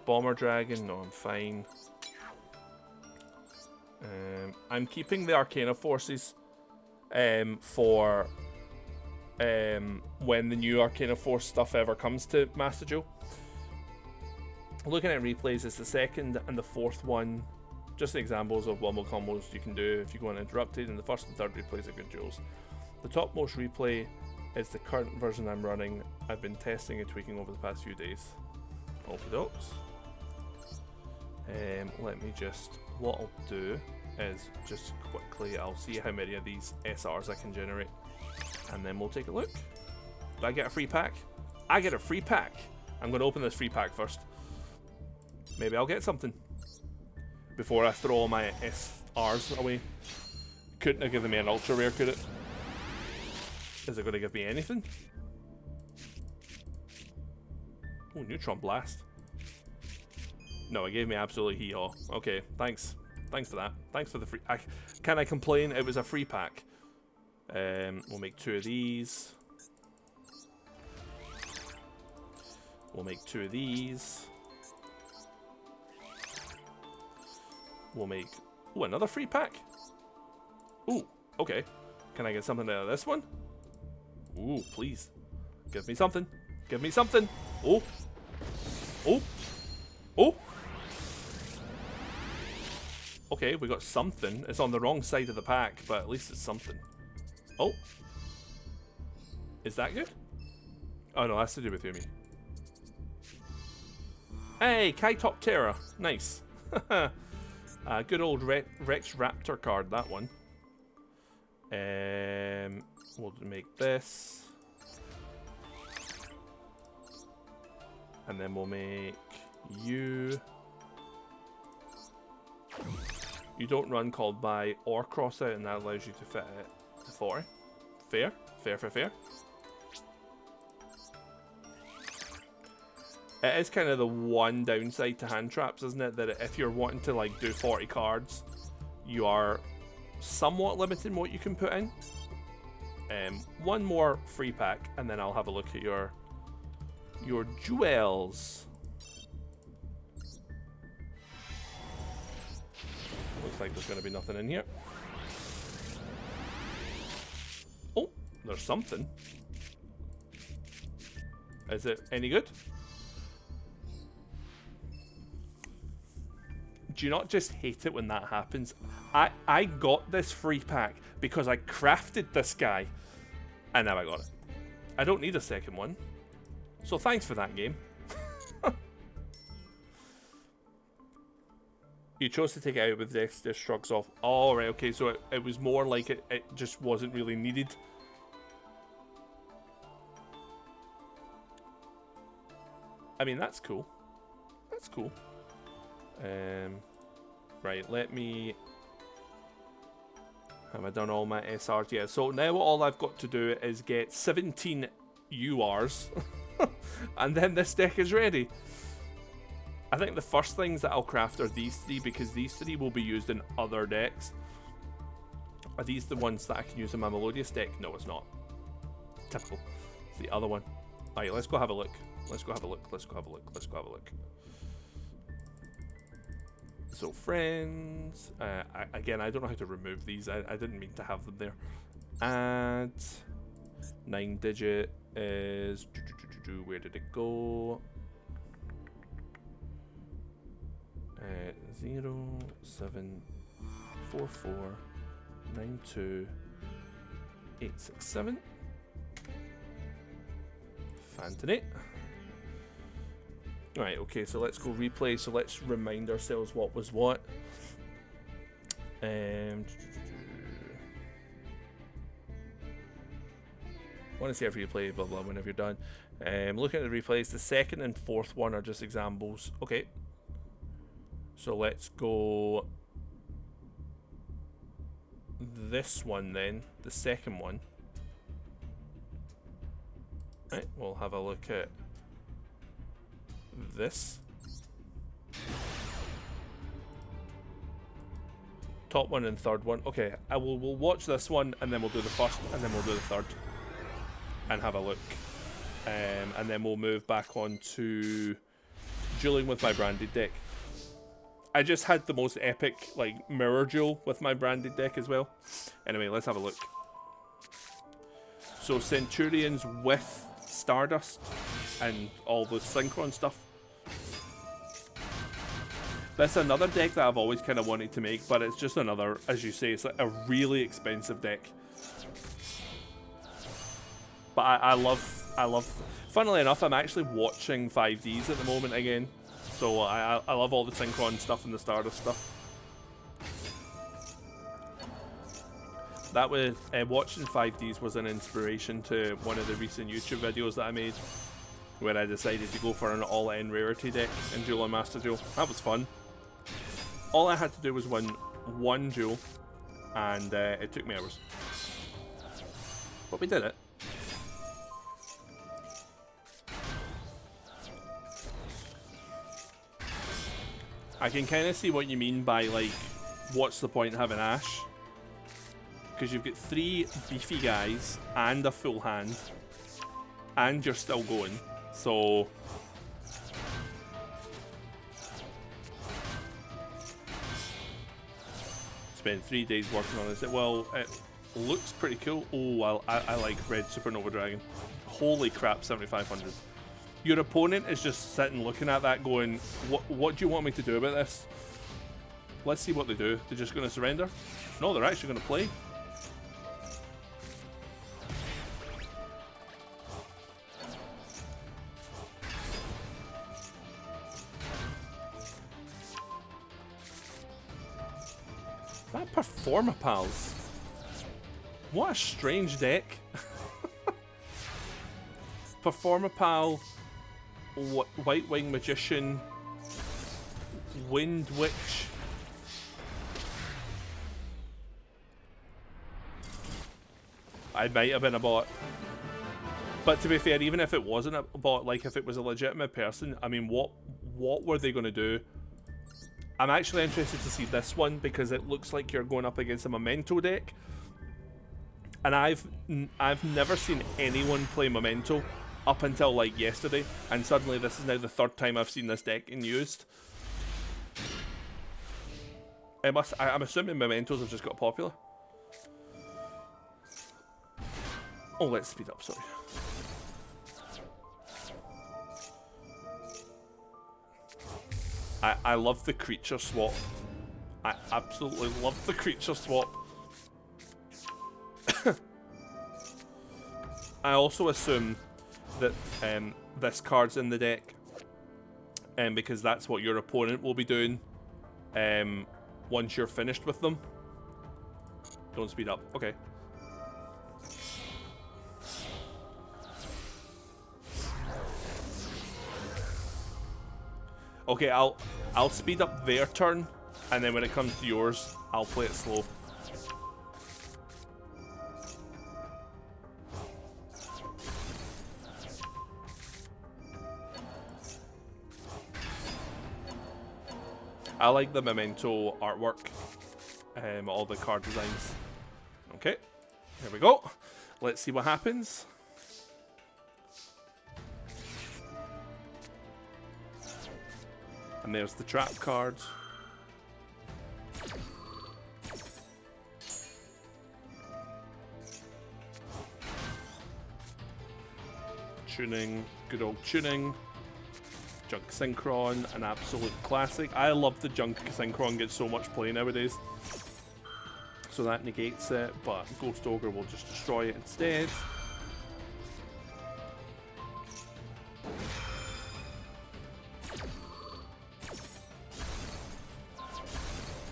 A: Bomber Dragon. No, I'm fine. I'm keeping the Arcana Forces for when the new Arcana Force stuff ever comes to Master Joe. Looking at replays, it's the second and the fourth one. Just examples of wombo combos you can do if you go uninterrupted, and the first and third replays are good duels. The topmost replay is the current version I'm running. I've been testing and tweaking over the past few days. Okie dokes. Let me just... What I'll do is just quickly, I'll see how many of these SRs I can generate. And then we'll take a look. Do I get a free pack? I get a free pack! I'm going to open this free pack first. Maybe I'll get something before I throw all my SRs away. Couldn't have given me an ultra rare, could it? Is it going to give me anything? Oh, Neutron Blast. No, it gave me absolutely hee-haw. Okay, thanks. Thanks for that. Thanks for the free... Can I complain? It was a free pack. We'll make 2 of these. We'll make 2 of these. We'll make... Ooh, another free pack? Ooh, okay. Can I get something out of this one? Ooh, please. Give me something. Give me something. Oh. Oh. Oh. Okay, we got something. It's on the wrong side of the pack, but at least it's something. Oh. Is that good? Oh no, that's to do with Yumi. Hey, Kaitoptera. Nice. Good old Rex Raptor card, that one. We'll make this. And then we'll make you. You don't run called by or cross out, and that allows you to fit it to 4. Fair? Fair, fair, fair. It is kind of the one downside to hand traps, isn't it? That if you're wanting to like do 40 cards, you are somewhat limited in what you can put in. One more free pack, and then I'll have a look at your jewels. Looks like there's going to be nothing in here. Oh, there's something. Is it any good? Do you not just hate it when that happens? I got this free pack because I crafted this guy, and now I got it. I don't need a second one. So thanks for that, game. You chose to take it out with Dexter shrugs off. Oh, right, okay, so it was more like it just wasn't really needed. I mean, that's cool. That's cool. Right, let me... Have I done all my SRs? Yeah, so now all I've got to do is get 17 URs. And then this deck is ready. I think the first things that I'll craft are these 3, because these 3 will be used in other decks. Are these the ones that I can use in my Melodious deck? No, it's not. Typical. It's the other one. Alright, let's go have a look. Let's go have a look. Let's go have a look. Let's go have a look. So friends, again, I don't know how to remove these. I didn't mean to have them there. Add 9-digit is where did it go? 0 7 4 4 9 2 8 6 7. Fantastic. Right, okay, so let's go replay. So let's remind ourselves what was what. Want to see if you play, blah blah, whenever you're done. Looking at the replays, the second and fourth one are just examples. Okay. So let's go this one then, the second one. Right, we'll have a look at this. Top one and third one. Okay, we'll watch this one and then we'll do the first and then we'll do the third and have a look. And then we'll move back on to dueling with my branded deck. I just had the most epic like mirror duel with my branded deck as well. Anyway, let's have a look. So Centurions with Stardust and all the Synchron stuff. That's another deck that I've always kind of wanted to make, but it's just another, as you say, it's like a really expensive deck. But I love, funnily enough, I'm actually watching 5Ds at the moment again. So I love all the Synchron stuff and the Stardust stuff. That was, watching 5Ds was an inspiration to one of the recent YouTube videos that I made, where I decided to go for an all-in rarity deck in Duel and Master Duel. That was fun. All I had to do was win one duel, and it took me hours. But we did it. I can kind of see what you mean by, like, what's the point having Ash? Because you've got 3 beefy guys and a full hand, and you're still going, so... Spent 3 days working on this. Well, it looks pretty cool. Oh, I like Red Supernova Dragon. Holy crap, 7,500. Your opponent is just sitting looking at that going, what do you want me to do about this? Let's see what they do. They're just going to surrender? No, they're actually going to play. That Performapals. What a strange deck. Performapal, White Wing Magician, Wind Witch. I might have been a bot. But to be fair, even if it wasn't a bot, like if it was a legitimate person, I mean, what were they going to do? I'm actually interested to see this one because it looks like you're going up against a Memento deck. And I've never seen anyone play Memento up until like yesterday, and suddenly this is now the 3rd time I've seen this deck in used. I'm assuming Mementos have just got popular. Oh, let's speed up, sorry. I love the creature swap. I absolutely love the creature swap. I also assume that this card's in the deck, because that's what your opponent will be doing once you're finished with them. Don't speed up. Okay. Okay, I'll speed up their turn, and then when it comes to yours, I'll play it slow. I like the Memento artwork, all the card designs. Okay, here we go. Let's see what happens. And there's the trap card. tuning, good old tuning. Junk Synchron, an absolute classic. I love the Junk Synchron, gets so much play nowadays. So that negates it, but Ghost Ogre will just destroy it instead.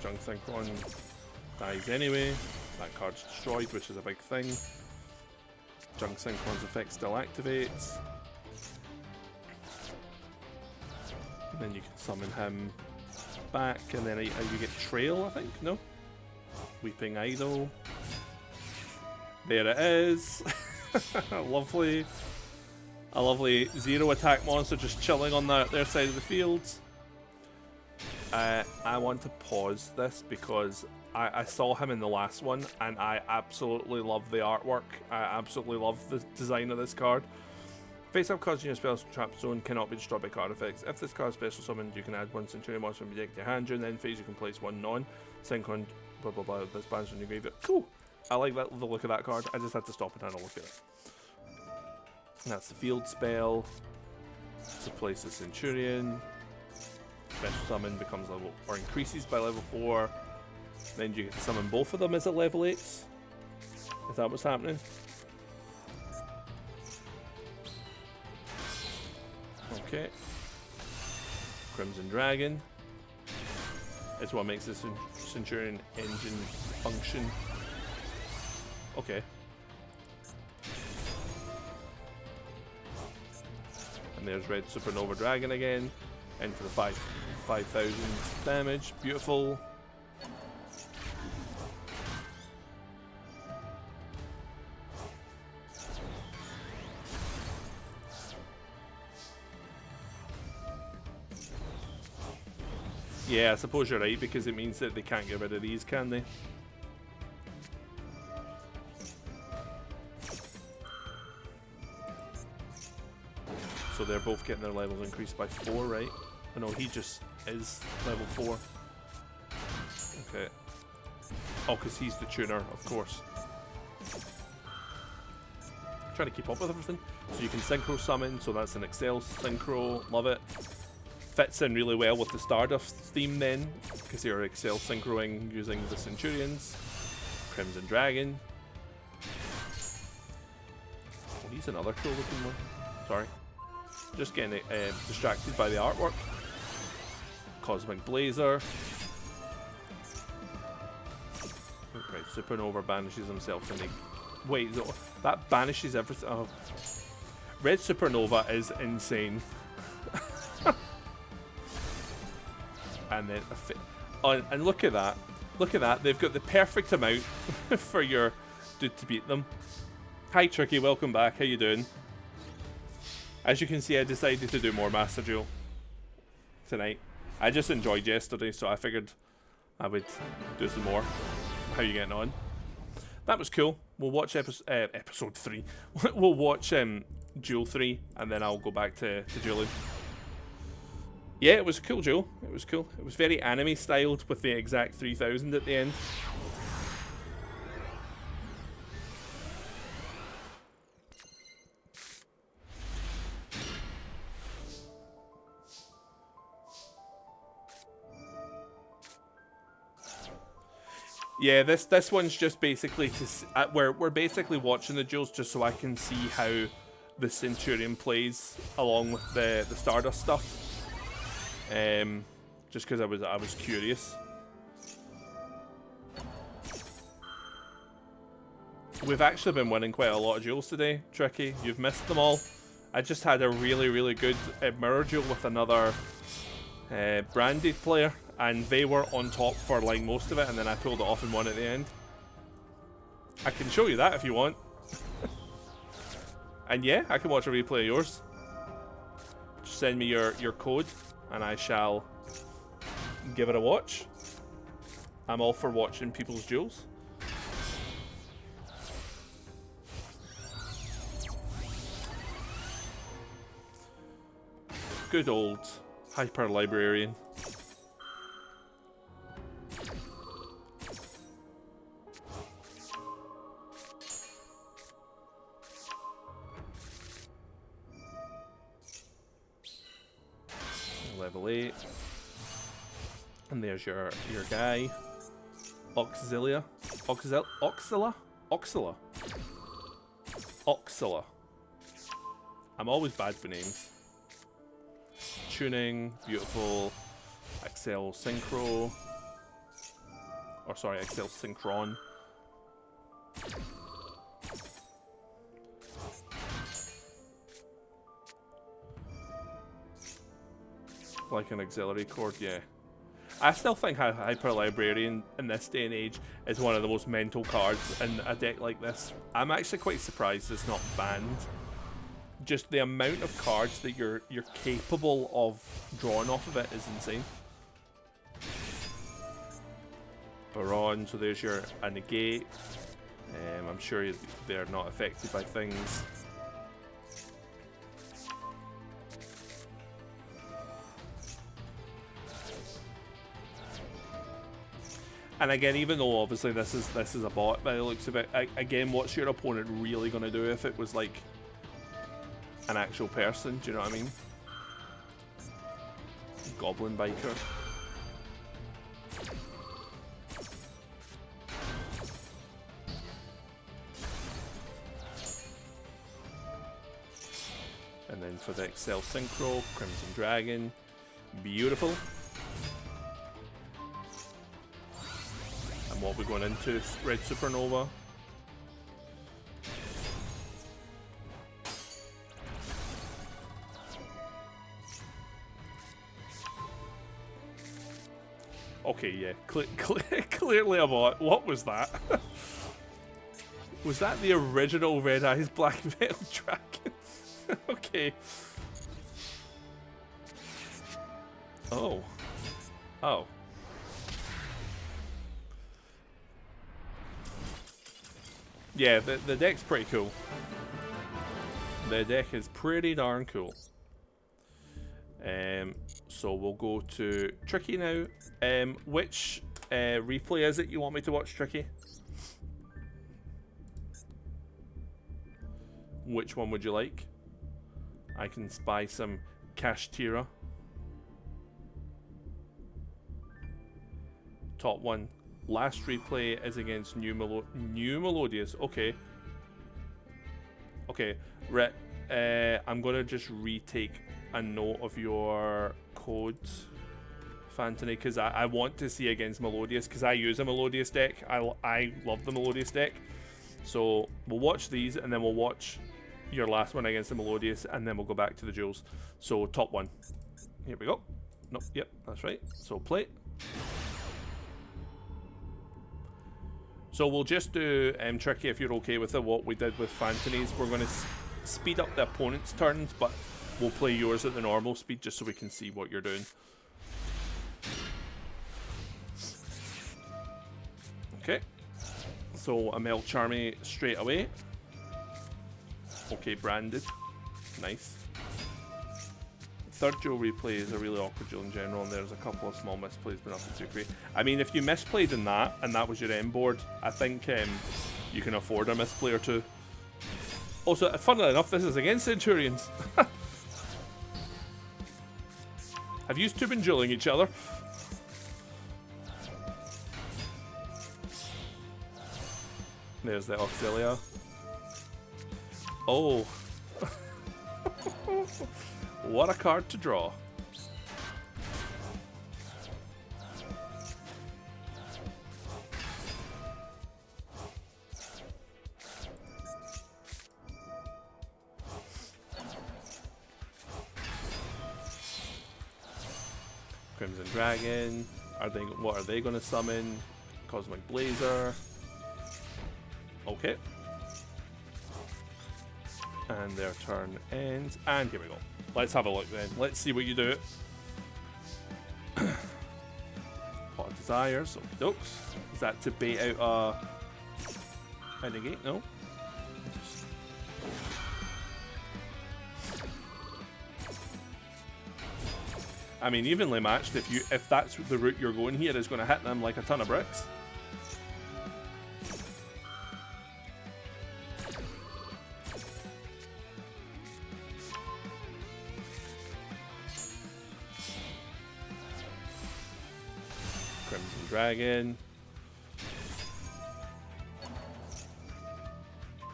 A: Junk Synchron dies anyway. That card's destroyed, which is a big thing. Junk Synchron's effect still activates. And then you can summon him back, and then you get Trail, I think? No? Weeping Idol. There it is. Lovely. A lovely 0 attack monster just chilling on their side of the field. I want to pause this because I saw him in the last one and I absolutely love the artwork. I absolutely love the design of this card. Face-up cards in your spell trap zone cannot be destroyed by card effects. If this card is special summoned, you can add one Centurion monster and protect your hand. During the end phase, you can place one non-Synchron blah blah blah this bans on your graveyard. Cool. I like the look of that card. I just had to stop and have a look at it. And that's the field spell. To place the Centurion. Special summon becomes level or increases by level 4. Then you get to summon both of them as at level 8. Is that what's happening? Okay. Crimson Dragon is what makes this Centurion engine function. Okay. And there's Red Supernova Dragon again. In for the 5,000 damage. Beautiful. Yeah, I suppose you're right, because it means that they can't get rid of these, can they? So they're both getting their levels increased by 4, right? Oh no, he just is level 4. Okay. Oh, because he's the tuner, of course. Trying to keep up with everything. So you can synchro summon, so that's an Excel synchro. Love it. Fits in really well with the Stardust theme then, because you're Excel synchroing using the Centurions. Crimson Dragon. Oh, he's another cool looking one. Sorry. Just getting distracted by the artwork. Cosmic Blazer. Right, Supernova banishes himself and they... Wait, that banishes everything. Oh. Red Supernova is insane. And then... and look at that. Look at that. They've got the perfect amount for your dude to beat them. Hi Tricky, welcome back. How you doing? As you can see, I decided to do more Master Duel tonight. I just enjoyed yesterday, so I figured I would do some more. How you getting on? That was cool. We'll watch episode 3. We'll watch Duel 3, and then I'll go back to dueling. Yeah, it was a cool duel. It was cool. It was very anime styled with the exact 3000 at the end. Yeah, this one's just basically to we're basically watching the duels just so I can see how the Centurion plays along with the Stardust stuff. Just because I was curious. We've actually been winning quite a lot of duels today, Tricky. You've missed them all. I just had a really good mirror duel with another branded player. And they were on top for like most of it, and then I pulled it off and won at the end. I can show you that if you want. And yeah, I can watch a replay of yours. Just send me your code, and I shall give it a watch. I'm all for watching people's duels. Good old Hyper Librarian. level 8. And there's your guy. Auxilia. Auxilla. I'm always bad for names. Tuning, beautiful. Accel Synchro. Or sorry, Accel Synchron. Like an auxiliary cord, yeah. I still think Hyper Librarian in this day and age is one of the most mental cards in a deck like this. I'm actually quite surprised it's not banned. Just the amount of cards that you're capable of drawing off of it is insane. Baron, so there's your negate. I'm sure they're not affected by things. And again, even though obviously this is a bot by the looks of it, again, what's your opponent really going to do if it was like an actual person? Do you know what I mean? Goblin Biker. And then for the Accel Synchro, Crimson Dragon. Beautiful. And what we're going into, Red Supernova. Okay, yeah, clearly a bot. What was that? Was that the original Red Eyes Black Veil Dragon? Okay. Oh. Oh. Yeah, the deck's pretty cool. The deck is pretty darn cool. So we'll go to Tricky now. Which replay is it you want me to watch, Tricky? Which one would you like? I can spy some Kashtira. Top one. Last replay is against New Melodious. Okay. Okay. I'm gonna just retake a note of your codes, Fantony, because I want to see against Melodious, because I use a Melodious deck. I love the Melodious deck. So we'll watch these, and then we'll watch your last one against the Melodious, and then we'll go back to the duels. So top one. Here we go. Nope. Yep, that's right. So play. So we'll just do Tricky, if you're okay with it, what we did with Fantony's. We're going to speed up the opponent's turns, but we'll play yours at the normal speed just so we can see what you're doing. Okay. So Amel Charmy straight away. Okay, branded. Nice. Third duel replay is a really awkward duel in general, and there's a couple of small misplays, but nothing too great. I mean, if you misplayed in that, and that was your end board, I think you can afford a misplay or two. Also, funnily enough, this is against Centurions. Have you two been dueling each other? There's the Auxilia. Oh. What a card to draw. Crimson Dragon. What are they going to summon? Cosmic Blazer. Okay. And their turn ends. And here we go. Let's have a look then. Let's see what you do. Pot of Desires. Okie dokes. Is that to bait out a negate? No. I mean, evenly matched. If that's the route you're going here, is going to hit them like a ton of bricks. dragon.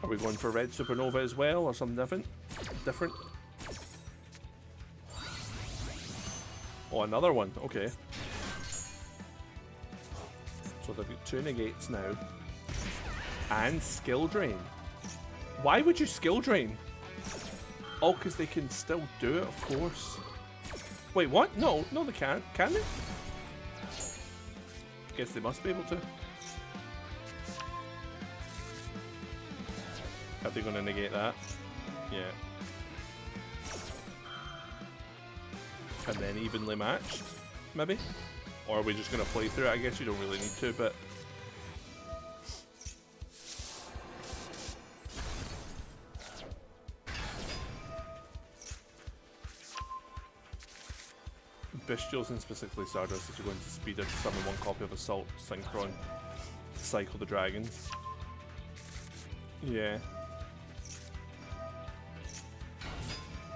A: Are we going for red supernova as well, or something different? Oh, another one. Okay. So they've got 2 negates now. And skill drain. Why would you skill drain? Oh, because they can still do it, of course. Wait, what? No, they can't. Can they? Guess they must be able to. Are they going to negate that? Yeah. And then evenly matched, maybe? Or are we just going to play through it? I guess you don't really need to, but... Bestials and specifically Stardust is going to speed up to summon 1 copy of Assault Synchron to cycle the dragons. Yeah.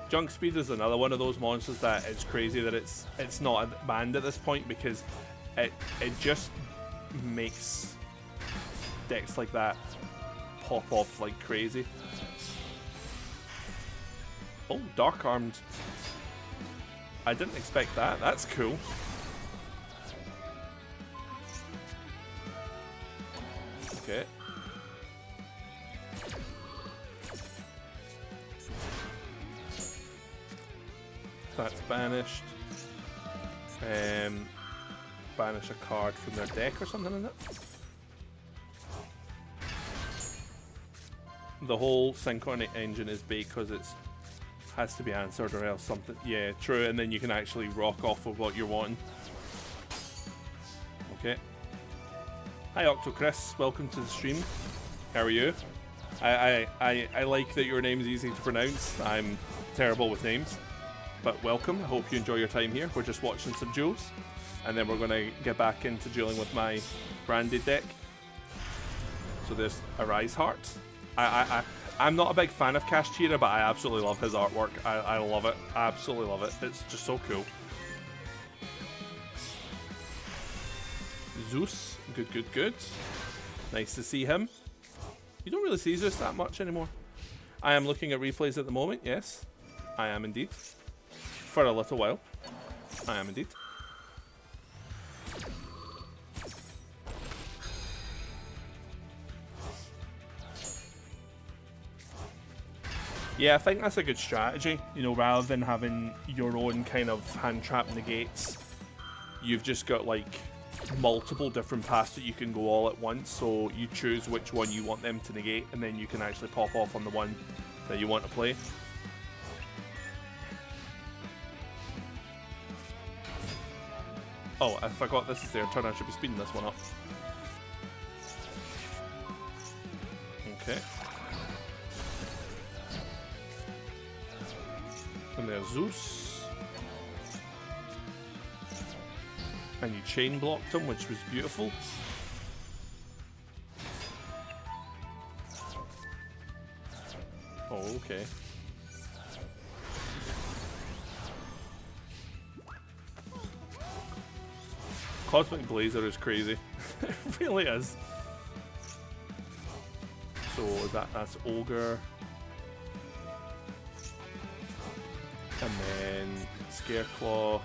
A: Junk Speed is another one of those monsters that it's crazy that it's not banned at this point, because it just makes decks like that pop off like crazy. Oh, Dark Armed. I didn't expect that. That's cool. Okay. That's banished. Banish a card from their deck or something like that. The whole Synchronic engine is because it's has to be answered or else something. Yeah, true. And then you can actually rock off of what you're wanting. Okay. Hi Octochris, welcome to the stream. How are you? I like that your name is easy to pronounce. I'm terrible with names. But welcome, I hope you enjoy your time here. We're just watching some duels, and then we're going to get back into dueling with my branded deck. So there's Arise Heart. I'm not a big fan of Kashtira, but I absolutely love his artwork. I love it, I absolutely love it. It's just so cool. Zeus, good. Nice to see him. You don't really see Zeus that much anymore. I am looking at replays at the moment, yes. I am indeed. For a little while. I am indeed. Yeah, I think that's a good strategy. You know, rather than having your own kind of hand trap negates, you've just got like multiple different paths that you can go all at once. So you choose which one you want them to negate, and then you can actually pop off on the one that you want to play. Oh, I forgot this is their turn. I should be speeding this one up. Okay. And there's Zeus. And you chain blocked him, which was beautiful. Oh, okay. Cosmic Blazer is crazy. It really is. So that's Ogre. And then Scareclaw.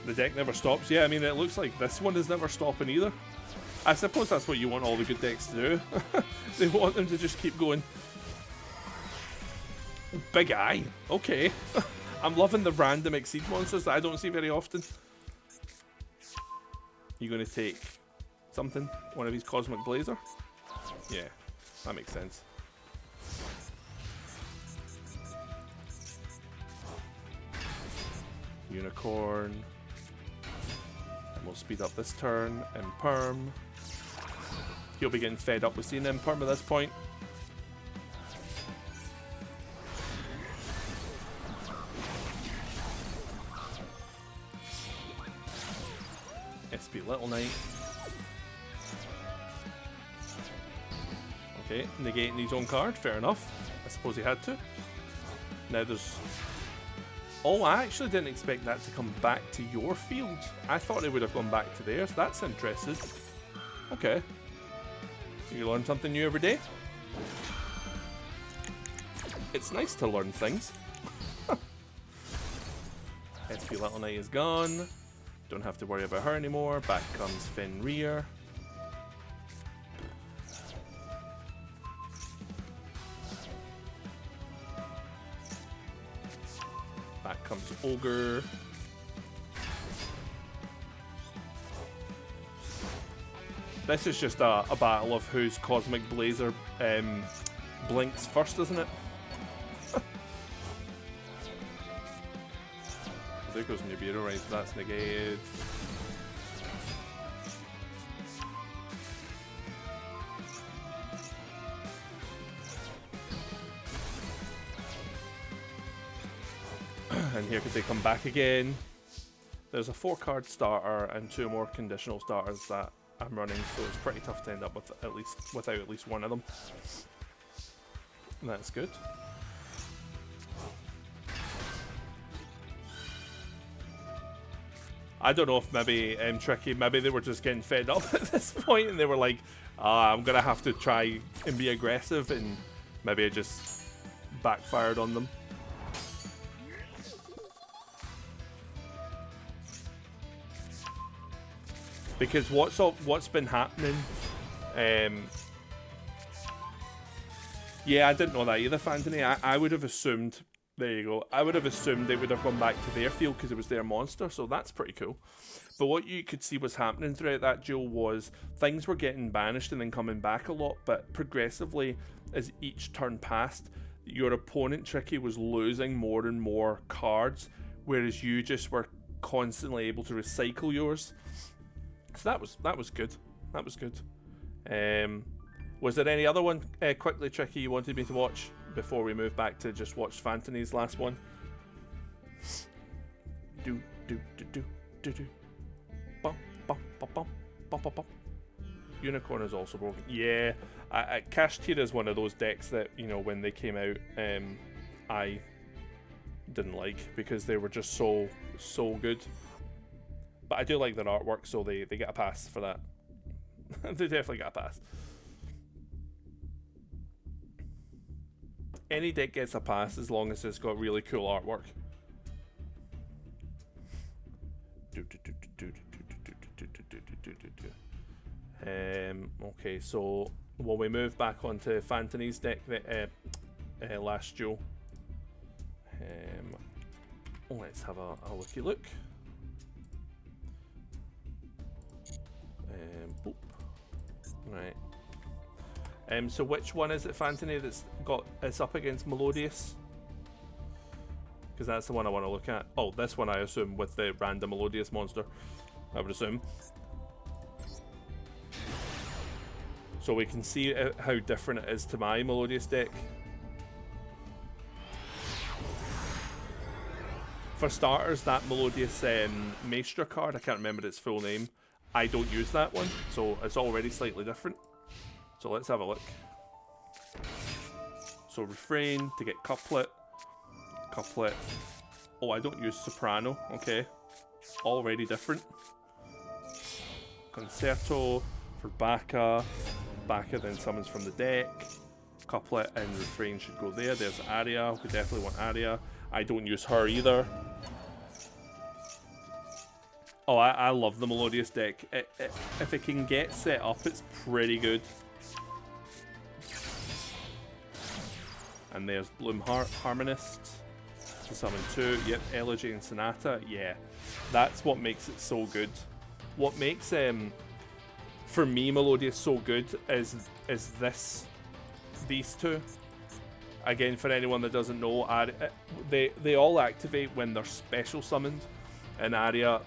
A: The deck never stops. Yeah, I mean, it looks like this one is never stopping either. I suppose that's what you want all the good decks to do. They want them to just keep going. Big Eye. Okay. I'm loving the random Exceed monsters that I don't see very often. You're going to take something? One of these Cosmic Blazer? Yeah, that makes sense. Unicorn. And we'll speed up this turn. Imperm. He'll be getting fed up with seeing Imperm at this point. SP Little Knight. Okay, negating his own card, fair enough. I suppose he had to. Now there's... Oh, I actually didn't expect that to come back to your field. I thought it would have gone back to theirs. That's interesting. Okay. You learn something new every day. It's nice to learn things. SP Little Knight is gone. Don't have to worry about her anymore. Back comes Fenrir. Back comes Ogre. This is just a battle of whose Cosmic Blazer blinks first, isn't it? There goes Nibiru, right, so that's negated. And here could they come back again. There's a 4-card starter and 2 more conditional starters that I'm running, so it's pretty tough to end up with without at least one of them. That's good. I don't know if maybe Tricky, maybe they were just getting fed up at this point and they were like, I'm gonna have to try and be aggressive, and maybe it just backfired on them. Because what's been happening, yeah, I didn't know that either, Fantony. I would have assumed, there you go, I would have assumed they would have gone back to their field because it was their monster, so that's pretty cool. But what you could see was happening throughout that duel was things were getting banished and then coming back a lot, but progressively, as each turn passed, your opponent, Tricky, was losing more and more cards, whereas you just were constantly able to recycle yours. So that was good. That was good. Was there any other one quickly, Tricky, you wanted me to watch before we move back to just watch Fantony's last one? Do do do do do do. Bum bum bum bum bum bum bum. Unicorn is also broken. Yeah, Kashtira is one of those decks that, you know, when they came out, I didn't like because they were just so good. But I do like their artwork, so they get a pass for that. They definitely get a pass. Any deck gets a pass as long as it's got really cool artwork. Okay, so when we move back onto Fantony's deck last duel, let's have a looky look. Boop. Right. So which one is it, Fantony, it's up against Melodious? Because that's the one I want to look at. Oh, this one I assume with the random Melodious monster, I would assume. So we can see how different it is to my Melodious deck. For starters, that Melodious Maestra card, I can't remember its full name. I don't use that one, so it's already slightly different. So let's have a look. So refrain to get couplet. Couplet. Oh, I don't use soprano. Okay. Already different. Concerto for Baka. Baka then summons from the deck. Couplet and refrain should go there. There's Aria. We definitely want Aria. I don't use her either. Oh, I love the Melodious deck. If it can get set up, it's pretty good. And there's Bloom Harmonist to summon 2. Yep, Elegy and Sonata. Yeah, that's what makes it so good. What makes for me Melodious so good is these two. Again, for anyone that doesn't know, they all activate when they're special summoned. And Aria,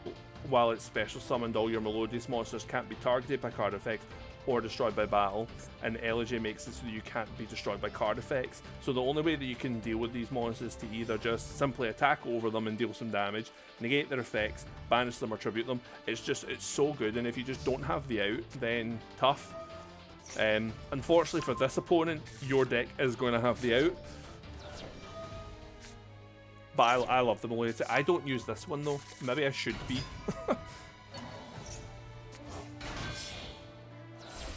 A: while it's special summoned, all your Melodious monsters can't be targeted by card effects or destroyed by battle, and Elegy makes it so that you can't be destroyed by card effects. So the only way that you can deal with these monsters is to either just simply attack over them and deal some damage, negate their effects, banish them or tribute them. It's so good, and if you just don't have the out, then tough. Unfortunately for this opponent, your deck is going to have the out. But I love the mobility. I don't use this one though. Maybe I should be.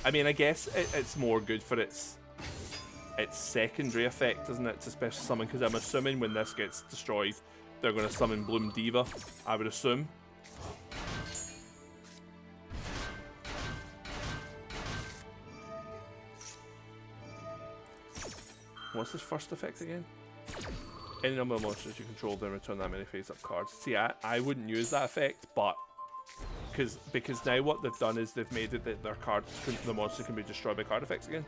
A: I mean, I guess it's more good for its secondary effect, isn't it? To special summon, because I'm assuming when this gets destroyed, they're going to summon Bloom Diva, I would assume. What's his first effect again? Any number of monsters you control, then return that many face-up cards. See, I wouldn't use that effect, but because now what they've done is they've made it that their cards, the monster can be destroyed by card effects again.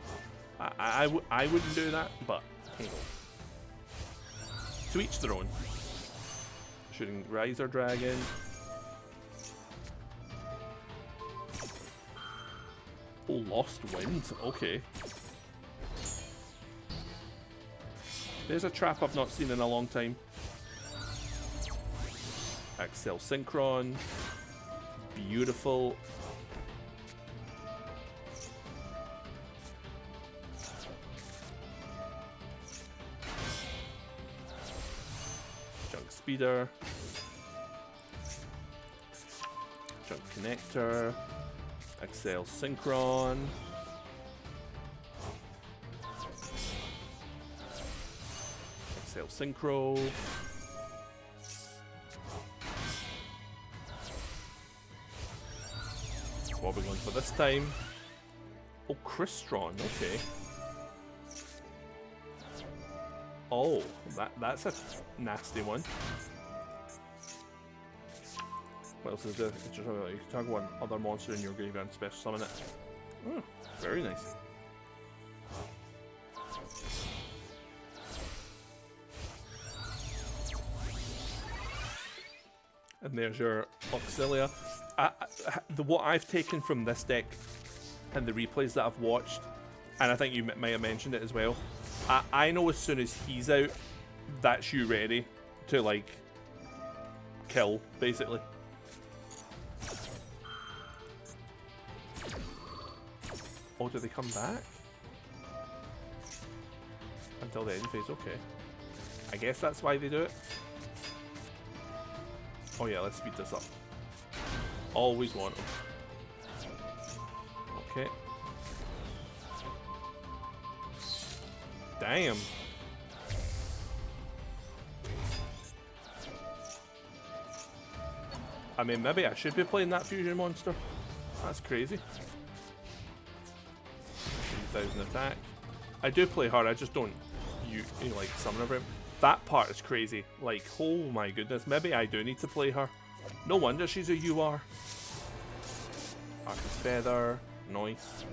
A: I wouldn't do that, but you know, to each their own. Shooting Riser Dragon. Oh, Lost Wind. Okay. There's a trap I've not seen in a long time. Accel Synchron. Beautiful. Junk Speeder. Junk Connector. Accel Synchron. Accel Synchro. What are we going for this time? Oh, Crystron, okay. Oh, that's a nasty one. What else is there? You can target one other monster in your graveyard and special summon it. Oh, very nice. And there's your Auxilia. What I've taken from this deck and the replays that I've watched, and I think you might have mentioned it as well, I know as soon as he's out, that's you ready to, like, kill, basically. Oh, do they come back? Until the end phase, okay. I guess that's why they do it. Oh yeah, let's speed this up. Always want them. Okay. Damn. I mean, maybe I should be playing that fusion monster. That's crazy. 3,000 attack. I do play her, I just don't you know, like summon everything. That part is crazy. Like, oh my goodness, maybe I do need to play her. No wonder she's a UR. Arcus Feather, nice.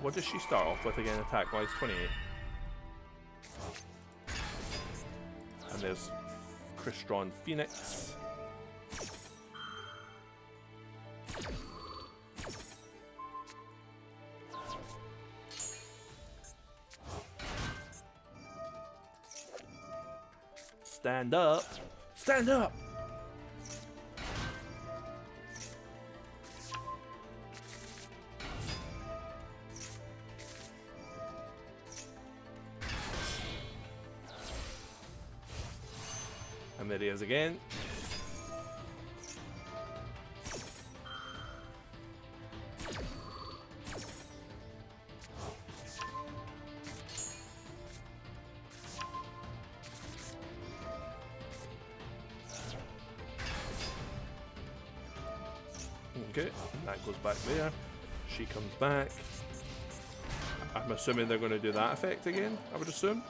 A: What does she start off with again, attack-wise? 28. And there's Crystron Phoenix. Stand up! Stand up! And there he is again. Okay, and that goes back there. She comes back. I'm assuming they're going to do that effect again, I would assume.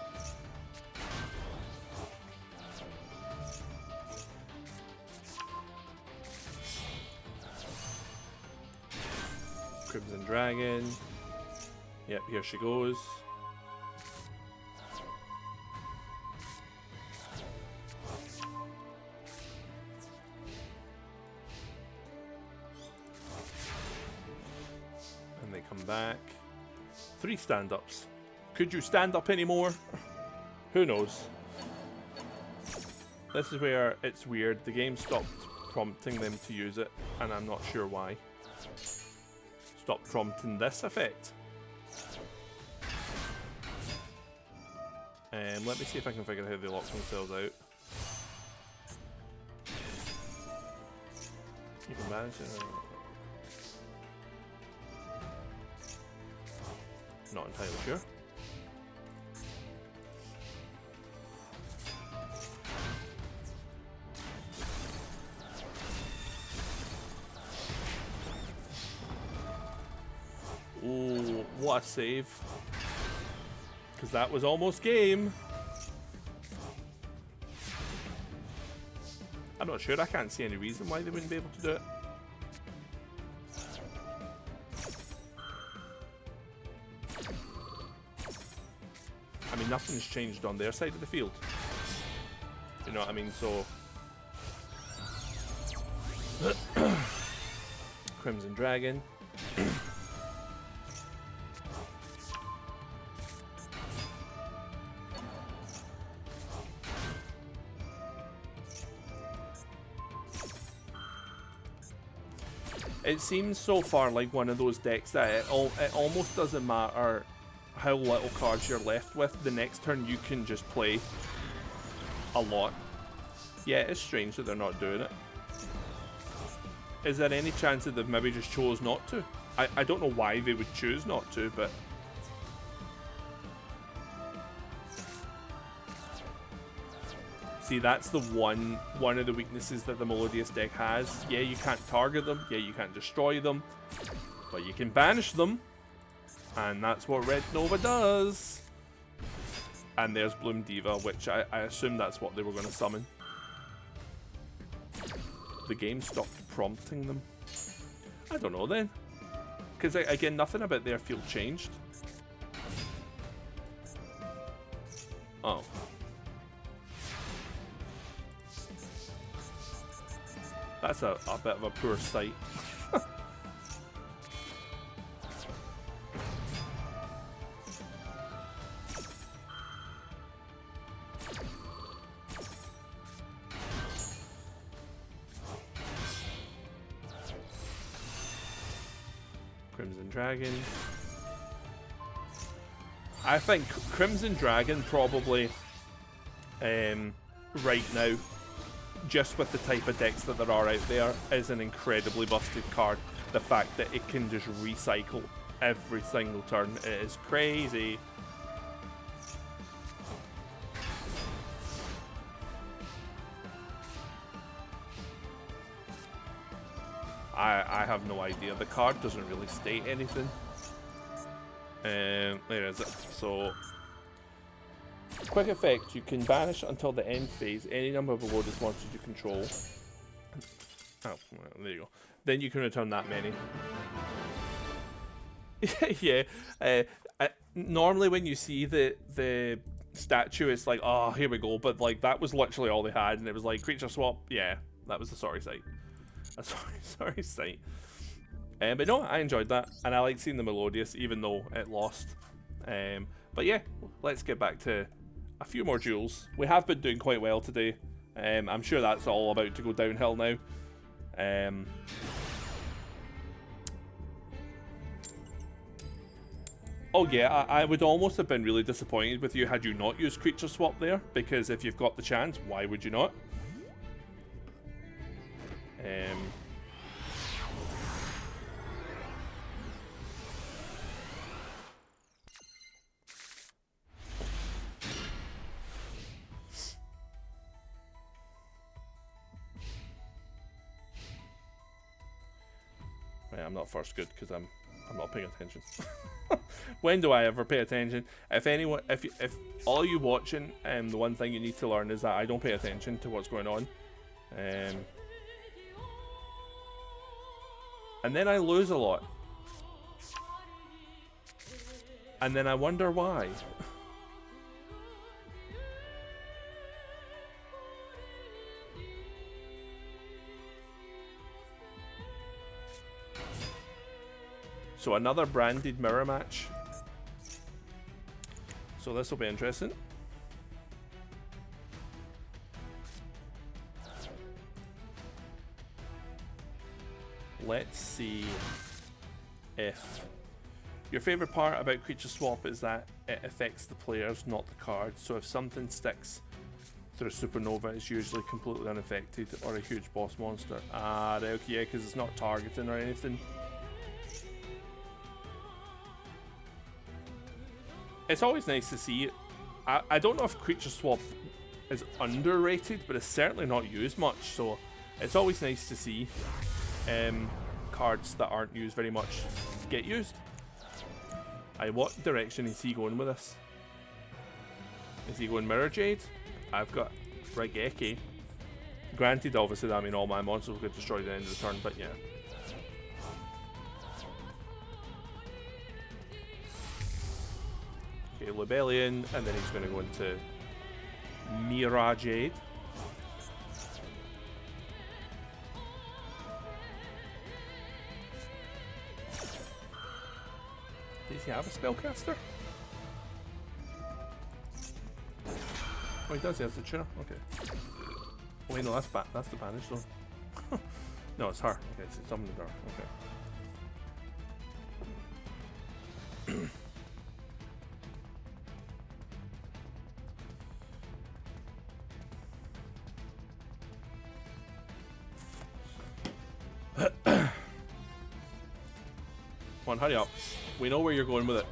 A: Crimson Dragon. Yep, here she goes. And they come back. 3 stand-ups. Could you stand up anymore? Who knows? This is where it's weird. The game stopped prompting them to use it, and I'm not sure why. Stop prompting this effect. Let me see if I can figure out how they lock themselves out. You can manage it. Not entirely sure. Ooh, what a save. Because that was almost game. I'm not sure, I can't see any reason why they wouldn't be able to do it. I mean, nothing's changed on their side of the field. You know what I mean? So... Crimson Dragon. It seems so far like one of those decks that it almost doesn't matter how little cards you're left with. The next turn you can just play a lot. Yeah, it's strange that they're not doing it. Is there any chance that they've maybe just chose not to? I don't know why they would choose not to, but... See, that's the one of the weaknesses that the Melodious deck has. Yeah, you can't target them. Yeah, you can't destroy them. But you can banish them. And that's what Red Nova does. And there's Bloom Diva, which I assume that's what they were going to summon. The game stopped prompting them. I don't know then. Because, again, nothing about their field changed. Oh. That's a bit of a poor sight. Crimson Dragon. I think Crimson Dragon probably, right now, just with the type of decks that there are out there, is an incredibly busted card. The fact that it can just recycle every single turn, it is crazy. I have no idea. The card doesn't really state anything. There is it. So, quick effect, you can banish until the end phase any number of Melodious monsters you control. Oh, well, there you go. Then you can return that many. Yeah. Normally when you see the statue, it's like, oh, here we go. But like that was literally all they had, and it was like creature swap. Yeah, that was the sorry sight. A sorry sight. But no, I enjoyed that, and I liked seeing the Melodious, even though it lost. But yeah, let's get back to a few more duels. We have been doing quite well today. I'm sure that's all about to go downhill now. Oh yeah, I would almost have been really disappointed with you had you not used creature swap there, because if you've got the chance, why would you not? Right, I'm not first good because I'm not paying attention. When do I ever pay attention? If all you watching, the one thing you need to learn is that I don't pay attention to what's going on. And then I lose a lot. And then I wonder why. So another branded mirror match. So this will be interesting. Let's see if Your favorite part about creature swap is that it affects the players, not the cards. So if something sticks through supernova, it's usually completely unaffected, or a huge boss monster. Ah, okay, yeah, because it's not targeting or anything. It's always nice to see it. I don't know if creature swap is underrated, but it's certainly not used much, so it's always nice to see cards that aren't used very much get used. What direction is he going with this? Is he going Mirror Jade? I've got Raigeki. Granted, obviously, I mean, all my monsters will get destroyed at the end of the turn, but yeah. Okay, Lebellion, and then he's going to go into Mirror Jade. Does he have a spellcaster? Oh, he does. He has the China. Okay. Oh, wait, no, that's the Banish though. No, it's her. Okay, it's summoned her. Okay. Come on, hurry up. We know where you're going with it.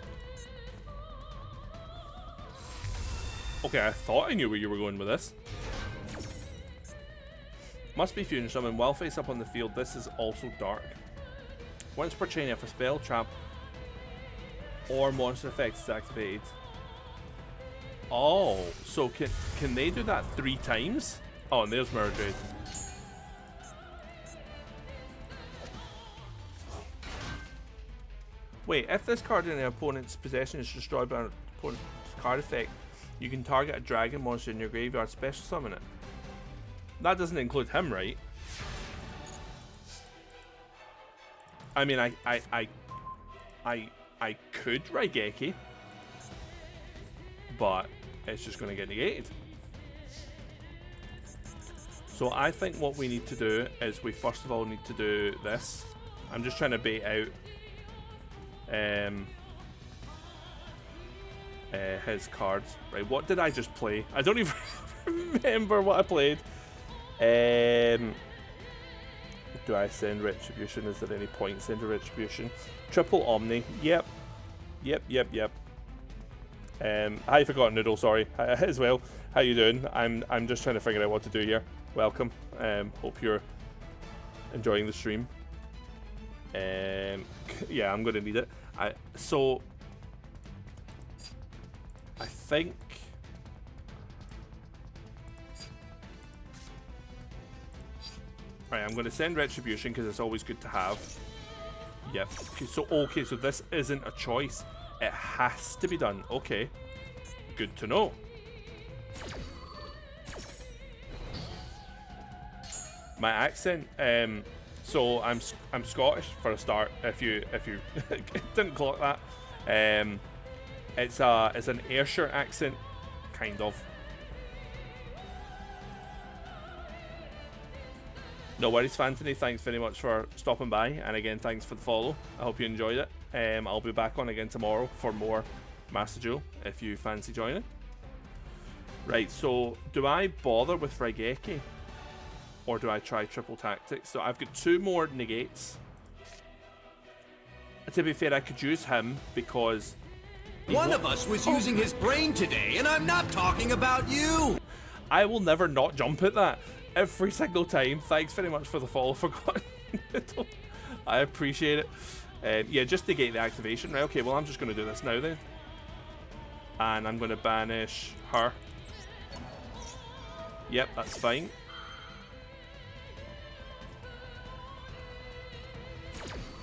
A: Okay, I thought I knew where you were going with this. Must be Fusion Summon. While face up on the field, this is also dark. Once per chain, if a spell, trap, or monster effect is activated. Oh, so can they do that 3 times? Oh, and there's Mirror Jade. Wait, if this card in an opponent's possession is destroyed by an opponent's card effect, you can target a dragon monster in your graveyard, special summon it. That doesn't include him, right? I mean, I could Raigeki, but it's just going to get negated. So I think what we need to do is we first of all need to do this. I'm just trying to bait out his cards. Right, what did I just play? I don't even remember what I played. Do I send Retribution? Is there any point sending Retribution? Triple Omni. Yep. Hi, Forgotten Noodle. Sorry, as well. How you doing? I'm just trying to figure out what to do here. Welcome. Hope you're enjoying the stream. Yeah, I'm gonna need it. So I think right, I'm gonna send Retribution because it's always good to have. Yep. Okay, so this isn't a choice. It has to be done. Okay. Good to know. My accent, so I'm Scottish for a start. If you didn't clock that, it's an Ayrshire accent, kind of. No worries, Fantony. Thanks very much for stopping by, and again, thanks for the follow. I hope you enjoyed it. I'll be back on again tomorrow for more Master Duel if you fancy joining. Right, so do I bother with Raigeki? Or do I try Triple Tactics? So I've got 2 more negates. To be fair, I could use him because...
B: One of us was using his brain today, and I'm not talking about you!
A: I will never not jump at that. Every single time. Thanks very much for the follow, Forgotten. I appreciate it. Yeah, just negate the activation. Right, okay, well, I'm just going to do this now then. And I'm going to banish her. Yep, that's fine.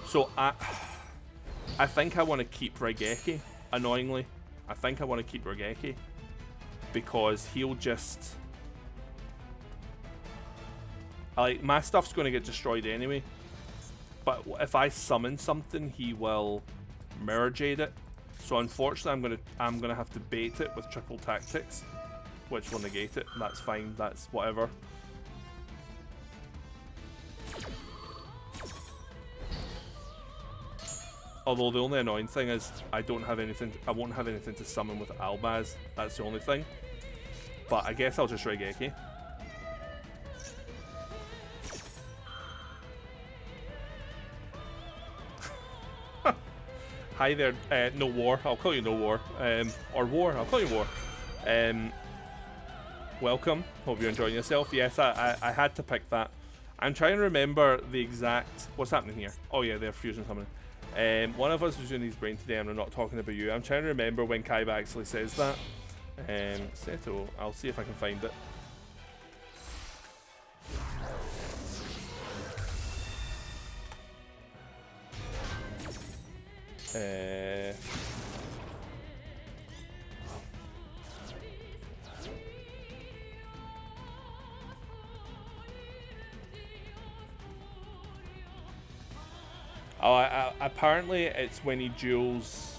A: So I think I want to keep Raigeki, annoyingly. I think I want to keep Raigeki because he'll just... Like, my stuff's going to get destroyed anyway. But if I summon something, he will Mirror Jade it. So unfortunately, I'm gonna have to bait it with Triple Tactics, which will negate it. That's fine. That's whatever. Although the only annoying thing is I won't have anything to summon with Albaz. That's the only thing. But I guess I'll just Raigeki. Hi there, No War. I'll call you No War. Or War. I'll call you War. Welcome. Hope you're enjoying yourself. Yes, I had to pick that. I'm trying to remember the exact... What's happening here? Oh yeah, they're fusion summoning. One of us was doing his brain today and I'm not talking about you. I'm trying to remember when Kaiba actually says that. Seto. I'll see if I can find it. Oh, apparently it's when he duels.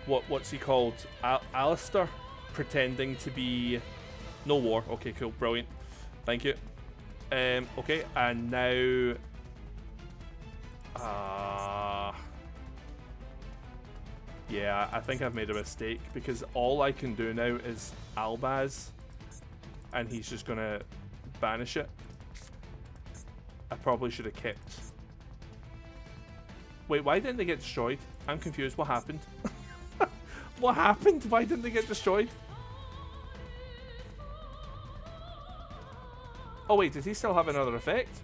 A: What's he called? Alistair, pretending to be No War. Okay, cool, brilliant. Thank you. Okay, and now. Yeah, I think I've made a mistake because all I can do now is Albaz, and he's just gonna banish it. I probably should have kept. Wait, why didn't they get destroyed? I'm confused. What happened? What happened? Why didn't they get destroyed? Oh wait, did he still have another effect?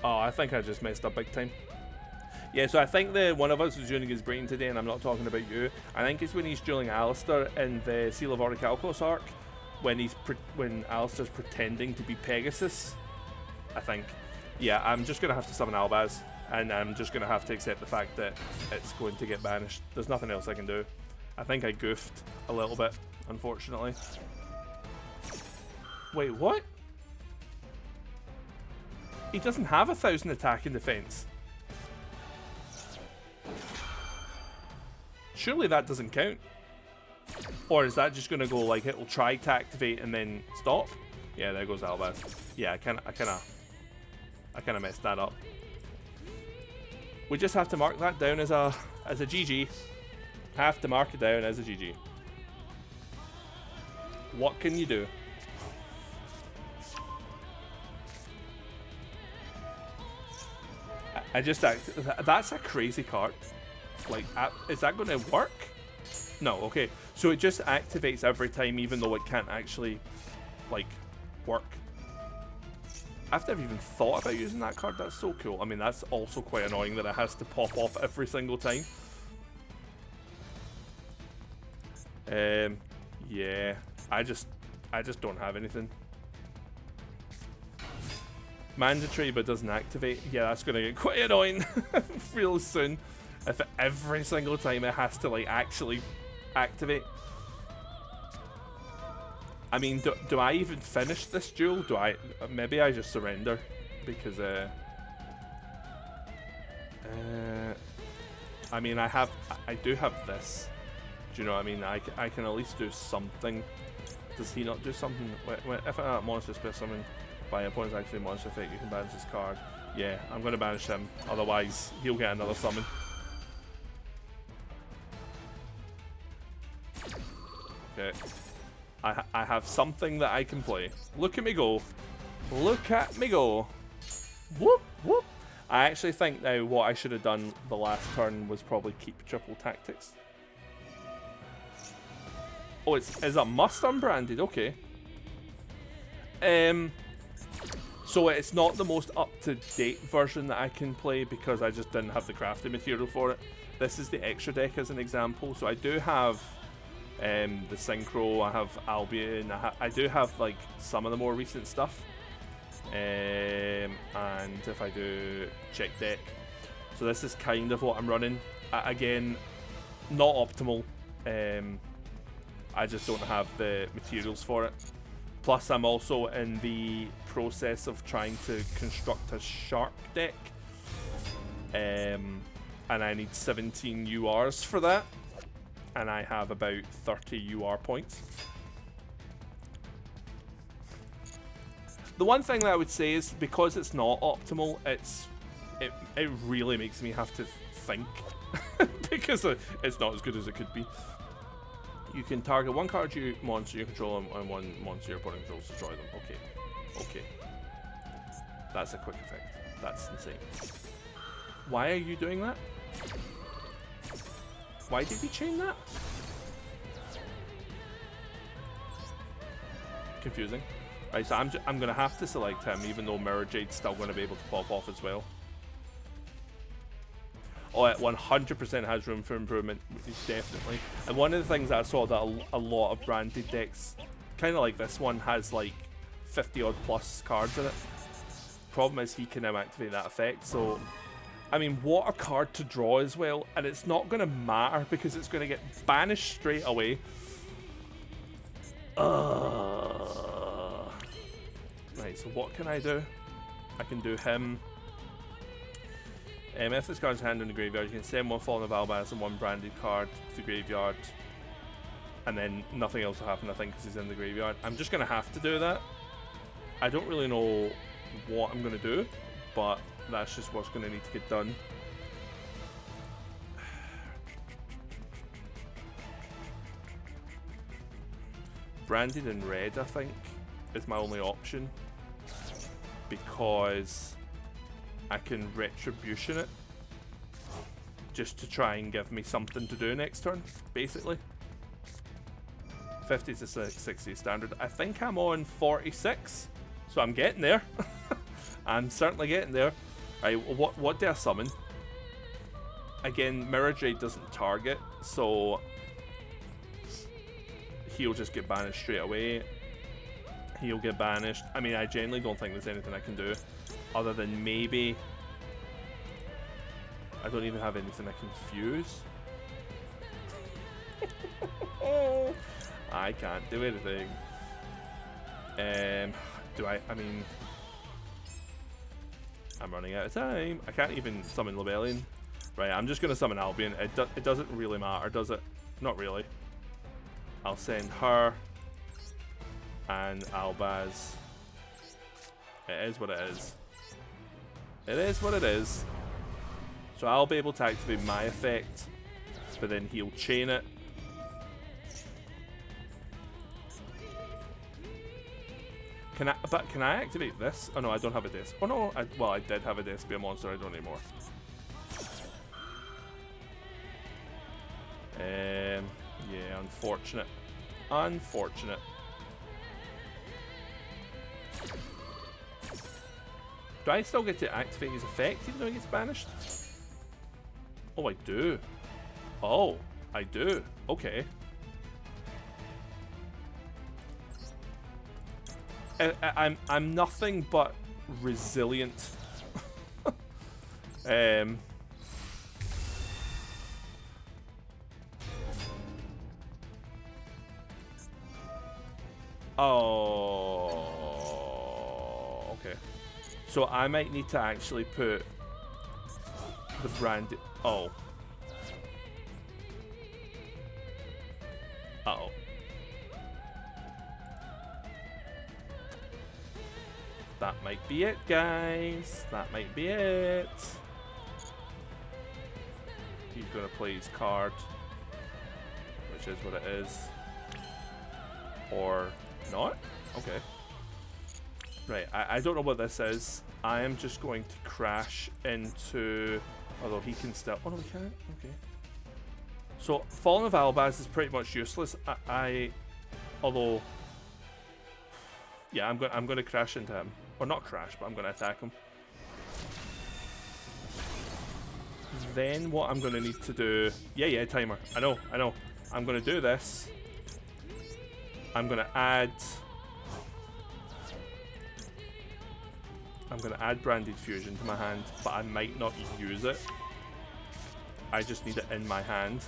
A: Oh, I think I just messed up big time. Yeah, so I think the one of us was dueling his brain today, and I'm not talking about you. I think it's when he's dueling Alistair in the Seal of Orichalcos arc, when Alistair's pretending to be Pegasus. I think. Yeah, I'm just gonna have to summon Albaz, and I'm just gonna have to accept the fact that it's going to get banished. There's nothing else I can do. I think I goofed a little bit, unfortunately. Wait, what? He doesn't have 1,000 attack and defense. Surely that doesn't count. Or is that just gonna go like it'll try to activate and then stop? Yeah, there goes Albaz. Yeah, I kinda messed that up. We just have to mark that down as a GG. Have to mark it down as a GG. What can you do? That's a crazy card. Like, is that going to work? No, okay. So it just activates every time, even though it can't actually, like, work. After I've even thought about using that card, that's so cool. I mean, that's also quite annoying that it has to pop off every single time. Yeah. I just don't have anything. Mandatory but doesn't activate. Yeah, that's gonna get quite annoying real soon. If every single time it has to like actually activate. I mean, do I even finish this duel? Maybe I just surrender because I mean I do have this. Do you know what I mean? I can at least do something. Does he not do something? If a monster spell summon by an opponent's activated monster effect, you can banish this card. Yeah, I'm going to banish him. Otherwise, he'll get another summon. Okay. I have something that I can play. Look at me go. Look at me go. Whoop, whoop. I actually think now what I should have done the last turn was probably keep triple tactics. Oh, is it must unbranded? Okay. So it's not the most up-to-date version that I can play because I just didn't have the crafting material for it. This is the extra deck as an example. So I do have the Synchro, I have Albion, I do have like some of the more recent stuff. And if I do check deck. So this is kind of what I'm running. Again, not optimal. I just don't have the materials for it. Plus, I'm also in the process of trying to construct a shark deck. And I need 17 URs for that. And I have about 30 UR points. The one thing that I would say is because it's not optimal, it really makes me have to think because it's not as good as it could be. You can target one card monster you control and one monster your opponent controls, destroy them. Okay. That's a quick effect. That's insane. Why are you doing that? Why did he chain that? Confusing. Right, so I'm gonna have to select him, even though Mirror Jade's still gonna be able to pop off as well. Oh, it 100% has room for improvement, definitely. And one of the things that I saw that a lot of branded decks, kind of like this one, has like 50 odd plus cards in it. Problem is he can now activate that effect, so I mean, what a card to draw as well, and it's not going to matter because it's going to get banished straight away. Right, so what can I do? I can do him. If this card's hand in the graveyard, you can send one Fallen of Albaz and one branded card to the graveyard, and then nothing else will happen, I think, because he's in the graveyard. I'm just going to have to do that. I don't really know what I'm going to do, but that's just what's going to need to get done. Branded in red, I think, is my only option, because I can Retribution it just to try and give me something to do next turn, basically. 50 to 60 standard. I think I'm on 46, so I'm getting there. I'm certainly getting there. Right, what do I summon? Again, Mirror Jade doesn't target, so he'll just get banished straight away. He'll get banished. I mean, I genuinely don't think there's anything I can do other than maybe... I don't even have anything I can fuse. I can't do anything. I mean... I'm running out of time. I can't even summon Lebellion. Right, I'm just going to summon Albion. It doesn't really matter, does it? Not really. I'll send her and Albaz. It is what it is. It is what it is. So I'll be able to activate my effect, but then he'll chain it. Can I activate this? Oh no, I don't have a disc. Oh no, well I did have a disc be a monster, I don't anymore. Yeah, unfortunate. Unfortunate. Do I still get to activate his effect even though he gets banished? Oh, I do. Oh, I do. Okay. I'm nothing but resilient. Oh, okay. So I might need to actually put the brand. Oh. Uh-oh. That might be it, guys. That might be it. He's gonna play his card, which is what it is. Or not? Okay. Right, I don't know what this is. I am just going to crash into... Although he can still... Oh no, he can't? Okay. So, Fallen of Albaz is pretty much useless. Although... Yeah, I'm going to crash into him. Or not crash, but I'm going to attack him. Then what I'm going to need to do... Yeah, timer. I know. I'm going to do this. I'm going to add Branded Fusion to my hand, but I might not use it. I just need it in my hand.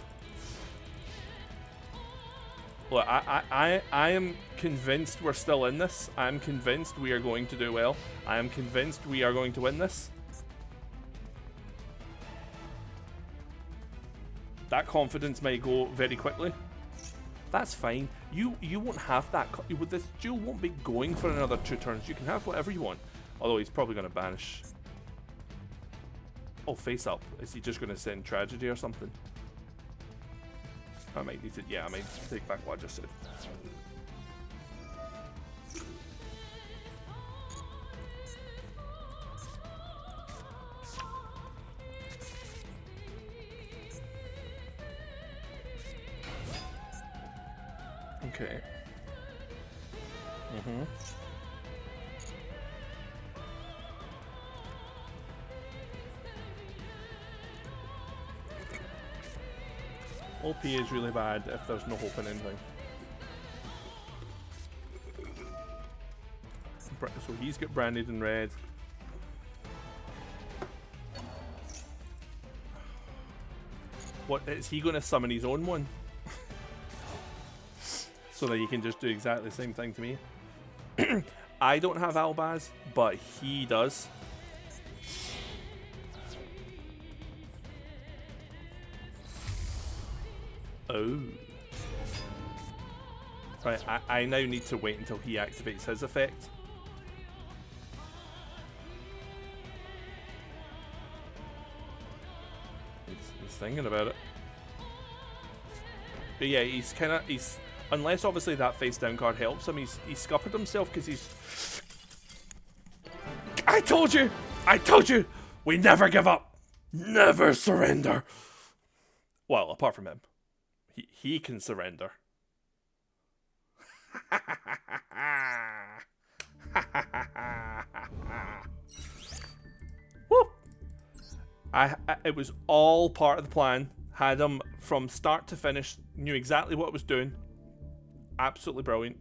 A: Look, I am convinced we're still in this. I am convinced we are going to do well. I am convinced we are going to win this. That confidence might go very quickly. That's fine. You won't have that. This duel won't be going for another 2 turns. You can have whatever you want. Although he's probably going to banish. Oh, face up. Is he just going to send tragedy or something? I might need to. Yeah, I might need to take back what I just said. Okay. OP is really bad if there's no hope in anything. So he's got branded in red. What is he going to summon his own one? So that he can just do exactly the same thing to me. I don't have Albaz, but he does. Oh. Right, I now need to wait until he activates his effect. He's thinking about it. But yeah, he's unless obviously that face down card helps him, he's scuppered himself because he's... I told you! I told you! We never give up! Never surrender! Well, apart from him. He can surrender. Woo! It was all part of the plan. Had him from start to finish. Knew exactly what I was doing. Absolutely brilliant.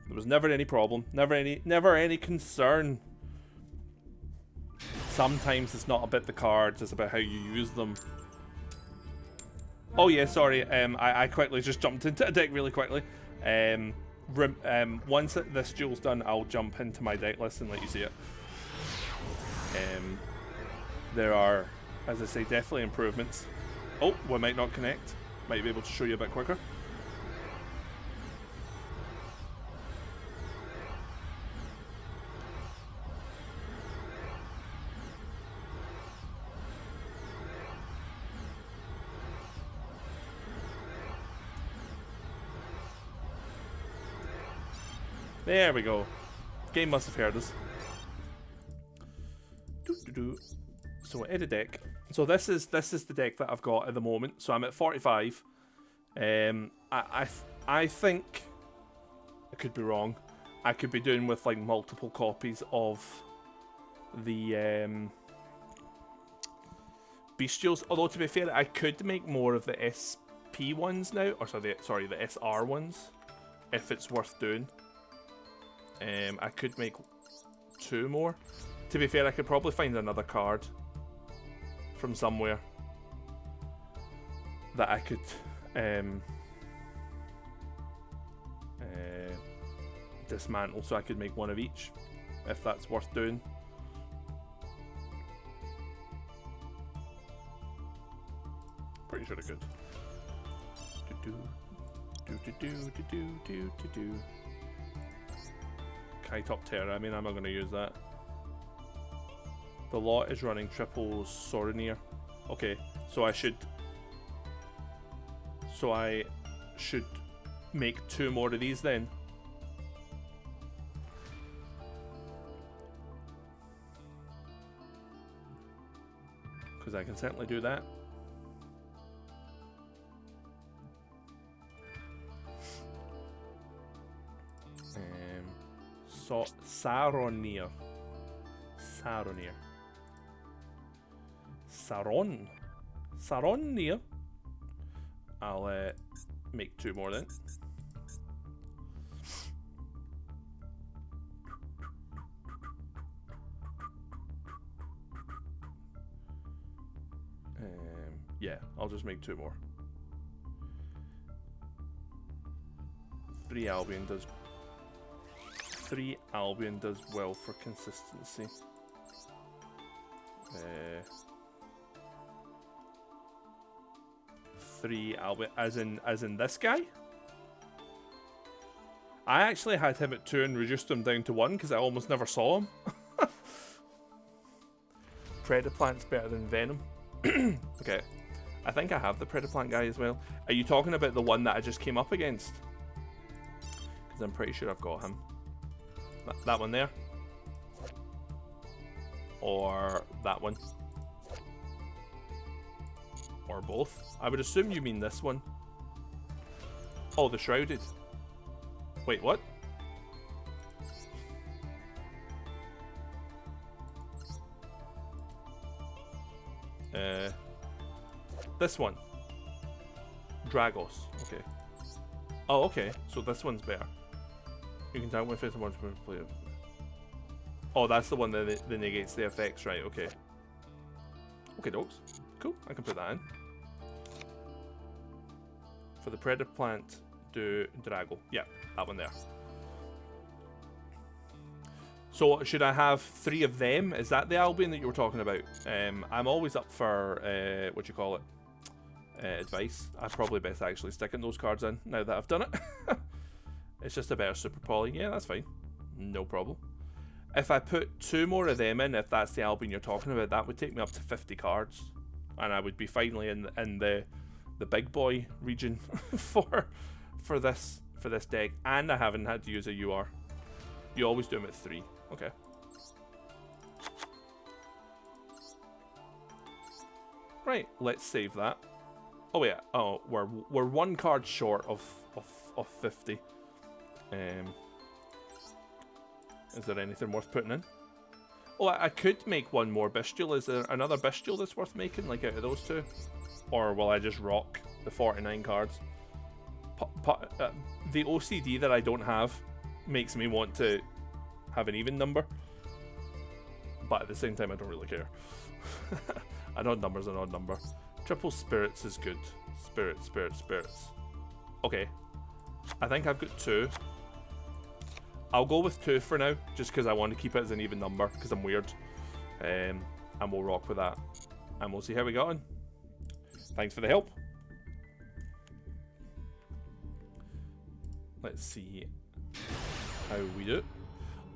A: There was never any problem. Never any concern. Sometimes it's not about the cards. It's about how you use them. Oh yeah, sorry. I quickly just jumped into a deck really quickly. Once this duel's done, I'll jump into my deck list and let you see it. There are, as I say, definitely improvements. Oh, we might not connect. Might be able to show you a bit quicker. There we go. Game must have heard us. So edit deck. So this is the deck that I've got at the moment. So I'm at 45. I think I could be wrong. I could be doing with like multiple copies of the Bestials. Although to be fair, I could make more of the SP ones now, or sorry, the SR ones, if it's worth doing. I could make 2 more. To be fair, I could probably find another card from somewhere that I could dismantle, so I could make 1 of each, if that's worth doing. Pretty sure I could. Kaitop Terra, I mean, I'm not going to use that. The lot is running triple Soronir. Okay, so I should make 2 more of these then. Because I can certainly do that. Saronir. Saronir. I'll make 2 more then. Yeah, I'll just make 2 more. 3 Albion does. 3 Albion does well for consistency. 3 Albi, as in this guy. I actually had him at 2 and reduced him down to 1 because I almost never saw him. Predaplant's better than Venom. Okay, I think I have the Predaplant guy as well. Are you talking about the one that I just came up against? Because I'm pretty sure I've got him. That one there? Or that one? Or both? I would assume you mean this one. Oh, the Shrouded. Wait, what? This one. Dragos. Okay. Oh, okay. So this one's better. You can tell when face one to play it. Oh, that's the one that negates the effects, right? Okay. Okay, dogs. Cool. I can put that in. For the Predaplant, do Drago. Yeah, that one there. So should I have 3 of them? Is that the Albion that you were talking about? I'm always up for what you call it, advice. I probably best actually sticking those cards in now that I've done it. It's just a better Super Poly. Yeah, that's fine. No problem. If I put 2 more of them in, if that's the Albion you're talking about, that would take me up to 50 cards, and I would be finally in the big boy region for this deck. And I haven't had to use a UR. You always do them at 3. Okay. Right, let's save that. Oh yeah. Oh, we're 1 card short of 50. Is there anything worth putting in? Oh, I could make 1 more Bestial. Is there another Bestial that's worth making, like out of those 2? Or will I just rock the 49 cards? The OCD that I don't have makes me want to have an even number. But at the same time, I don't really care. An odd number's an odd number. Triple Spirits is good. Spirits. Okay. I think I've got 2. I'll go with 2 for now, just because I want to keep it as an even number, because I'm weird. And we'll rock with that. And we'll see how we got on. Thanks for the help. Let's see how we do.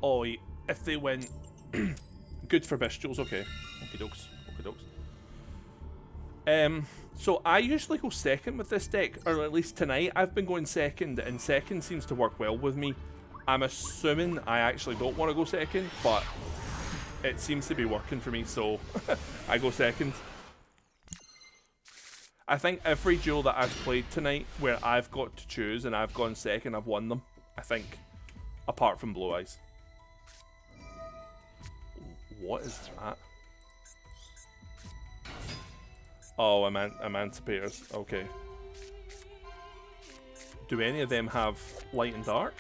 A: Oh, if they went good for Bestials, okay. Okie dokes. So I usually go second with this deck, or at least tonight I've been going second, and second seems to work well with me. I'm assuming I actually don't want to go second, but it seems to be working for me, so I go second. I think every duel that I've played tonight where I've got to choose and I've gone second, I've won them. I think. Apart from Blue Eyes. What is that? Oh, Emancipators. Okay. Do any of them have Light and Dark?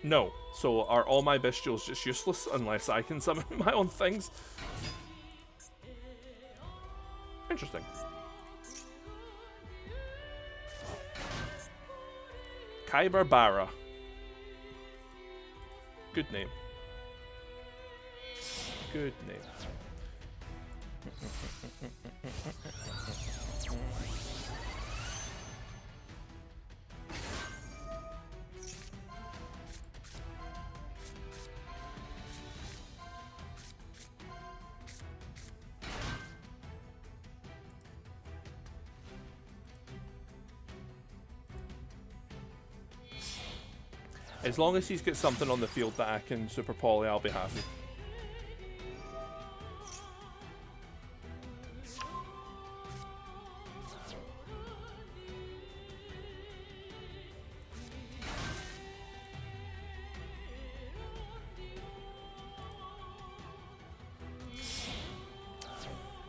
A: No. So are all my Bestials just useless unless I can summon my own things? Interesting. Kyber Barra. Good name. Good name. As long as he's got something on the field that I can Super Poly, I'll be happy.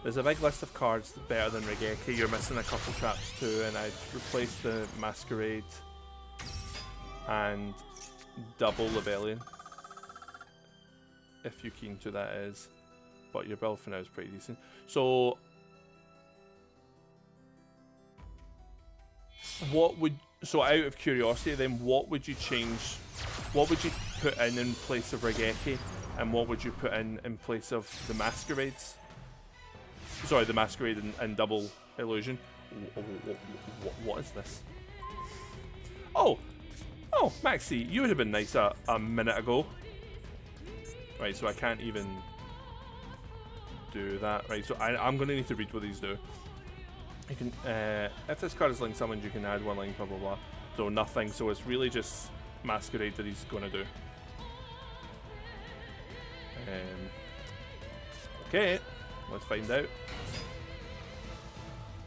A: There's a big list of cards better than Regeki. You're missing a couple traps too, and I'd replace the Masquerade and double Lebellion, if you're keen to, that is. But your build for now is pretty decent. So out of curiosity then, what would you change? What would you put in place of Regeki, and what would you put in place of the Masquerades? Sorry, the Masquerade and double Illusion. What is this? Oh! Oh, Maxi, you would have been nice a minute ago. Right, so I can't even do that. Right, so I'm going to need to read what these do. You can, if this card is linked summoned, you can add one link, blah blah blah. So nothing, so it's really just Masquerade that he's going to do. Okay, let's find out.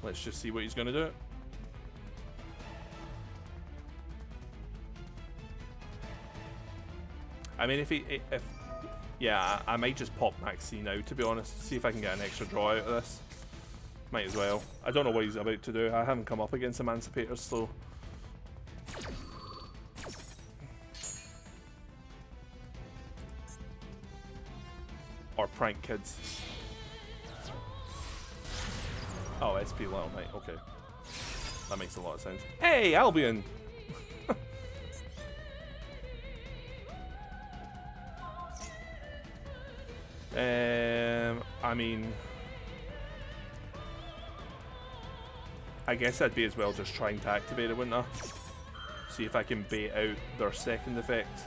A: Let's just see what he's going to do. I mean, yeah, I might just pop Maxi now, to be honest. See if I can get an extra draw out of this. Might as well. I don't know what he's about to do. I haven't come up against Emancipators, so... Or Prank Kids. Oh, SP Little Knight, okay. That makes a lot of sense. Hey, Albion! I mean... I guess I'd be as well just trying to activate it, wouldn't I? See if I can bait out their second effect.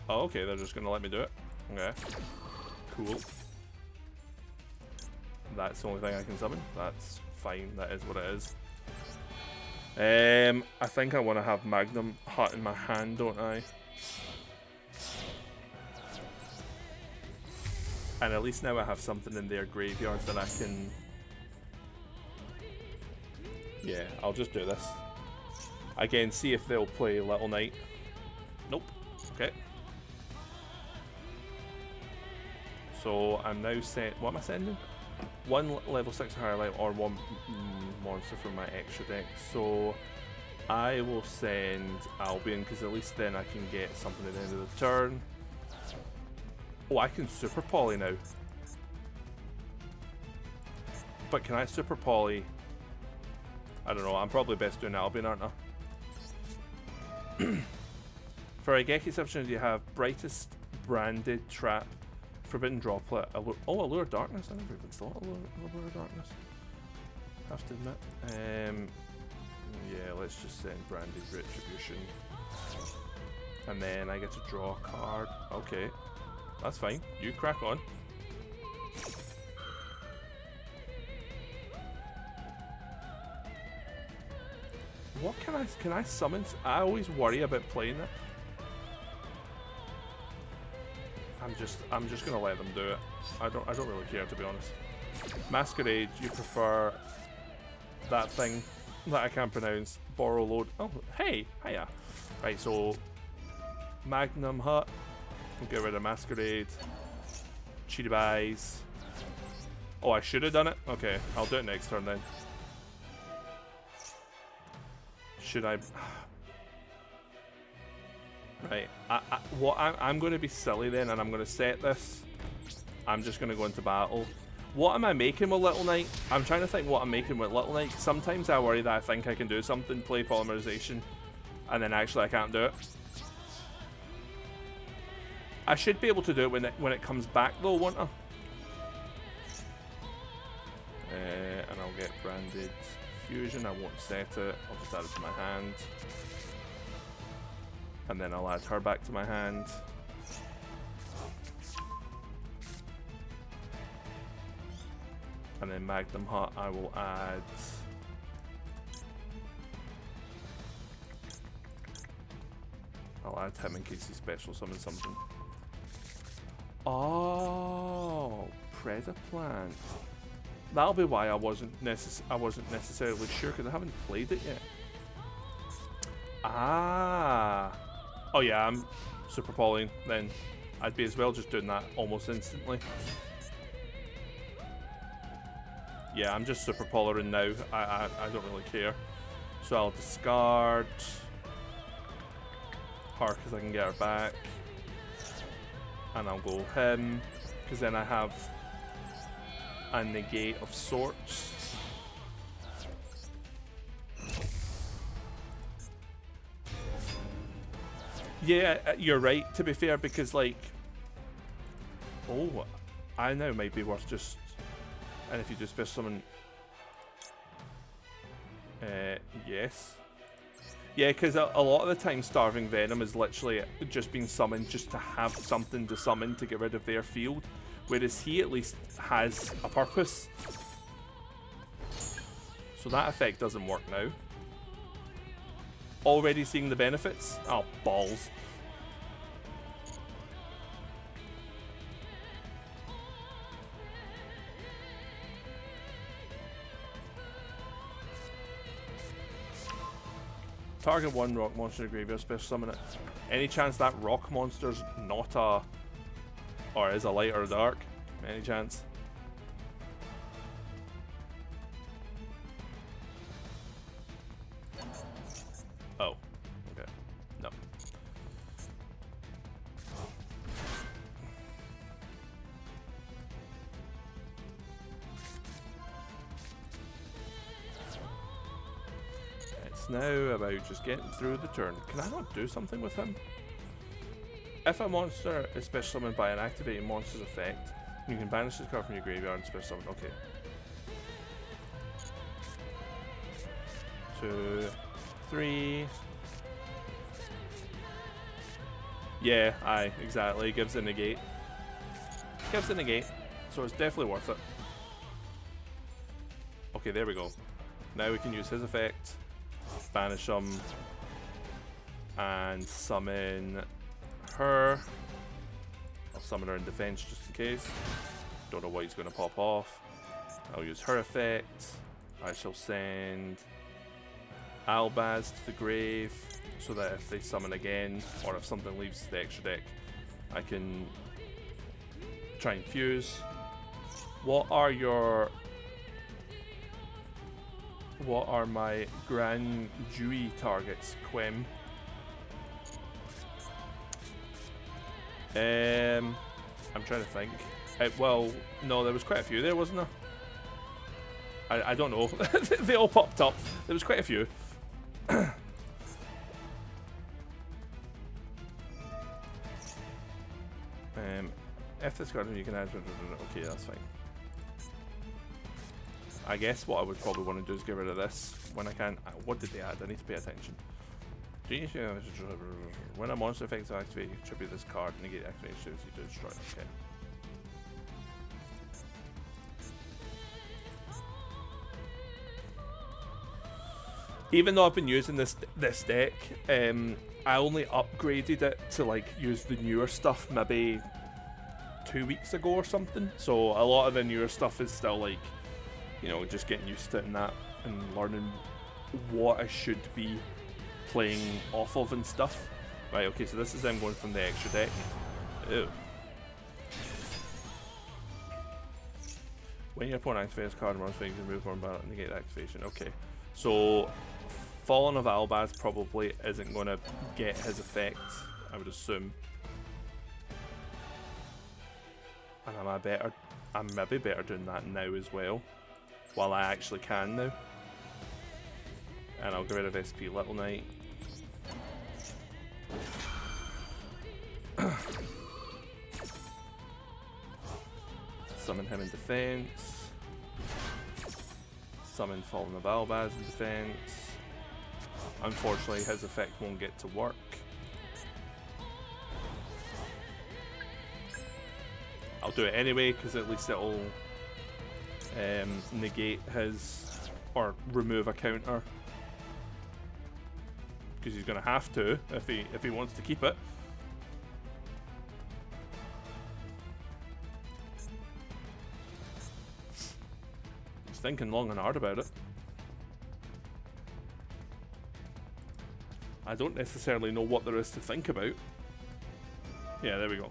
A: Oh, okay, they're just gonna let me do it. Okay. Cool. That's the only thing I can summon. That's fine, that is what it is. I think I want to have Magnum Hut in my hand, don't I? And at least now I have something in their graveyards that I can... Yeah, I'll just do this. Again, see if they'll play Little Knight. Nope. Okay. So I'm now set... What am I sending? One level 6 highlight or one monster from my extra deck. So I will send Albion because at least then I can get something at the end of the turn. Oh, I can Super Poly now. But can I Super Poly? I don't know. I'm probably best doing Albion, aren't I? For a Geki substitution, you have Brightest, Branded, Trap, Forbidden Droplet, Allure Darkness. I never even thought of Allure Darkness. Have to admit. Yeah, let's just send Branded Retribution. And then I get to draw a card. Okay. That's fine. You crack on. What can I summon? I always worry about playing it. I'm just gonna let them do it. I don't really care, to be honest. Masquerade, you prefer that thing that I can't pronounce. Borrow load. Oh, hey, hiya. Right, so Magnum Hut. We'll get rid of Masquerade. Chiribais. Oh, I should have done it? Okay, I'll do it next turn then. Should I... Right, I'm going to be silly then, and I'm going to set this. I'm just going to go into battle. What am I making with Little Knight? I'm trying to think what I'm making with Little Knight. Sometimes I worry that I think I can do something, play Polymerization, and then actually I can't do it. I should be able to do it when it comes back though, won't I? And I'll get Branded Fusion. I won't set it. I'll just add it to my hand. And then I'll add her back to my hand. And then Magnum Hut, I will add... I'll add him in case he special summons something. Oh, Predaplant. That'll be why I wasn't necessarily sure, because I haven't played it yet. Ah. Oh yeah, I'm Super Polying. Then I'd be as well just doing that almost instantly. Yeah, I'm just Super Polying now. I don't really care. So I'll discard her because I can get her back. And I'll go him, because then I have a negate of sorts. Yeah, you're right, to be fair, because like Oh, I now might be worth just... And if you do special summon... yes. Yeah, because a lot of the time Starving Venom is literally just being summoned just to have something to summon to get rid of their field. Whereas he at least has a purpose. So that effect doesn't work now. Already seeing the benefits? Oh, balls. Target one rock monster in the graveyard, special summon it. Any chance that rock monster's not a... or is a light or a dark? Any chance? Oh. Okay. No. It's now about just getting through the turn. Can I not do something with him? If a monster is special summoned by an activating monster's effect, you can banish this card from your graveyard and special summon. Okay. 2, 3. Yeah, aye, exactly. Gives a negate. Gives a negate. So it's definitely worth it. Okay, there we go. Now we can use his effect, banish him, and summon her. I'll summon her in defense just in case. Don't know what he's going to pop off. I'll use her effect. I shall send Albaz to the grave so that if they summon again, or if something leaves the extra deck, I can try and fuse. What are my Grand Dewey targets, Quem? I'm trying to think. Well, no, there was quite a few there, wasn't there? I don't know. They all popped up. There was quite a few. If this card you can add... Okay, that's fine. I guess what I would probably want to do is get rid of this when I can. What did they add? I need to pay attention. When a monster effect is activated, you tribute this card, negate activation, you do destroy it. Okay. Even though I've been using this deck, I only upgraded it to like use the newer stuff maybe 2 weeks ago or something. So a lot of the newer stuff is still like, you know, just getting used to it and that, and learning what I should be playing off of and stuff. Right, okay, so this is them going from the extra deck. Ew. When your opponent activates a card and runs things, remove one battle and negate activation. Okay, so Fallen of Albaz probably isn't going to get his effect, I would assume. And I'm maybe better doing that now as well, while I actually can now. And I'll get rid of SP Little Knight. Summon him in defense. Summon Fallen of Albaz in defense. Unfortunately, his effect won't get to work. I'll do it anyway, because at least it'll negate his, or remove a counter. Because he's going to have to if he wants to keep it. He's thinking long and hard about it. I don't necessarily know what there is to think about. Yeah, there we go.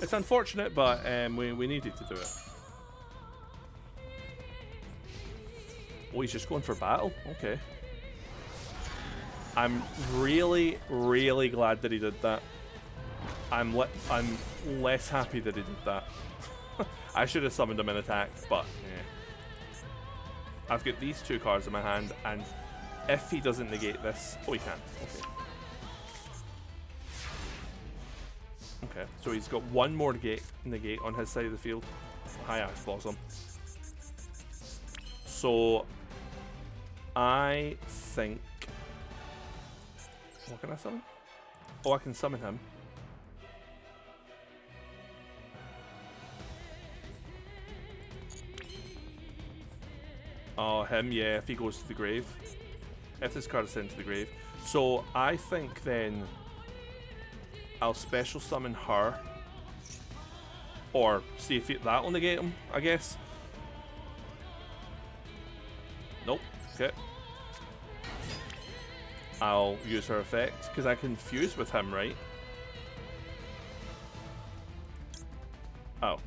A: It's unfortunate, but we needed to do it. Oh, he's just going for battle? Okay. I'm really, really glad that he did that. I'm less happy that he did that. I should have summoned him in attack, but yeah. I've got these two cards in my hand, and if he doesn't negate this... Oh, he can't. Okay. Okay, so he's got one more negate on his side of the field. High Ash Blossom. So I think... What can I summon? Oh, I can summon him. Oh, him, yeah, if he goes to the grave. If this card is sent to the grave. So I think then I'll special summon her. Or see if that'll negate him, I guess. Nope. Okay. I'll use her effect, because I can fuse with him, right? Oh.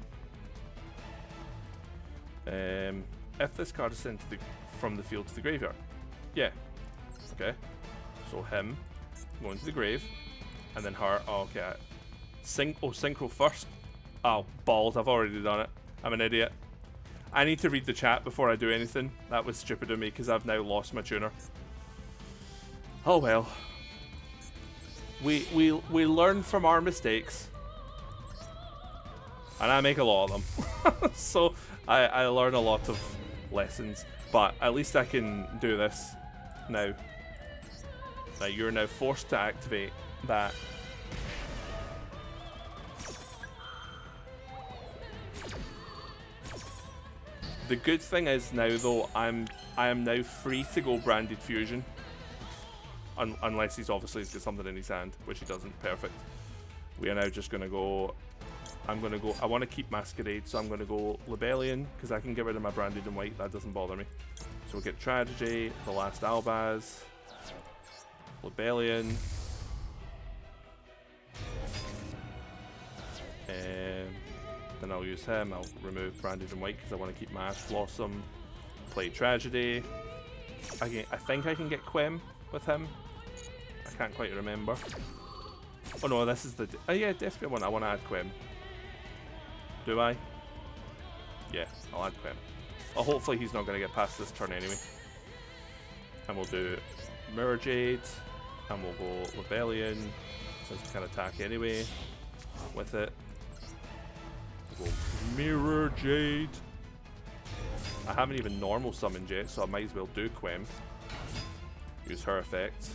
A: If this card is sent to from the field to the graveyard. Yeah. Okay. So him going to the grave, and then her. Oh, okay. Synchro first. Oh, balls. I've already done it. I'm an idiot. I need to read the chat before I do anything. That was stupid of me, because I've now lost my tuner. Oh well. We learn from our mistakes. And I make a lot of them. So I learn a lot of lessons. But at least I can do this now. Now you're now forced to activate that. The good thing is now though, I am now free to go Branded Fusion. Unless he's obviously got something in his hand, which he doesn't. Perfect. We are now just going to go... I want to keep Masquerade, so I'm going to go Libellion, because I can get rid of my Branded and White. That doesn't bother me. So we'll get Tragedy, the last Albaz, Libellion. Then I'll use him. I'll remove Branded and White, because I want to keep my Ash Blossom. Play Tragedy. I think I can get Quem with him. I can't quite remember. Oh no, this is the... Oh yeah, Desperate one. I want to add Quem. Do I? Yeah, I'll add Quem. Well, hopefully he's not going to get past this turn anyway. And we'll do Mirror Jade. And we'll go Libellion, since we can attack anyway with it. We'll go Mirror Jade. I haven't even normal summoned yet, so I might as well do Quem. Use her effect.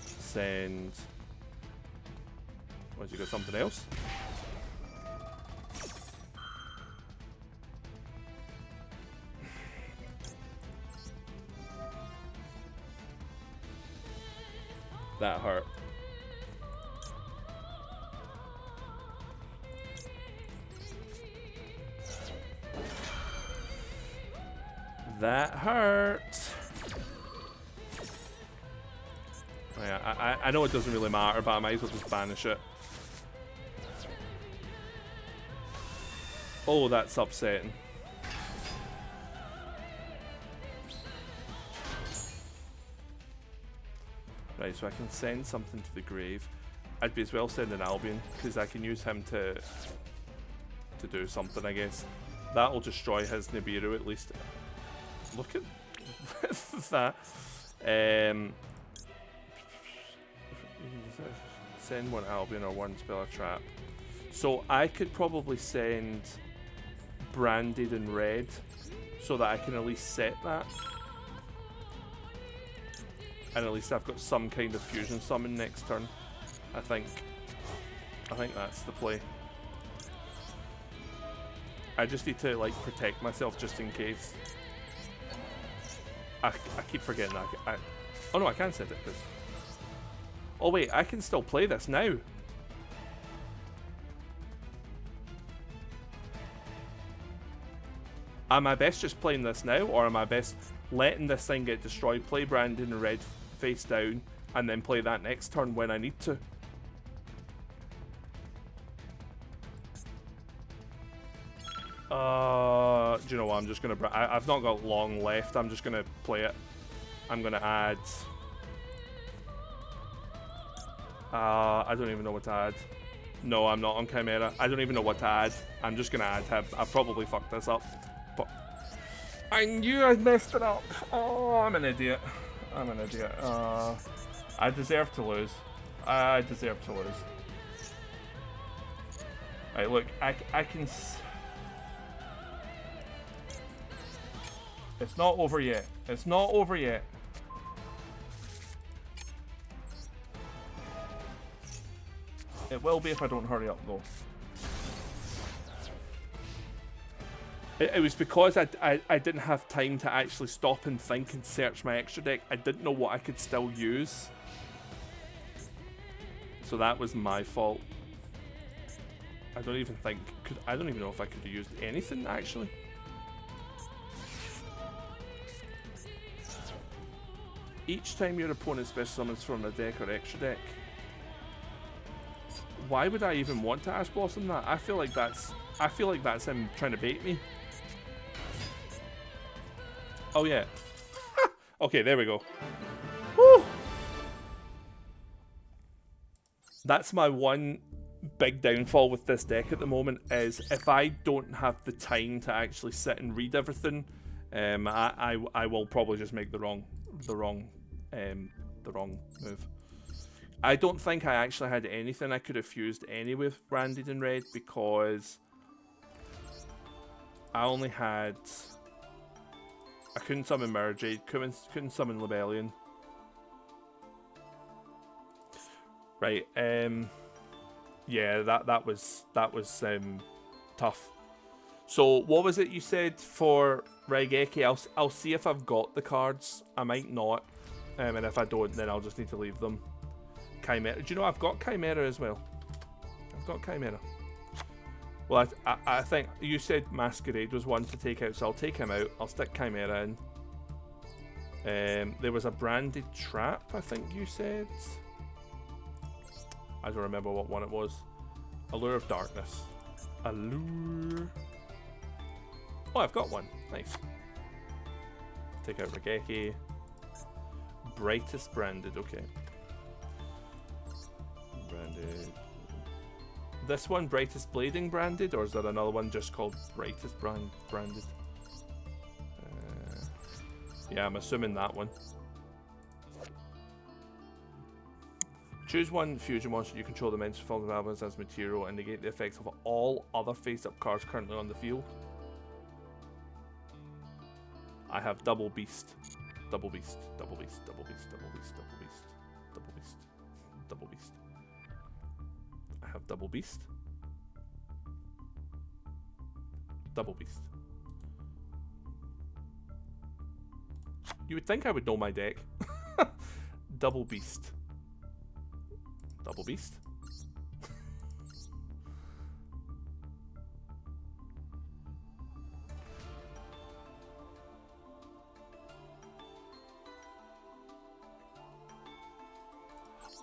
A: Send... What, you got something else? That hurt. That hurt. Oh, yeah, I know it doesn't really matter, but I might as well just banish it. Oh, that's upsetting. Right, so I can send something to the grave. I'd be as well sending Albion, because I can use him to do something, I guess. That'll destroy his Nibiru at least. Look at that. Send one Albion or one Spell or Trap. So I could probably send Branded and Red, so that I can at least set that. And at least I've got some kind of fusion summon next turn. I think that's the play. I just need to like protect myself just in case. I keep forgetting that. Oh no, I can set it because... Oh wait, I can still play this now. Am I best just playing this now, or am I best letting this thing get destroyed, play Brandon and Red face down, and then play that next turn when I need to? Do you know what? I'm just gonna... I've not got long left. I'm just gonna play it. I'm gonna add... I don't even know what to add. No, I'm not on Chimera. I don't even know what to add. I'm just gonna add him. I've probably fucked this up. But I knew I'd messed it up. Oh, I'm an idiot. I'm an idiot. I deserve to lose. I deserve to lose. Right, look, I can... It's not over yet. It's not over yet. It will be if I don't hurry up, though. It was because I didn't have time to actually stop and think and search my extra deck. I didn't know what I could still use. So that was my fault. I don't even think... I don't even know if I could have used anything, actually. Each time your opponent special summons from a deck or extra deck. Why would I even want to Ash Blossom that? I feel like that's him trying to bait me. Oh yeah. Okay, there we go. Woo! That's my one big downfall with this deck at the moment, is if I don't have the time to actually sit and read everything, I will probably just make the wrong move. I don't think I actually had anything I could have fused any with Branded in red, because I only had... I couldn't summon Mirror Jade, couldn't summon Lebellion. Right, yeah, that was tough. So what was it you said for Raigeki? I'll see if I've got the cards. I might not, and if I don't, then I'll just need to leave them. Chimera. Do you know I've got Chimera as well? I've got Chimera. Well, I think you said Masquerade was one to take out, so I'll take him out. I'll stick Chimera in. There was a Branded Trap, I think you said. I don't remember what one it was. Allure of Darkness. Allure. Oh, I've got one. Nice. Take out Raigeki. Brightest Branded, okay. Branded. This one, Brightest Blading Branded, or is there another one just called Brightest Branded? Yeah, I'm assuming that one. Choose one fusion monster you control the mental form of albums as material and negate the effects of all other face-up cards currently on the field. I have Double Beast. Double Beast. Double Beast. Double Beast. Double Beast. Double Beast. Double Beast. Double Beast. I have Double Beast. Double Beast. You would think I would know my deck. Double Beast. Double Beast.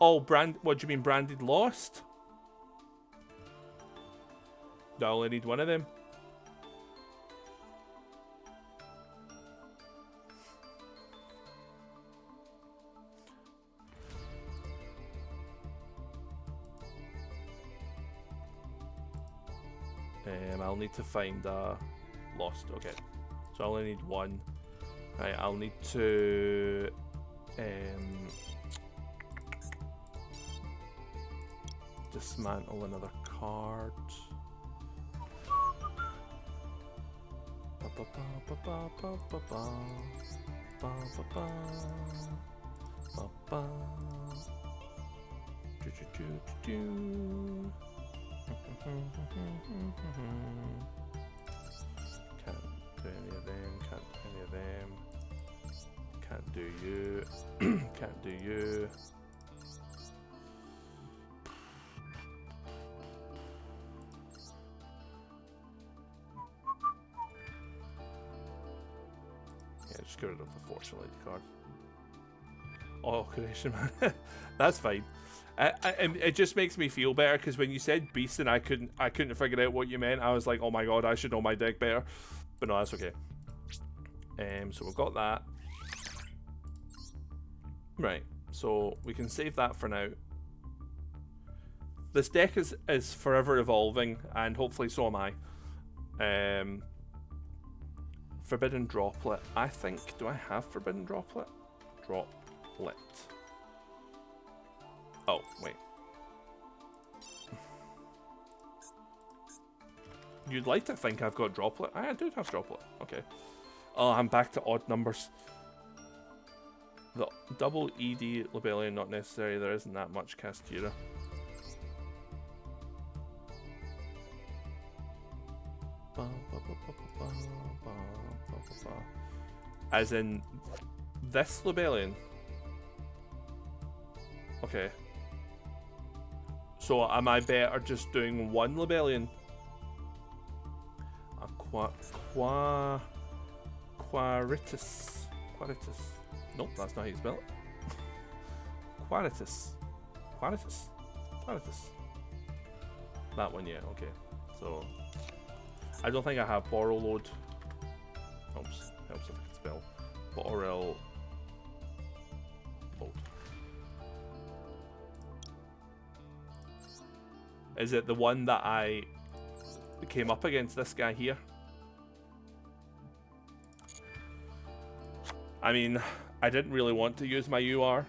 A: Oh, what do you mean, Branded lost? Do I only need one of them? I'll need to find lost. Okay, so I only need one. Right, I'll need to dismantle another card. Can't do any of them, can't do any of them. Can't do you. Can't do you. Yeah, just get rid of the Force Related card. Oh, creation man. That's fine. It just makes me feel better, because when you said beast and I couldn't figure out what you meant, I was like, oh my god, I should know my deck better. But no, that's okay. So we've got that. Right, so we can save that for now. This deck is forever evolving, and hopefully so am I. Forbidden Droplet. I think, do I have Forbidden Droplet? Droplet. Oh, wait. You'd like to think I've got Droplet. I do have Droplet. Okay. Oh, I'm back to odd numbers. The double ED Lebellion not necessary. There isn't that much Castira. As in this Lebellion. Okay. So am I better just doing one Lebellion? Quaritus. Nope, that's not how you spell it. Quaritus. That one, yeah, okay. So, I don't think I have Borrow Load. Helps if I can spell. Borrow Load. Is it the one that I came up against this guy here? I mean, I didn't really want to use my UR,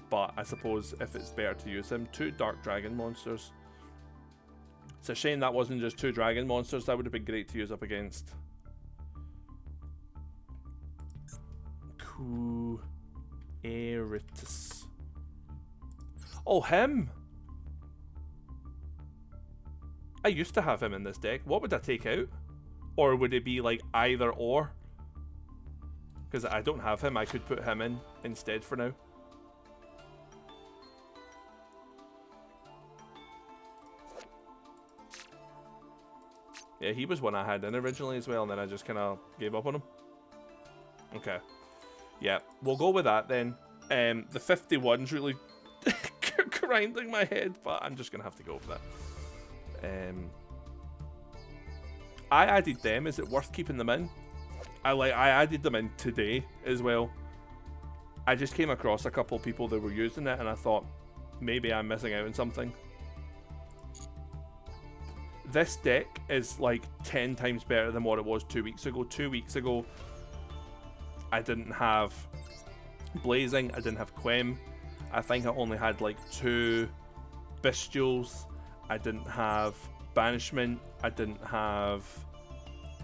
A: but I suppose if it's better to use him. 2 Dark Dragon monsters. It's a shame that wasn't just 2 dragon monsters. That would have been great to use up against. Quaritus. Oh, him! I used to have him in this deck. What would I take out? Or would it be like either or? Because I don't have him, I could put him in instead for now. Yeah, he was one I had in originally as well, and then I just kind of gave up on him. Okay. Yeah, we'll go with that then. The 51's really grinding my head, but I'm just going to have to go for that. I added them. Is it worth keeping them in? I added them in today as well. I just came across a couple of people that were using it, and I thought maybe I'm missing out on something. This deck is like 10 times better than what it was 2 weeks ago. 2 weeks ago, I didn't have Blazing, I didn't have Quem. I think I only had like 2 Bestials. I didn't have Banishment. I didn't have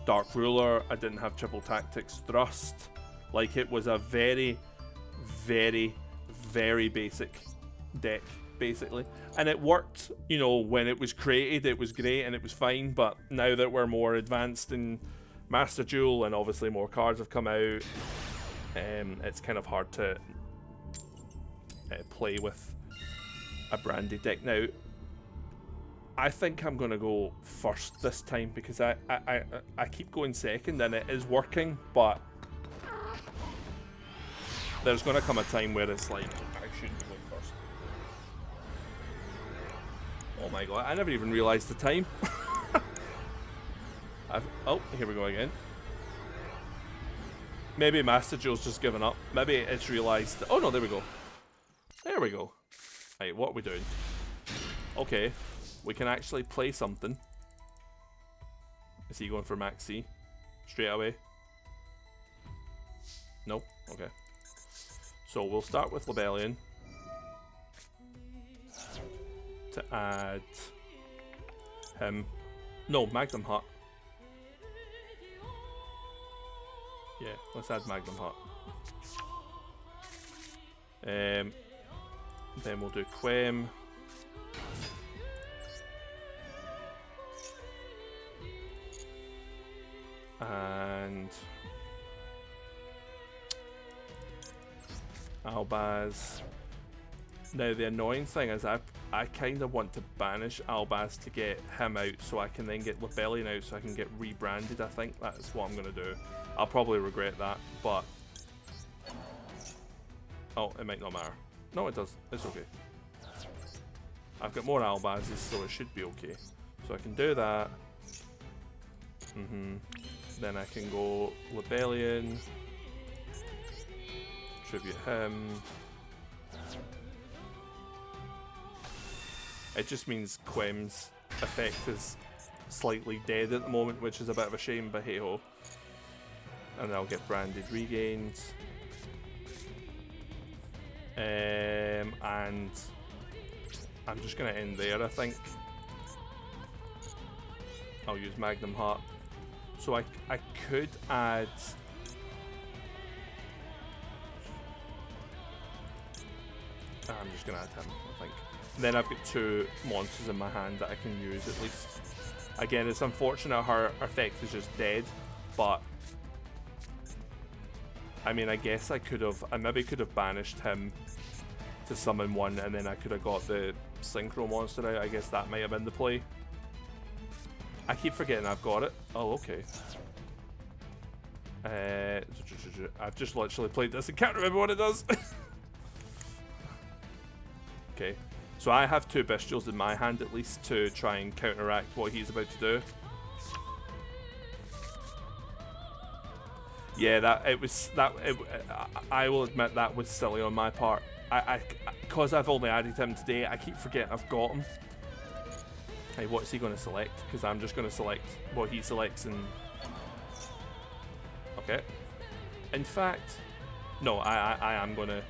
A: Dark Ruler. I didn't have Triple Tactics Thrust. Like, it was a very, very, very basic deck, basically. And it worked, you know, when it was created, it was great and it was fine. But now that we're more advanced in Master Duel and obviously more cards have come out, it's kind of hard to play with a branded deck. Now, I think I'm going to go first this time because I keep going second and it is working, but there's going to come a time where it's like, I shouldn't be going first. Oh my god, I never even realised the time. Oh, here we go again. Maybe Master Duel's just given up. Maybe it's realised. Oh no, there we go. There we go. Right, what are we doing? Okay. We can actually play something. Is he going for Max C? Straight away? Nope. Okay. So we'll start with Lebellion. To add him. No, Magnum Hut. Yeah, let's add Magnum Hut. Then we'll do Quem. And Albaz. Now the annoying thing is I kind of want to banish Albaz to get him out so I can then get Lebellion out so I can get rebranded. I think that's what I'm going to do. I'll probably regret that, but... Oh, it might not matter. No, it does. It's okay. I've got more Albazes, so it should be okay. So I can do that. Then I can go Lebellion. Tribute him. It just means Quem's effect is slightly dead at the moment, which is a bit of a shame, but hey ho. And I'll get branded regained. And I'm just going to end there, I think. I'll use Magnum Heart. So I could add... I'm just going to add him, I think. And then I've got 2 monsters in my hand that I can use at least. Again, it's unfortunate her effect is just dead, but... I mean, I guess I maybe could have banished him to summon one, and then I could have got the Synchro monster out. I guess that might have been the play. I keep forgetting I've got it. Oh, okay. I've just literally played this and can't remember what it does. Okay, so I have 2 bestials in my hand at least to try and counteract what he's about to do. Yeah, I will admit that was silly on my part. Because I've only added him today, I keep forgetting I've got him. Hey, what's he going to select? Because I'm just going to select what he selects and... Okay. In fact... No, I am going to...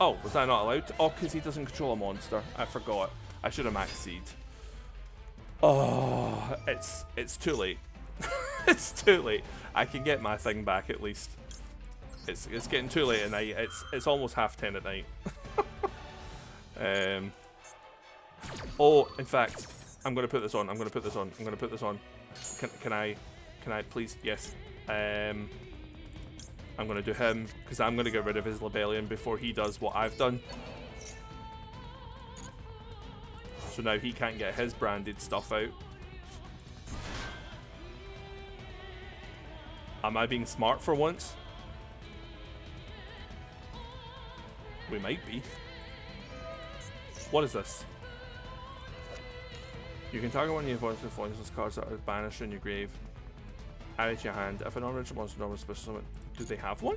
A: Oh, was I not allowed to? Oh, because he doesn't control a monster. I forgot. I should have maxed Seed. Oh, it's too late. It's too late. I can get my thing back at least. It's getting too late at night. It's almost 10:30 at night. Oh, in fact, I'm gonna put this on. I'm gonna put this on. I'm gonna put this on. Can I please? Yes. I'm gonna do him because I'm gonna get rid of his Libellion before he does what I've done. So now he can't get his branded stuff out. Am I being smart for once? We might be. What is this? You can target one of your voiceless cards that are banished in your grave. Add it to your hand. If an original monster normal special summon, do they have one?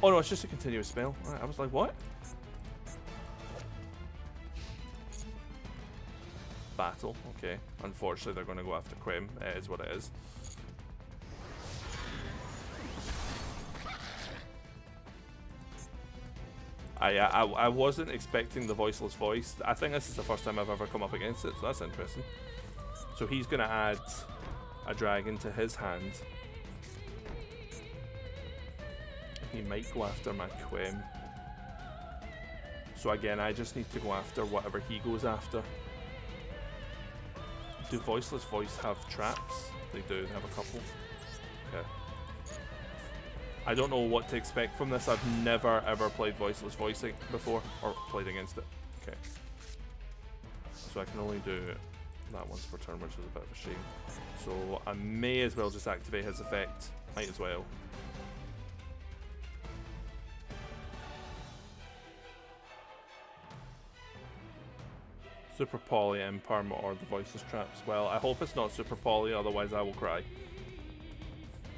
A: Oh no, it's just a continuous spell. Right, I was like, what? Battle. Okay. Unfortunately, they're going to go after Quim. It is what it is. I wasn't expecting the voiceless voice. I think this is the first time I've ever come up against it, so that's interesting. So he's going to add a dragon to his hand. He might go after my Quim. So again, I just need to go after whatever he goes after. Do voiceless voice have traps? They do, they have a couple. Okay. I don't know what to expect from this. I've never ever played voiceless voicing before, or played against it. Okay. So I can only do that once per turn, which is a bit of a shame. So I may as well just activate his effect. Might as well. Super Poly, Imperm, or the voiceless traps. Well, I hope it's not Super Poly, otherwise I will cry.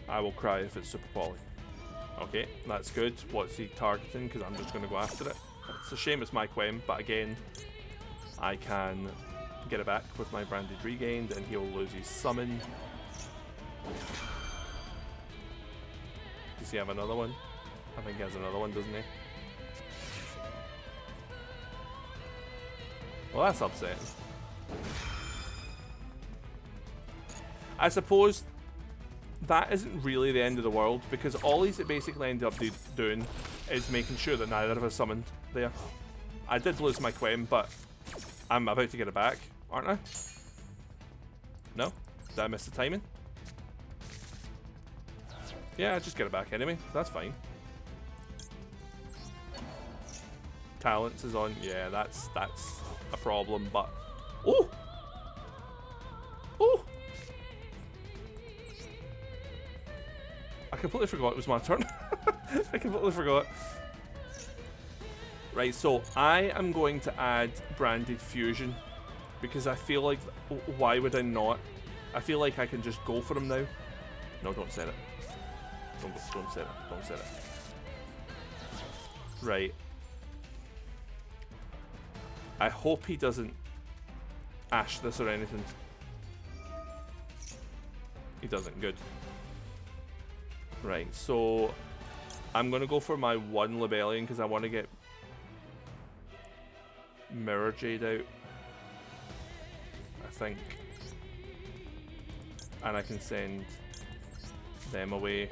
A: I will cry if it's Super Poly. Okay, that's good. What's he targeting? Because I'm just going to go after it. It's a shame it's my Quim, but again, I can get it back with my Branded Regained, and he'll lose his summon. Does he have another one? I think he has another one, doesn't he? Well, that's upsetting. I suppose that isn't really the end of the world, because all he's basically ended up doing is making sure that neither of us summoned there. I did lose my Quim, but I'm about to get it back, aren't I? No? Did I miss the timing? Yeah, I just get it back anyway. That's fine. Talents is on. Yeah, that's a problem, but... Oh! Oh! I completely forgot it was my turn. I completely forgot. Right, so I am going to add Branded Fusion, because I feel like... Why would I not? I feel like I can just go for him now. No, don't set it. Don't set it. Don't set it. Right. I hope he doesn't ash this or anything. He doesn't. Good. Right, so I'm going to go for my one Libellion because I want to get Mirror Jade out. I think. And I can send them away.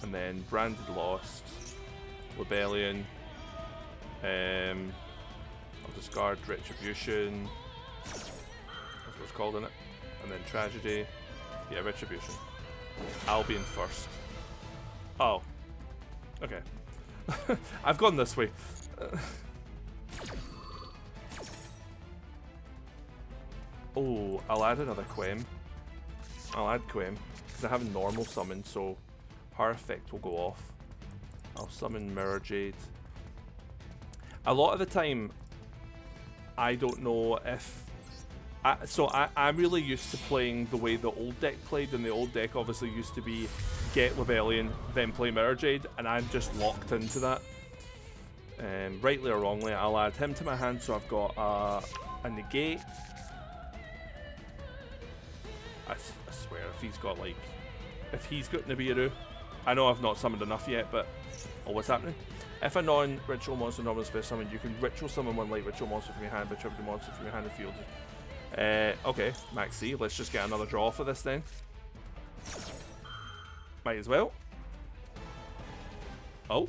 A: And then Branded Lost, Rebellion, I'll discard Retribution, that's what it's called in it, and then Tragedy, yeah, Retribution. Albion first. Oh, okay. I've gone this way. Oh, I'll add another Quem. I'll add Quem, because I have normal summon, so her effect will go off. I'll summon Mirror Jade. A lot of the time, I don't know if... I'm really used to playing the way the old deck played, and the old deck obviously used to be get Rebellion, then play Mirror Jade, and I'm just locked into that. Rightly or wrongly, I'll add him to my hand, so I've got a negate. I swear, if he's got like... If he's got Nibiru... I know I've not summoned enough yet, but... Oh, what's happening? If a non-ritual monster normally special summon, you can ritual summon one light ritual monster from your hand, but tribute monster from your hand and field. Okay, Max C. Let's just get another draw for this then. Might as well. Oh.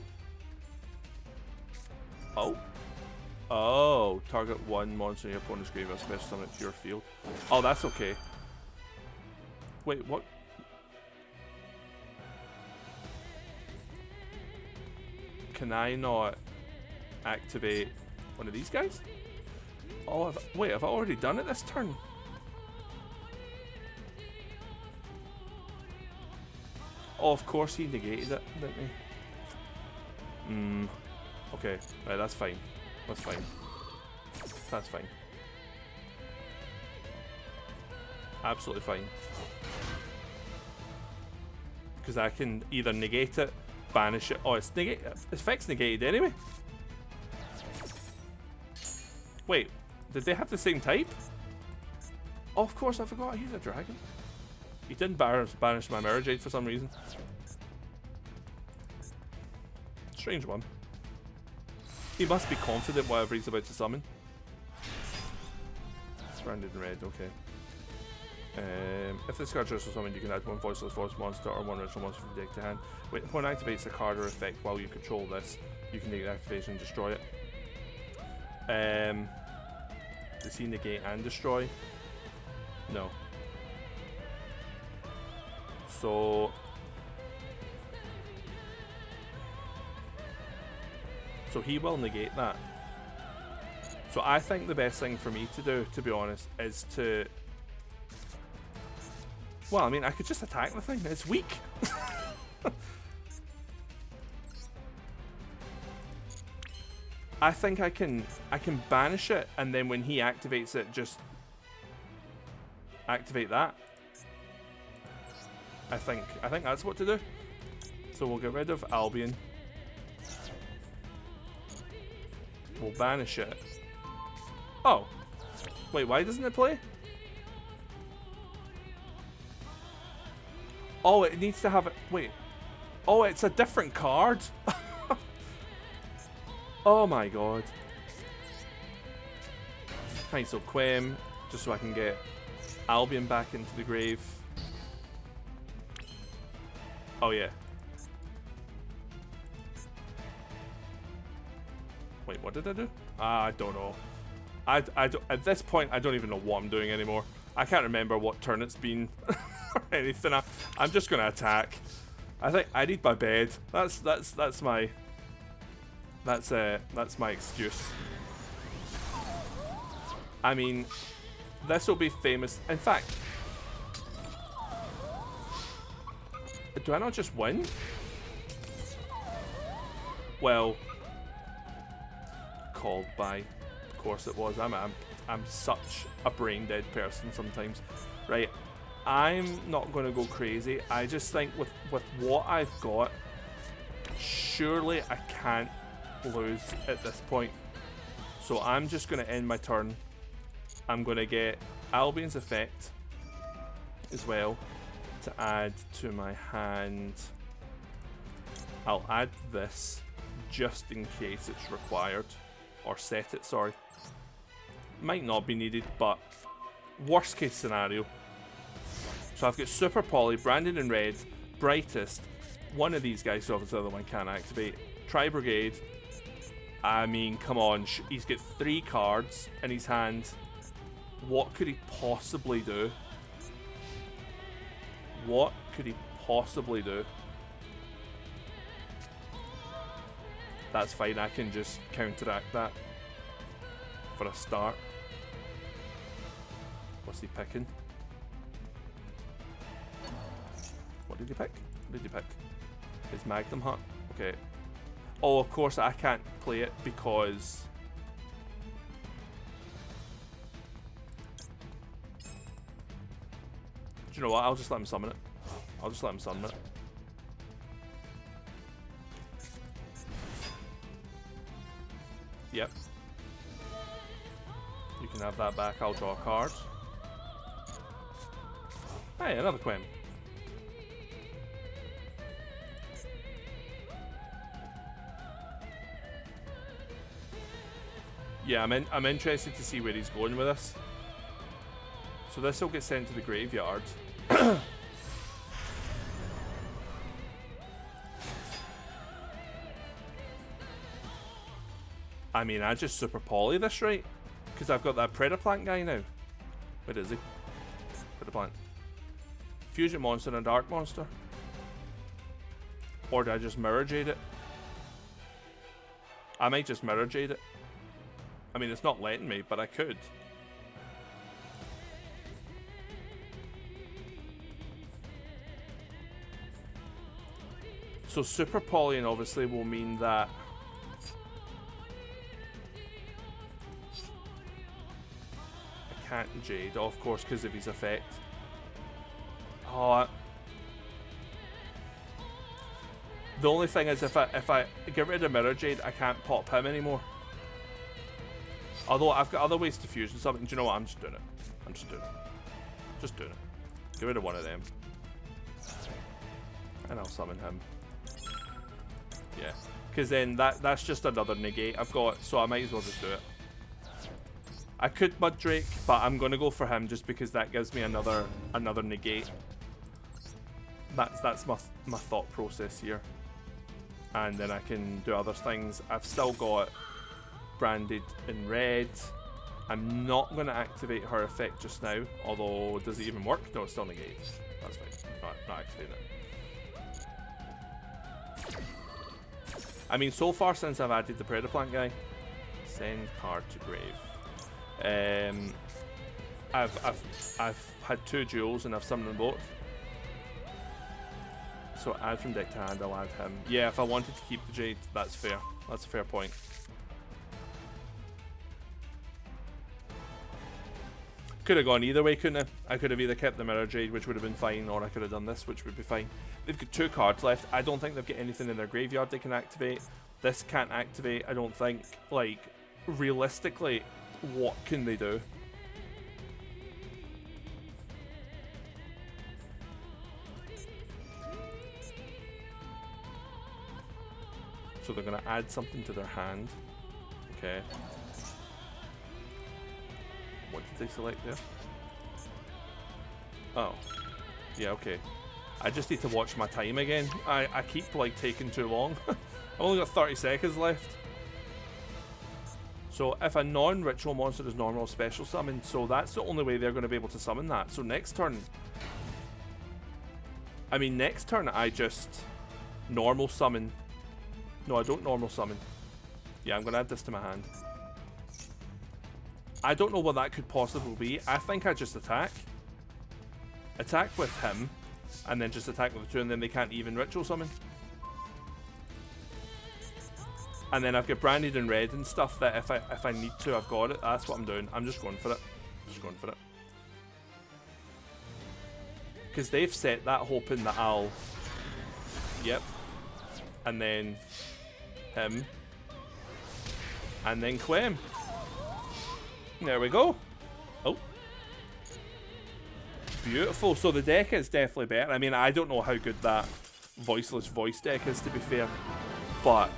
A: Oh. Oh. Target one monster in your opponent's graveyard, special summon it to your field. Oh, that's okay. Wait, what? Can I not activate one of these guys? Oh, wait, have I already done it this turn? Oh, of course he negated it, didn't he? Okay, right, that's fine. That's fine. That's fine. Absolutely fine. Because I can either negate it, banish it. Oh, it's negate. Effect's negated anyway. Wait, did they have the same type? Oh, of course, I forgot. He's a dragon. He didn't banish my Mirror Jade for some reason. Strange one. He must be confident whatever he's about to summon. Branded in red, okay. If this card is summoned, you can add one voiceless force monster or one ritual monster from the deck to hand. When it activates a card or effect while you control this, you can negate activation and destroy it. Does he negate and destroy? No. So he will negate that. So I think the best thing for me to do, to be honest, is to... Well, I mean, I could just attack the thing. It's weak. I think I can banish it, and then when he activates it, just activate that. I think that's what to do. So we'll get rid of Albion. We'll banish it. Oh. Wait, why doesn't it play? Oh, it needs to have it. Wait. Oh, it's a different card. Oh my god. Right, so Quem, just so I can get Albion back into the grave. Oh yeah. Wait, what did I do? I don't know. I don't, at this point, I don't even know what I'm doing anymore. I can't remember what turn it's been or anything. I'm just gonna attack. I think I need my bed. That's my excuse. I mean, this will be famous. In fact, do I not just win? Well, called by. Of course it was. I'm such a brain dead person sometimes. Right, I'm not going to go crazy. I just think with what I've got, surely I can't lose at this point. So I'm just going to end my turn. I'm going to get Albion's effect as well to add to my hand. I'll add this just in case it's required. Or set it, sorry. Might not be needed, but worst case scenario. So I've got Super Poly, Branded in red, Brightest, one of these guys, so obviously the other one can't activate. Tri-Brigade. I mean, come on, he's got 3 cards in his hand. What could he possibly do? What could he possibly do? That's fine, I can just counteract that for a start. What's he picking? What did he pick? What did he pick? His Magnum Hut? Okay. Oh, of course I can't play it because... Do you know what? I'll just let him summon it. I'll just let him summon it. Yep. You can have that back. I'll draw a card. Hey, another Quem. Yeah, I'm interested to see where he's going with this. So this will get sent to the graveyard. I mean, I just Super Poly this, right? Because I've got that Predaplant guy now. Where is he? Predaplant. Fusion Monster and Dark Monster. Or do I just Mirror Jade it? I might just Mirror Jade it. I mean, it's not letting me, but I could. So Super Polying obviously will mean that I can't Jade, of course, because of his effect. Oh, the only thing is if I get rid of Mirror Jade, I can't pop him anymore. Although I've got other ways to fusion something. Do you know what? I'm just doing it. I'm just doing it. Just doing it. Get rid of one of them. And I'll summon him. Yeah. Because then that's just another negate I've got, so I might as well just do it. I could Mud Drake, but I'm going to go for him just because that gives me another negate. That's my thought process here. And then I can do other things. I've still got Branded in red. I'm not going to activate her effect just now, although does it even work? No, it's still negates. That's fine. Not activating it. I mean, so far since I've added the Predaplant guy, send card to grave. I've had 2 duels and I've summoned them both. So add from deck to hand, I'll add him. Yeah, if I wanted to keep the Jade, that's fair. That's a fair point. Could have gone either way, couldn't I? I could have either kept the Mirror Jade, which would have been fine, or I could have done this, which would be fine. They've got 2 cards left. I don't think they've got anything in their graveyard they can activate. This can't activate, I don't think. Like, realistically, what can they do? So they're going to add something to their hand. Okay. What did they select there? Oh. Yeah, okay. I just need to watch my time again. I keep, like, taking too long. I've only got 30 seconds left. So if a non-ritual monster is normal or special summon, so that's the only way they're going to be able to summon that. So next turn... I mean, next turn I just normal summon... No, I don't normal summon. Yeah, I'm going to add this to my hand. I don't know what that could possibly be. I think I just attack. Attack with him, and then just attack with the 2, and then they can't even ritual summon. And then I've got Branded in red and stuff that if I need to, I've got it. That's what I'm doing. I'm just going for it. Just going for it. Because they've set that hoping that I'll... Yep. And then... him. And then Quem. There we go. Oh. Beautiful. So the deck is definitely better. I mean, I don't know how good that Voiceless Voice deck is, to be fair. But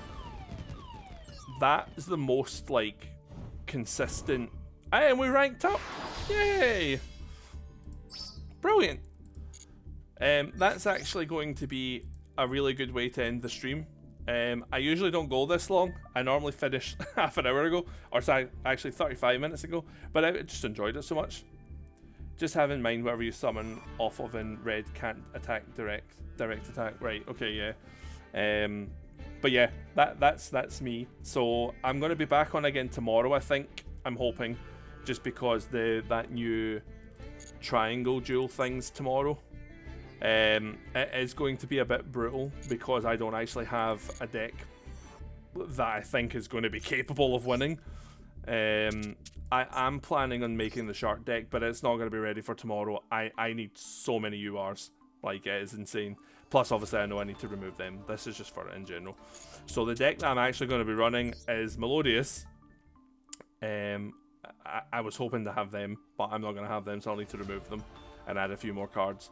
A: that is the most like consistent. And we ranked up. Yay! Brilliant. That's actually going to be a really good way to end the stream. I usually don't go this long. I normally finish half an hour ago, or sorry, actually 35 minutes ago, but I just enjoyed it so much. Just have in mind whatever you summon off of in red can't attack direct attack. Right, okay, yeah. But yeah, that's me. So I'm going to be back on again tomorrow, I think. I'm hoping, just because that new triangle duel thing's tomorrow. It is going to be a bit brutal because I don't actually have a deck that I think is going to be capable of winning. I am planning on making the shark deck, but it's not going to be ready for tomorrow. I need so many URs. Like, it is insane. Plus, obviously, I know I need to remove them. This is just for it in general. So the deck that I'm actually going to be running is Melodious. I was hoping to have them, but I'm not going to have them, so I'll need to remove them and add a few more cards.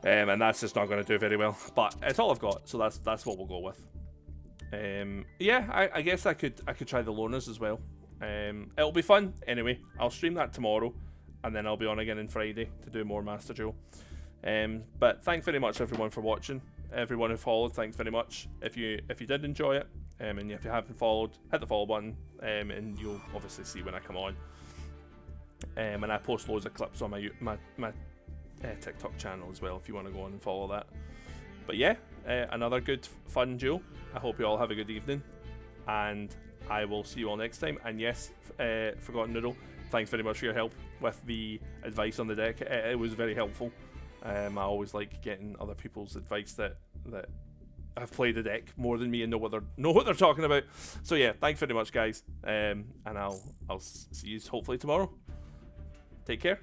A: And that's just not going to do very well. But it's all I've got, so that's what we'll go with. Yeah, I guess I could try the Loners as well. It'll be fun. Anyway, I'll stream that tomorrow, and then I'll be on again on Friday to do more Master Duel. But thanks very much everyone for watching. Everyone who followed, thanks very much. If you did enjoy it, and if you haven't followed, hit the follow button, and you'll obviously see when I come on. And I post loads of clips on my TikTok channel as well, if you want to go on and follow that. But yeah, another good fun duel. I hope you all have a good evening, and I will see you all next time. And yes, Forgotten Noodle, thanks very much for your help with the advice on the deck. It was very helpful. I always like getting other people's advice that have played the deck more than me and know what they're talking about. So yeah, thanks very much, guys. And I'll see you hopefully tomorrow. Take care.